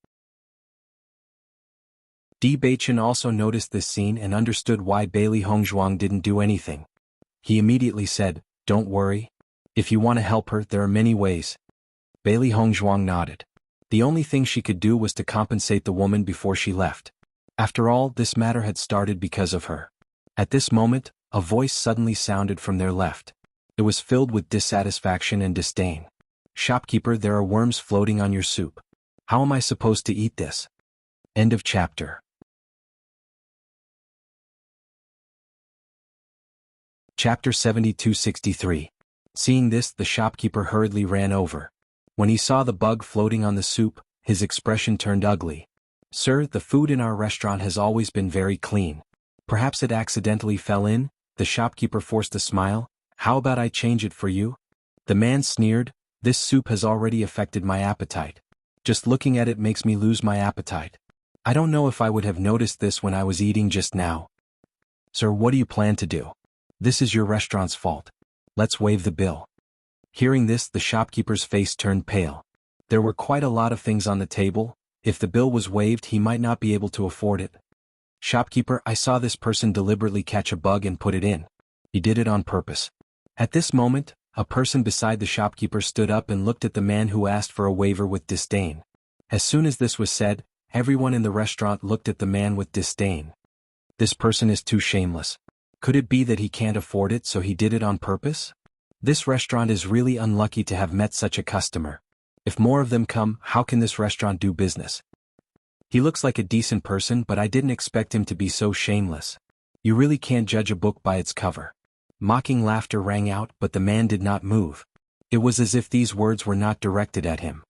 Di Beichen also noticed this scene and understood why Bailey Hongzhuang didn't do anything. He immediately said, don't worry. If you want to help her, there are many ways. Bailey Hongzhuang nodded. The only thing she could do was to compensate the woman before she left. After all, this matter had started because of her. At this moment, a voice suddenly sounded from their left. It was filled with dissatisfaction and disdain. Shopkeeper, there are worms floating on your soup. How am I supposed to eat this? End of chapter. Chapter 72-63. Seeing this, the shopkeeper hurriedly ran over. When he saw the bug floating on the soup, his expression turned ugly. Sir, the food in our restaurant has always been very clean. Perhaps it accidentally fell in? The shopkeeper forced a smile. How about I change it for you? The man sneered. This soup has already affected my appetite. Just looking at it makes me lose my appetite. I don't know if I would have noticed this when I was eating just now. Sir, what do you plan to do? This is your restaurant's fault. Let's waive the bill. Hearing this, the shopkeeper's face turned pale. There were quite a lot of things on the table. If the bill was waived, he might not be able to afford it. Shopkeeper, I saw this person deliberately catch a bug and put it in. He did it on purpose. At this moment, a person beside the shopkeeper stood up and looked at the man who asked for a waiver with disdain. As soon as this was said, everyone in the restaurant looked at the man with disdain. This person is too shameless. Could it be that he can't afford it, so he did it on purpose? This restaurant is really unlucky to have met such a customer. If more of them come, how can this restaurant do business? He looks like a decent person, but I didn't expect him to be so shameless. You really can't judge a book by its cover. Mocking laughter rang out, but the man did not move. It was as if these words were not directed at him.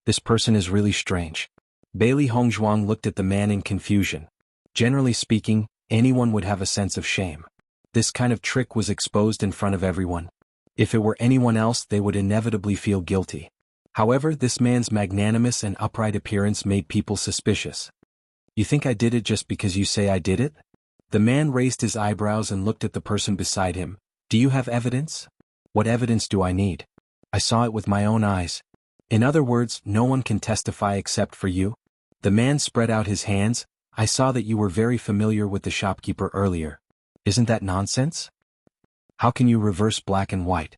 This person is really strange. Bailey Hongzhuang looked at the man in confusion. Generally speaking, anyone would have a sense of shame. This kind of trick was exposed in front of everyone. If it were anyone else, they would inevitably feel guilty. However, this man's magnanimous and upright appearance made people suspicious. You think I did it just because you say I did it? The man raised his eyebrows and looked at the person beside him. Do you have evidence? What evidence do I need? I saw it with my own eyes. In other words, no one can testify except for you? The man spread out his hands. I saw that you were very familiar with the shopkeeper earlier. Isn't that nonsense? How can you reverse black and white?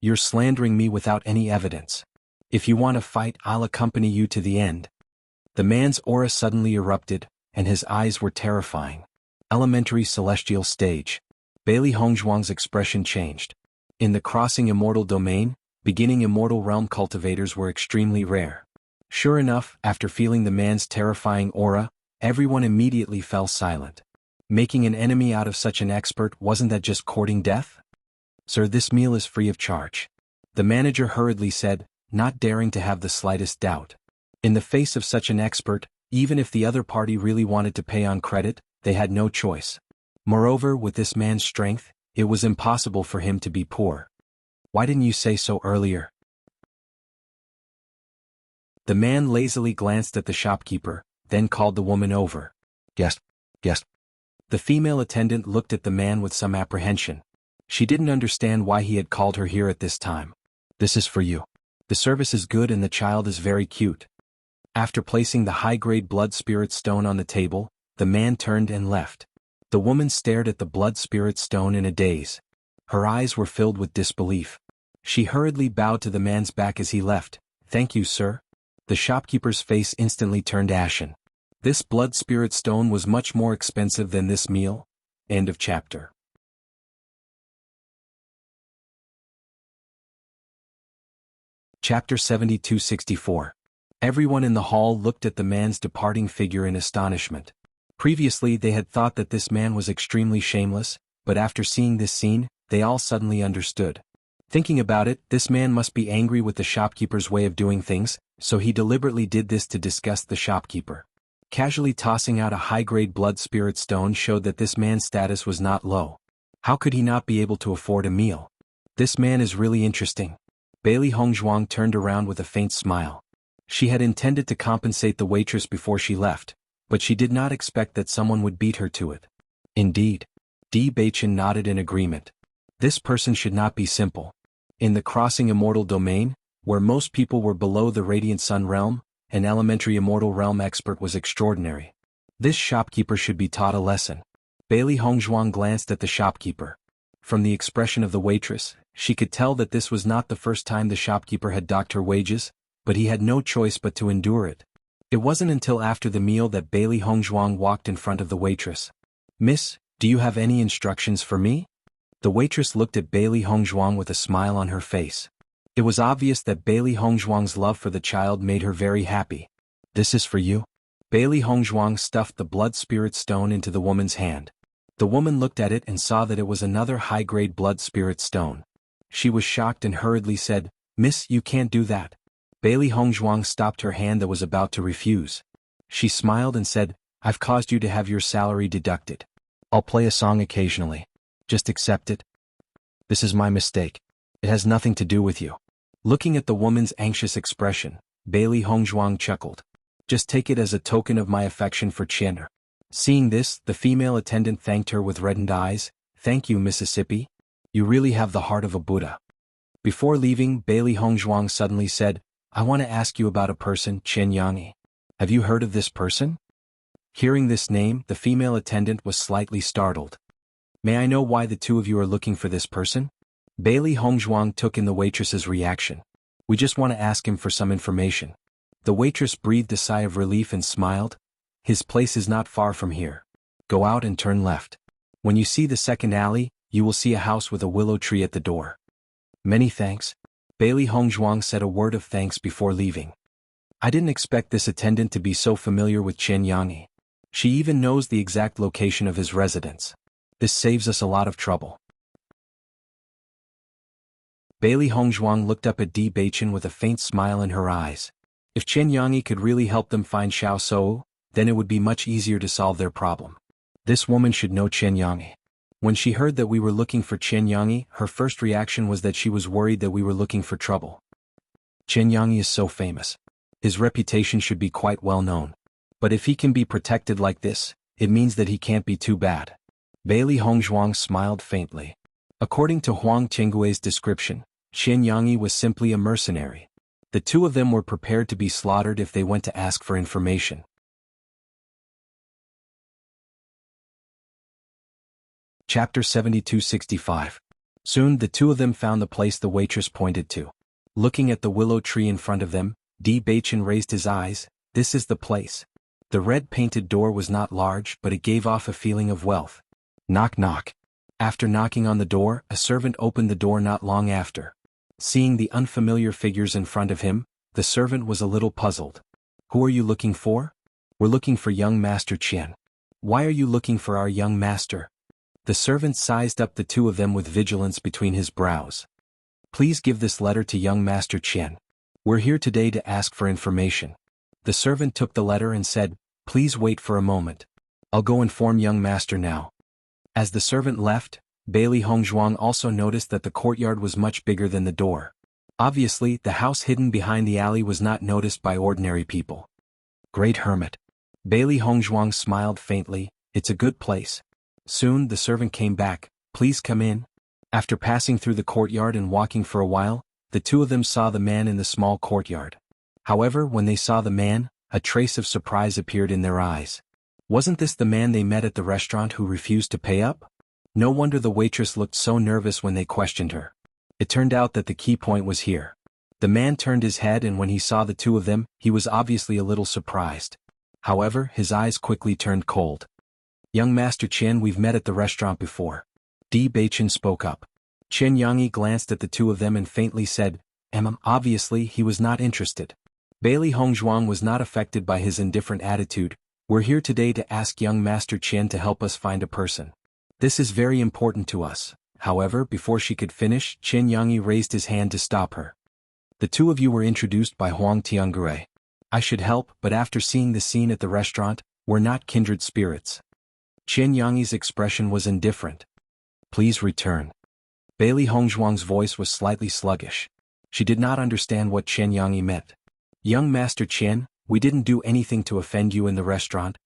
You're slandering me without any evidence. If you want to fight, I'll accompany you to the end. The man's aura suddenly erupted, and his eyes were terrifying. Elementary celestial stage. Bailey Hongzhuang's expression changed. In the crossing immortal domain, beginning immortal realm cultivators were extremely rare. Sure enough, after feeling the man's terrifying aura, everyone immediately fell silent. Making an enemy out of such an expert, wasn't that just courting death? Sir, this meal is free of charge. The manager hurriedly said, not daring to have the slightest doubt. In the face of such an expert, even if the other party really wanted to pay on credit, they had no choice. Moreover, with this man's strength, it was impossible for him to be poor. Why didn't you say so earlier? The man lazily glanced at the shopkeeper, then called the woman over. Yes. The female attendant looked at the man with some apprehension. She didn't understand why he had called her here at this time. This is for you. The service is good and the child is very cute. After placing the high-grade blood spirit stone on the table, the man turned and left. The woman stared at the blood spirit stone in a daze. Her eyes were filled with disbelief. She hurriedly bowed to the man's back as he left. Thank you, sir. The shopkeeper's face instantly turned ashen. This blood spirit stone was much more expensive than this meal. End of chapter. Chapter 72-64. Everyone in the hall looked at the man's departing figure in astonishment. Previously they had thought that this man was extremely shameless, but after seeing this scene, they all suddenly understood. Thinking about it, this man must be angry with the shopkeeper's way of doing things, so he deliberately did this to disgust the shopkeeper. Casually tossing out a high-grade blood spirit stone showed that this man's status was not low. How could he not be able to afford a meal? This man is really interesting. Bailey Hongzhuang turned around with a faint smile. She had intended to compensate the waitress before she left, but she did not expect that someone would beat her to it. Indeed. Di Beichen nodded in agreement. This person should not be simple. In the crossing immortal domain, where most people were below the radiant sun realm, an elementary immortal realm expert was extraordinary. This shopkeeper should be taught a lesson. Bailey Hongzhuang glanced at the shopkeeper. From the expression of the waitress, she could tell that this was not the first time the shopkeeper had docked her wages, but he had no choice but to endure it. It wasn't until after the meal that Bailey Hongzhuang walked in front of the waitress. Miss, do you have any instructions for me? The waitress looked at Bailey Hongzhuang with a smile on her face. It was obvious that Bailey Hongzhuang's love for the child made her very happy. This is for you. Bailey Hongzhuang stuffed the blood spirit stone into the woman's hand. The woman looked at it and saw that it was another high-grade blood spirit stone. She was shocked and hurriedly said, Miss, you can't do that. Bailey Hongzhuang stopped her hand that was about to refuse. She smiled and said, I've caused you to have your salary deducted. I'll play a song occasionally. Just accept it. This is my mistake. It has nothing to do with you. Looking at the woman's anxious expression, Bailey Hongzhuang chuckled. Just take it as a token of my affection for Chen. Seeing this, the female attendant thanked her with reddened eyes. Thank you, Mississippi. You really have the heart of a Buddha. Before leaving, Bailey Hongzhuang suddenly said, I want to ask you about a person, Chen Yangi. Have you heard of this person? Hearing this name, the female attendant was slightly startled. May I know why the two of you are looking for this person? Bailey Hongzhuang took in the waitress's reaction. We just want to ask him for some information. The waitress breathed a sigh of relief and smiled. His place is not far from here. Go out and turn left. When you see the second alley, you will see a house with a willow tree at the door. Many thanks. Bailey Hongzhuang said a word of thanks before leaving. I didn't expect this attendant to be so familiar with Chen Yangi. She even knows the exact location of his residence. This saves us a lot of trouble. Bailey Hongzhuang looked up at Di Beichen with a faint smile in her eyes. If Chen Yangi could really help them find Xiao Sou, then it would be much easier to solve their problem. This woman should know Chen Yangi. When she heard that we were looking for Chen Yangi, her first reaction was that she was worried that we were looking for trouble. Chen Yangi is so famous. His reputation should be quite well known. But if he can be protected like this, it means that he can't be too bad. Bailey Hongzhuang smiled faintly. According to Huang Qinggui's description, Chen Yangi was simply a mercenary. The two of them were prepared to be slaughtered if they went to ask for information. Chapter 72-65. Soon the two of them found the place the waitress pointed to. Looking at the willow tree in front of them, Di Baichen raised his eyes. This is the place. The red-painted door was not large, but it gave off a feeling of wealth. Knock knock. After knocking on the door, a servant opened the door not long after. Seeing the unfamiliar figures in front of him, the servant was a little puzzled. Who are you looking for? We're looking for young Master Qian. Why are you looking for our young master? The servant sized up the two of them with vigilance between his brows. Please give this letter to young Master Qian. We're here today to ask for information. The servant took the letter and said, please wait for a moment. I'll go inform young master now. As the servant left, Bailey Hongzhuang also noticed that the courtyard was much bigger than the door. Obviously, the house hidden behind the alley was not noticed by ordinary people. Great hermit. Bailey Hongzhuang smiled faintly. It's a good place. Soon the servant came back. Please come in. After passing through the courtyard and walking for a while, the two of them saw the man in the small courtyard. However, when they saw the man, a trace of surprise appeared in their eyes. Wasn't this the man they met at the restaurant who refused to pay up? No wonder the waitress looked so nervous when they questioned her. It turned out that the key point was here. The man turned his head, and when he saw the two of them, he was obviously a little surprised. However, his eyes quickly turned cold. Young Master Qian, we've met at the restaurant before. Di Baichen spoke up. Chen Yangyi glanced at the two of them and faintly said, Obviously he was not interested. Bailey Hongzhuang was not affected by his indifferent attitude. We're here today to ask young Master Qian to help us find a person. This is very important to us. However, before she could finish, Chen Yangyi raised his hand to stop her. The two of you were introduced by Huang Tiangui. I should help, but after seeing the scene at the restaurant, we're not kindred spirits. Chen Yangyi's expression was indifferent. Please return. Bailey Hongzhuang's voice was slightly sluggish. She did not understand what Chen Yangyi meant. Young Master Qian, we didn't do anything to offend you in the restaurant.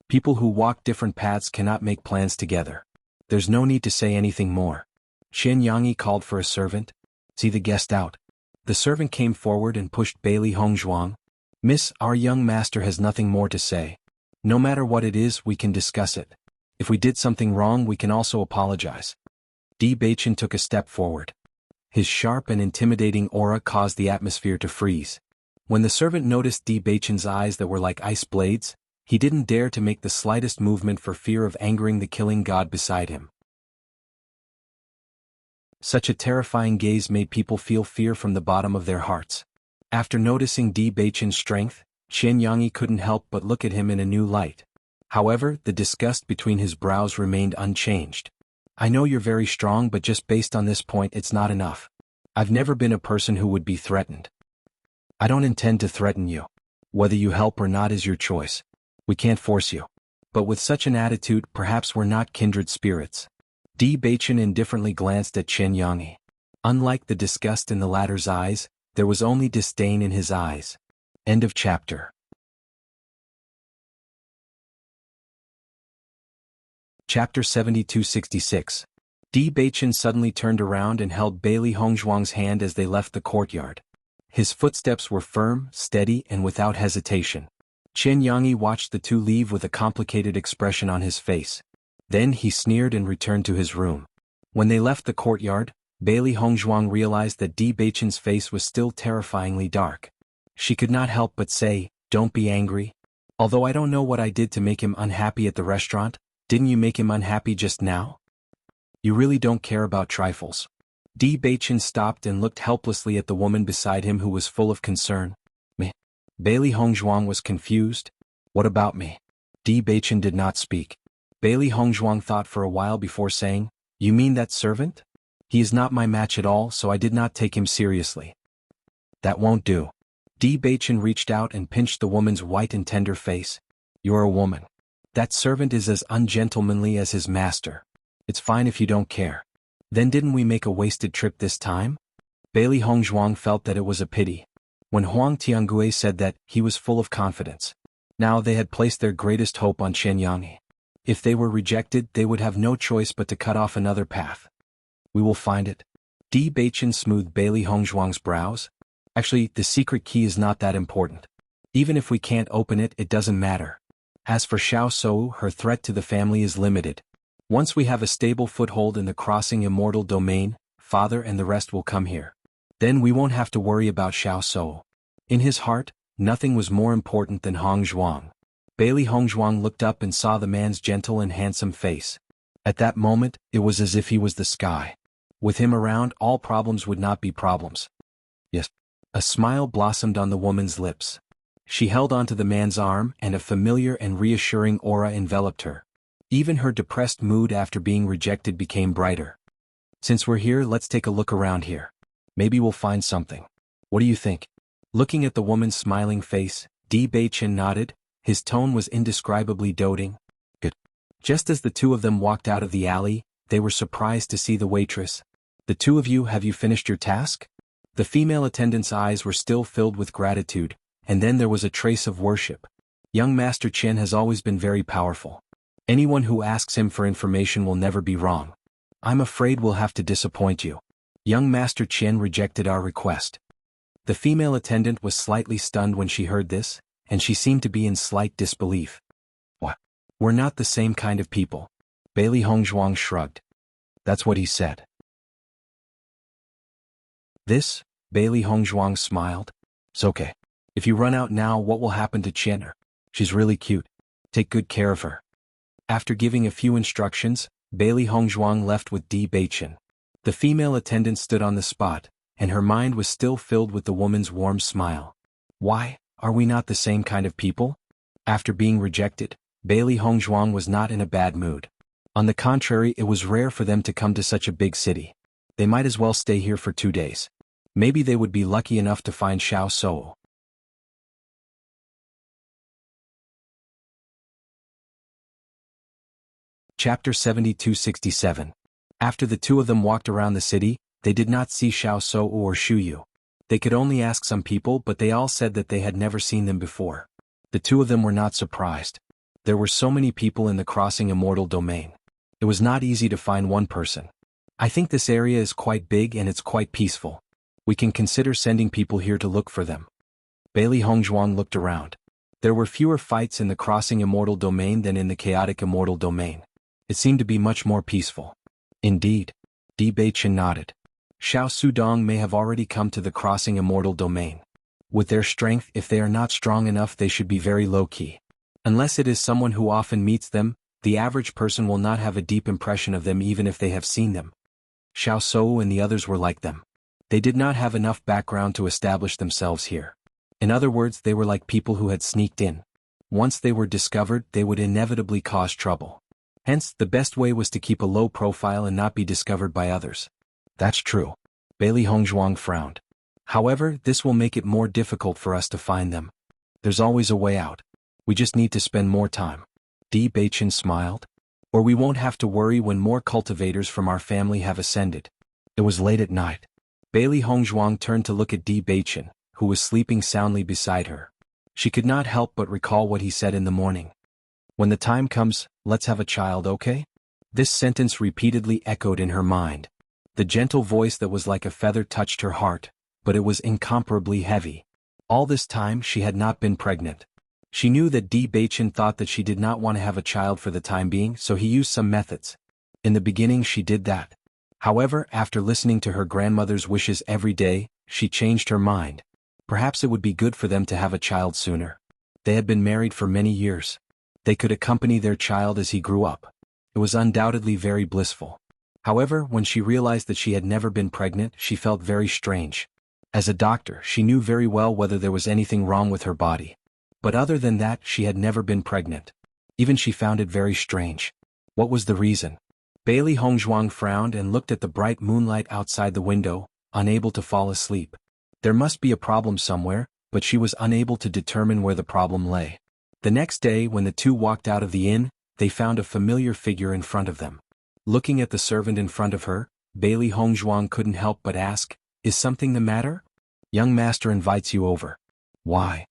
People who walk different paths cannot make plans together. There's no need to say anything more. Chen Yangyi called for a servant. See the guest out. The servant came forward and pushed Bailey Hongzhuang. Miss, our young master has nothing more to say. No matter what it is, we can discuss it. If we did something wrong, we can also apologize. Di Baichen took a step forward. His sharp and intimidating aura caused the atmosphere to freeze. When the servant noticed Di Baichen's eyes that were like ice blades, he didn't dare to make the slightest movement for fear of angering the killing god beside him. Such a terrifying gaze made people feel fear from the bottom of their hearts. After noticing Di Baichen's strength, Chen Yangyi couldn't help but look at him in a new light. However, the disgust between his brows remained unchanged. I know you're very strong, but just based on this point it's not enough. I've never been a person who would be threatened. I don't intend to threaten you. Whether you help or not is your choice. We can't force you. But with such an attitude, perhaps we're not kindred spirits. Di Baichen indifferently glanced at Chen Yangyi. Unlike the disgust in the latter's eyes, there was only disdain in his eyes. End of chapter. Chapter 7266. Di Baichen suddenly turned around and held Bailey Hongzhuang's hand as they left the courtyard. His footsteps were firm, steady, and without hesitation. Chen Yangyi watched the two leave with a complicated expression on his face. Then he sneered and returned to his room. When they left the courtyard, Bailey Hongzhuang realized that Di Baichen's face was still terrifyingly dark. She could not help but say, "Don't be angry. Although I don't know what I did to make him unhappy at the restaurant, didn't you make him unhappy just now? You really don't care about trifles." Di Baichen stopped and looked helplessly at the woman beside him, who was full of concern. Me? Bailey Hongzhuang was confused. What about me? Di Baichen did not speak. Bailey Hongzhuang thought for a while before saying, "You mean that servant? He is not my match at all, so I did not take him seriously." That won't do. Di Baichen reached out and pinched the woman's white and tender face. You're a woman. That servant is as ungentlemanly as his master. It's fine if you don't care. Then didn't we make a wasted trip this time? Bailey Hongzhuang felt that it was a pity. When Huang Tiangui said that, he was full of confidence. Now they had placed their greatest hope on Chen Yangyi. If they were rejected, they would have no choice but to cut off another path. We will find it. Di Baichen smoothed Bailey Hongzhuang's brows. Actually, the secret key is not that important. Even if we can't open it, it doesn't matter. As for Xiao Sou, her threat to the family is limited. Once we have a stable foothold in the crossing immortal domain, father and the rest will come here. Then we won't have to worry about Xiao Shou. In his heart, nothing was more important than Hong Zhuang. Bailey Hong Zhuang looked up and saw the man's gentle and handsome face. At that moment, it was as if he was the sky. With him around, all problems would not be problems. Yes. A smile blossomed on the woman's lips. She held onto the man's arm and a familiar and reassuring aura enveloped her. Even her depressed mood after being rejected became brighter. Since we're here, let's take a look around here. Maybe we'll find something. What do you think? Looking at the woman's smiling face, Di Beichen nodded. His tone was indescribably doting. Good. Just as the two of them walked out of the alley, they were surprised to see the waitress. The two of you, have you finished your task? The female attendant's eyes were still filled with gratitude, and then there was a trace of worship. Young Master Chen has always been very powerful. Anyone who asks him for information will never be wrong. I'm afraid we'll have to disappoint you. Young Master Chen rejected our request. The female attendant was slightly stunned when she heard this, and she seemed to be in slight disbelief. What? We're not the same kind of people. Bailey Hongzhuang shrugged. That's what he said. This? Bailey Hongzhuang smiled. It's okay. If you run out now, what will happen to Chen? She's really cute. Take good care of her. After giving a few instructions, Bailey Hongzhuang left with Di Beichen. The female attendant stood on the spot, and her mind was still filled with the woman's warm smile. Why, are we not the same kind of people? After being rejected, Bailey Hongzhuang was not in a bad mood. On the contrary, it was rare for them to come to such a big city. They might as well stay here for 2 days. Maybe they would be lucky enough to find Xiao Shou. Chapter 72-67. After the two of them walked around the city, they did not see Xiao Shou or Shuyu. They could only ask some people, but they all said that they had never seen them before. The two of them were not surprised. There were so many people in the crossing immortal domain. It was not easy to find one person. I think this area is quite big and it's quite peaceful. We can consider sending people here to look for them. Bailey Hongzhuang looked around. There were fewer fights in the crossing immortal domain than in the chaotic immortal domain. It seemed to be much more peaceful. Indeed. Di Beichen nodded. Xiao Sudong may have already come to the crossing immortal domain. With their strength, if they are not strong enough, they should be very low-key. Unless it is someone who often meets them, the average person will not have a deep impression of them even if they have seen them. Xiao Shou and the others were like them. They did not have enough background to establish themselves here. In other words, they were like people who had sneaked in. Once they were discovered, they would inevitably cause trouble. Hence, the best way was to keep a low profile and not be discovered by others. That's true. Bailey Hongzhuang frowned. However, this will make it more difficult for us to find them. There's always a way out. We just need to spend more time. Di Beichen smiled. Or we won't have to worry when more cultivators from our family have ascended. It was late at night. Bailey Hongzhuang turned to look at Di Beichen, who was sleeping soundly beside her. She could not help but recall what he said in the morning. When the time comes, let's have a child, okay? This sentence repeatedly echoed in her mind. The gentle voice that was like a feather touched her heart, but it was incomparably heavy. All this time she had not been pregnant. She knew that Di Beichen thought that she did not want to have a child for the time being, so he used some methods. In the beginning she did that. However, after listening to her grandmother's wishes every day, she changed her mind. Perhaps it would be good for them to have a child sooner. They had been married for many years. They could accompany their child as he grew up. It was undoubtedly very blissful. However, when she realized that she had never been pregnant, she felt very strange. As a doctor, she knew very well whether there was anything wrong with her body. But other than that, she had never been pregnant. Even she found it very strange. What was the reason? Bailey Hongzhuang frowned and looked at the bright moonlight outside the window, unable to fall asleep. There must be a problem somewhere, but she was unable to determine where the problem lay. The next day, when the two walked out of the inn, they found a familiar figure in front of them. Looking at the servant in front of her, Bailey Hongzhuang couldn't help but ask, "Is something the matter? Young master invites you over." Why?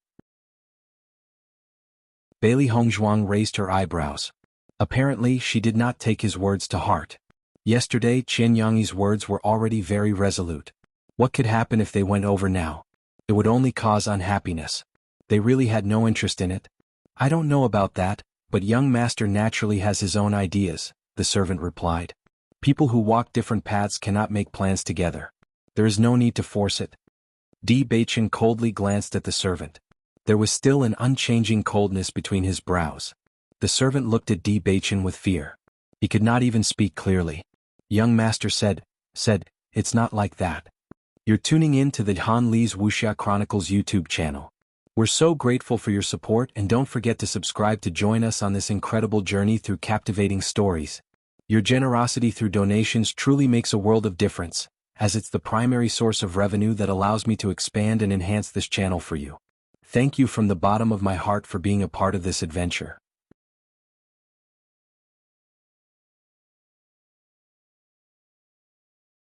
Bailey Hongzhuang raised her eyebrows. Apparently, she did not take his words to heart. Yesterday, Qian Yangyi's words were already very resolute. What could happen if they went over now? It would only cause unhappiness. They really had no interest in it. I don't know about that, but young master naturally has his own ideas, the servant replied. People who walk different paths cannot make plans together. There is no need to force it. Di Baichen coldly glanced at the servant. There was still an unchanging coldness between his brows. The servant looked at Di Baichen with fear. He could not even speak clearly. Young master said, "It's not like that. You're tuning in to the Han Li's Wuxia Chronicles YouTube channel. We're so grateful for your support, and don't forget to subscribe to join us on this incredible journey through captivating stories. Your generosity through donations truly makes a world of difference, as it's the primary source of revenue that allows me to expand and enhance this channel for you. Thank you from the bottom of my heart for being a part of this adventure."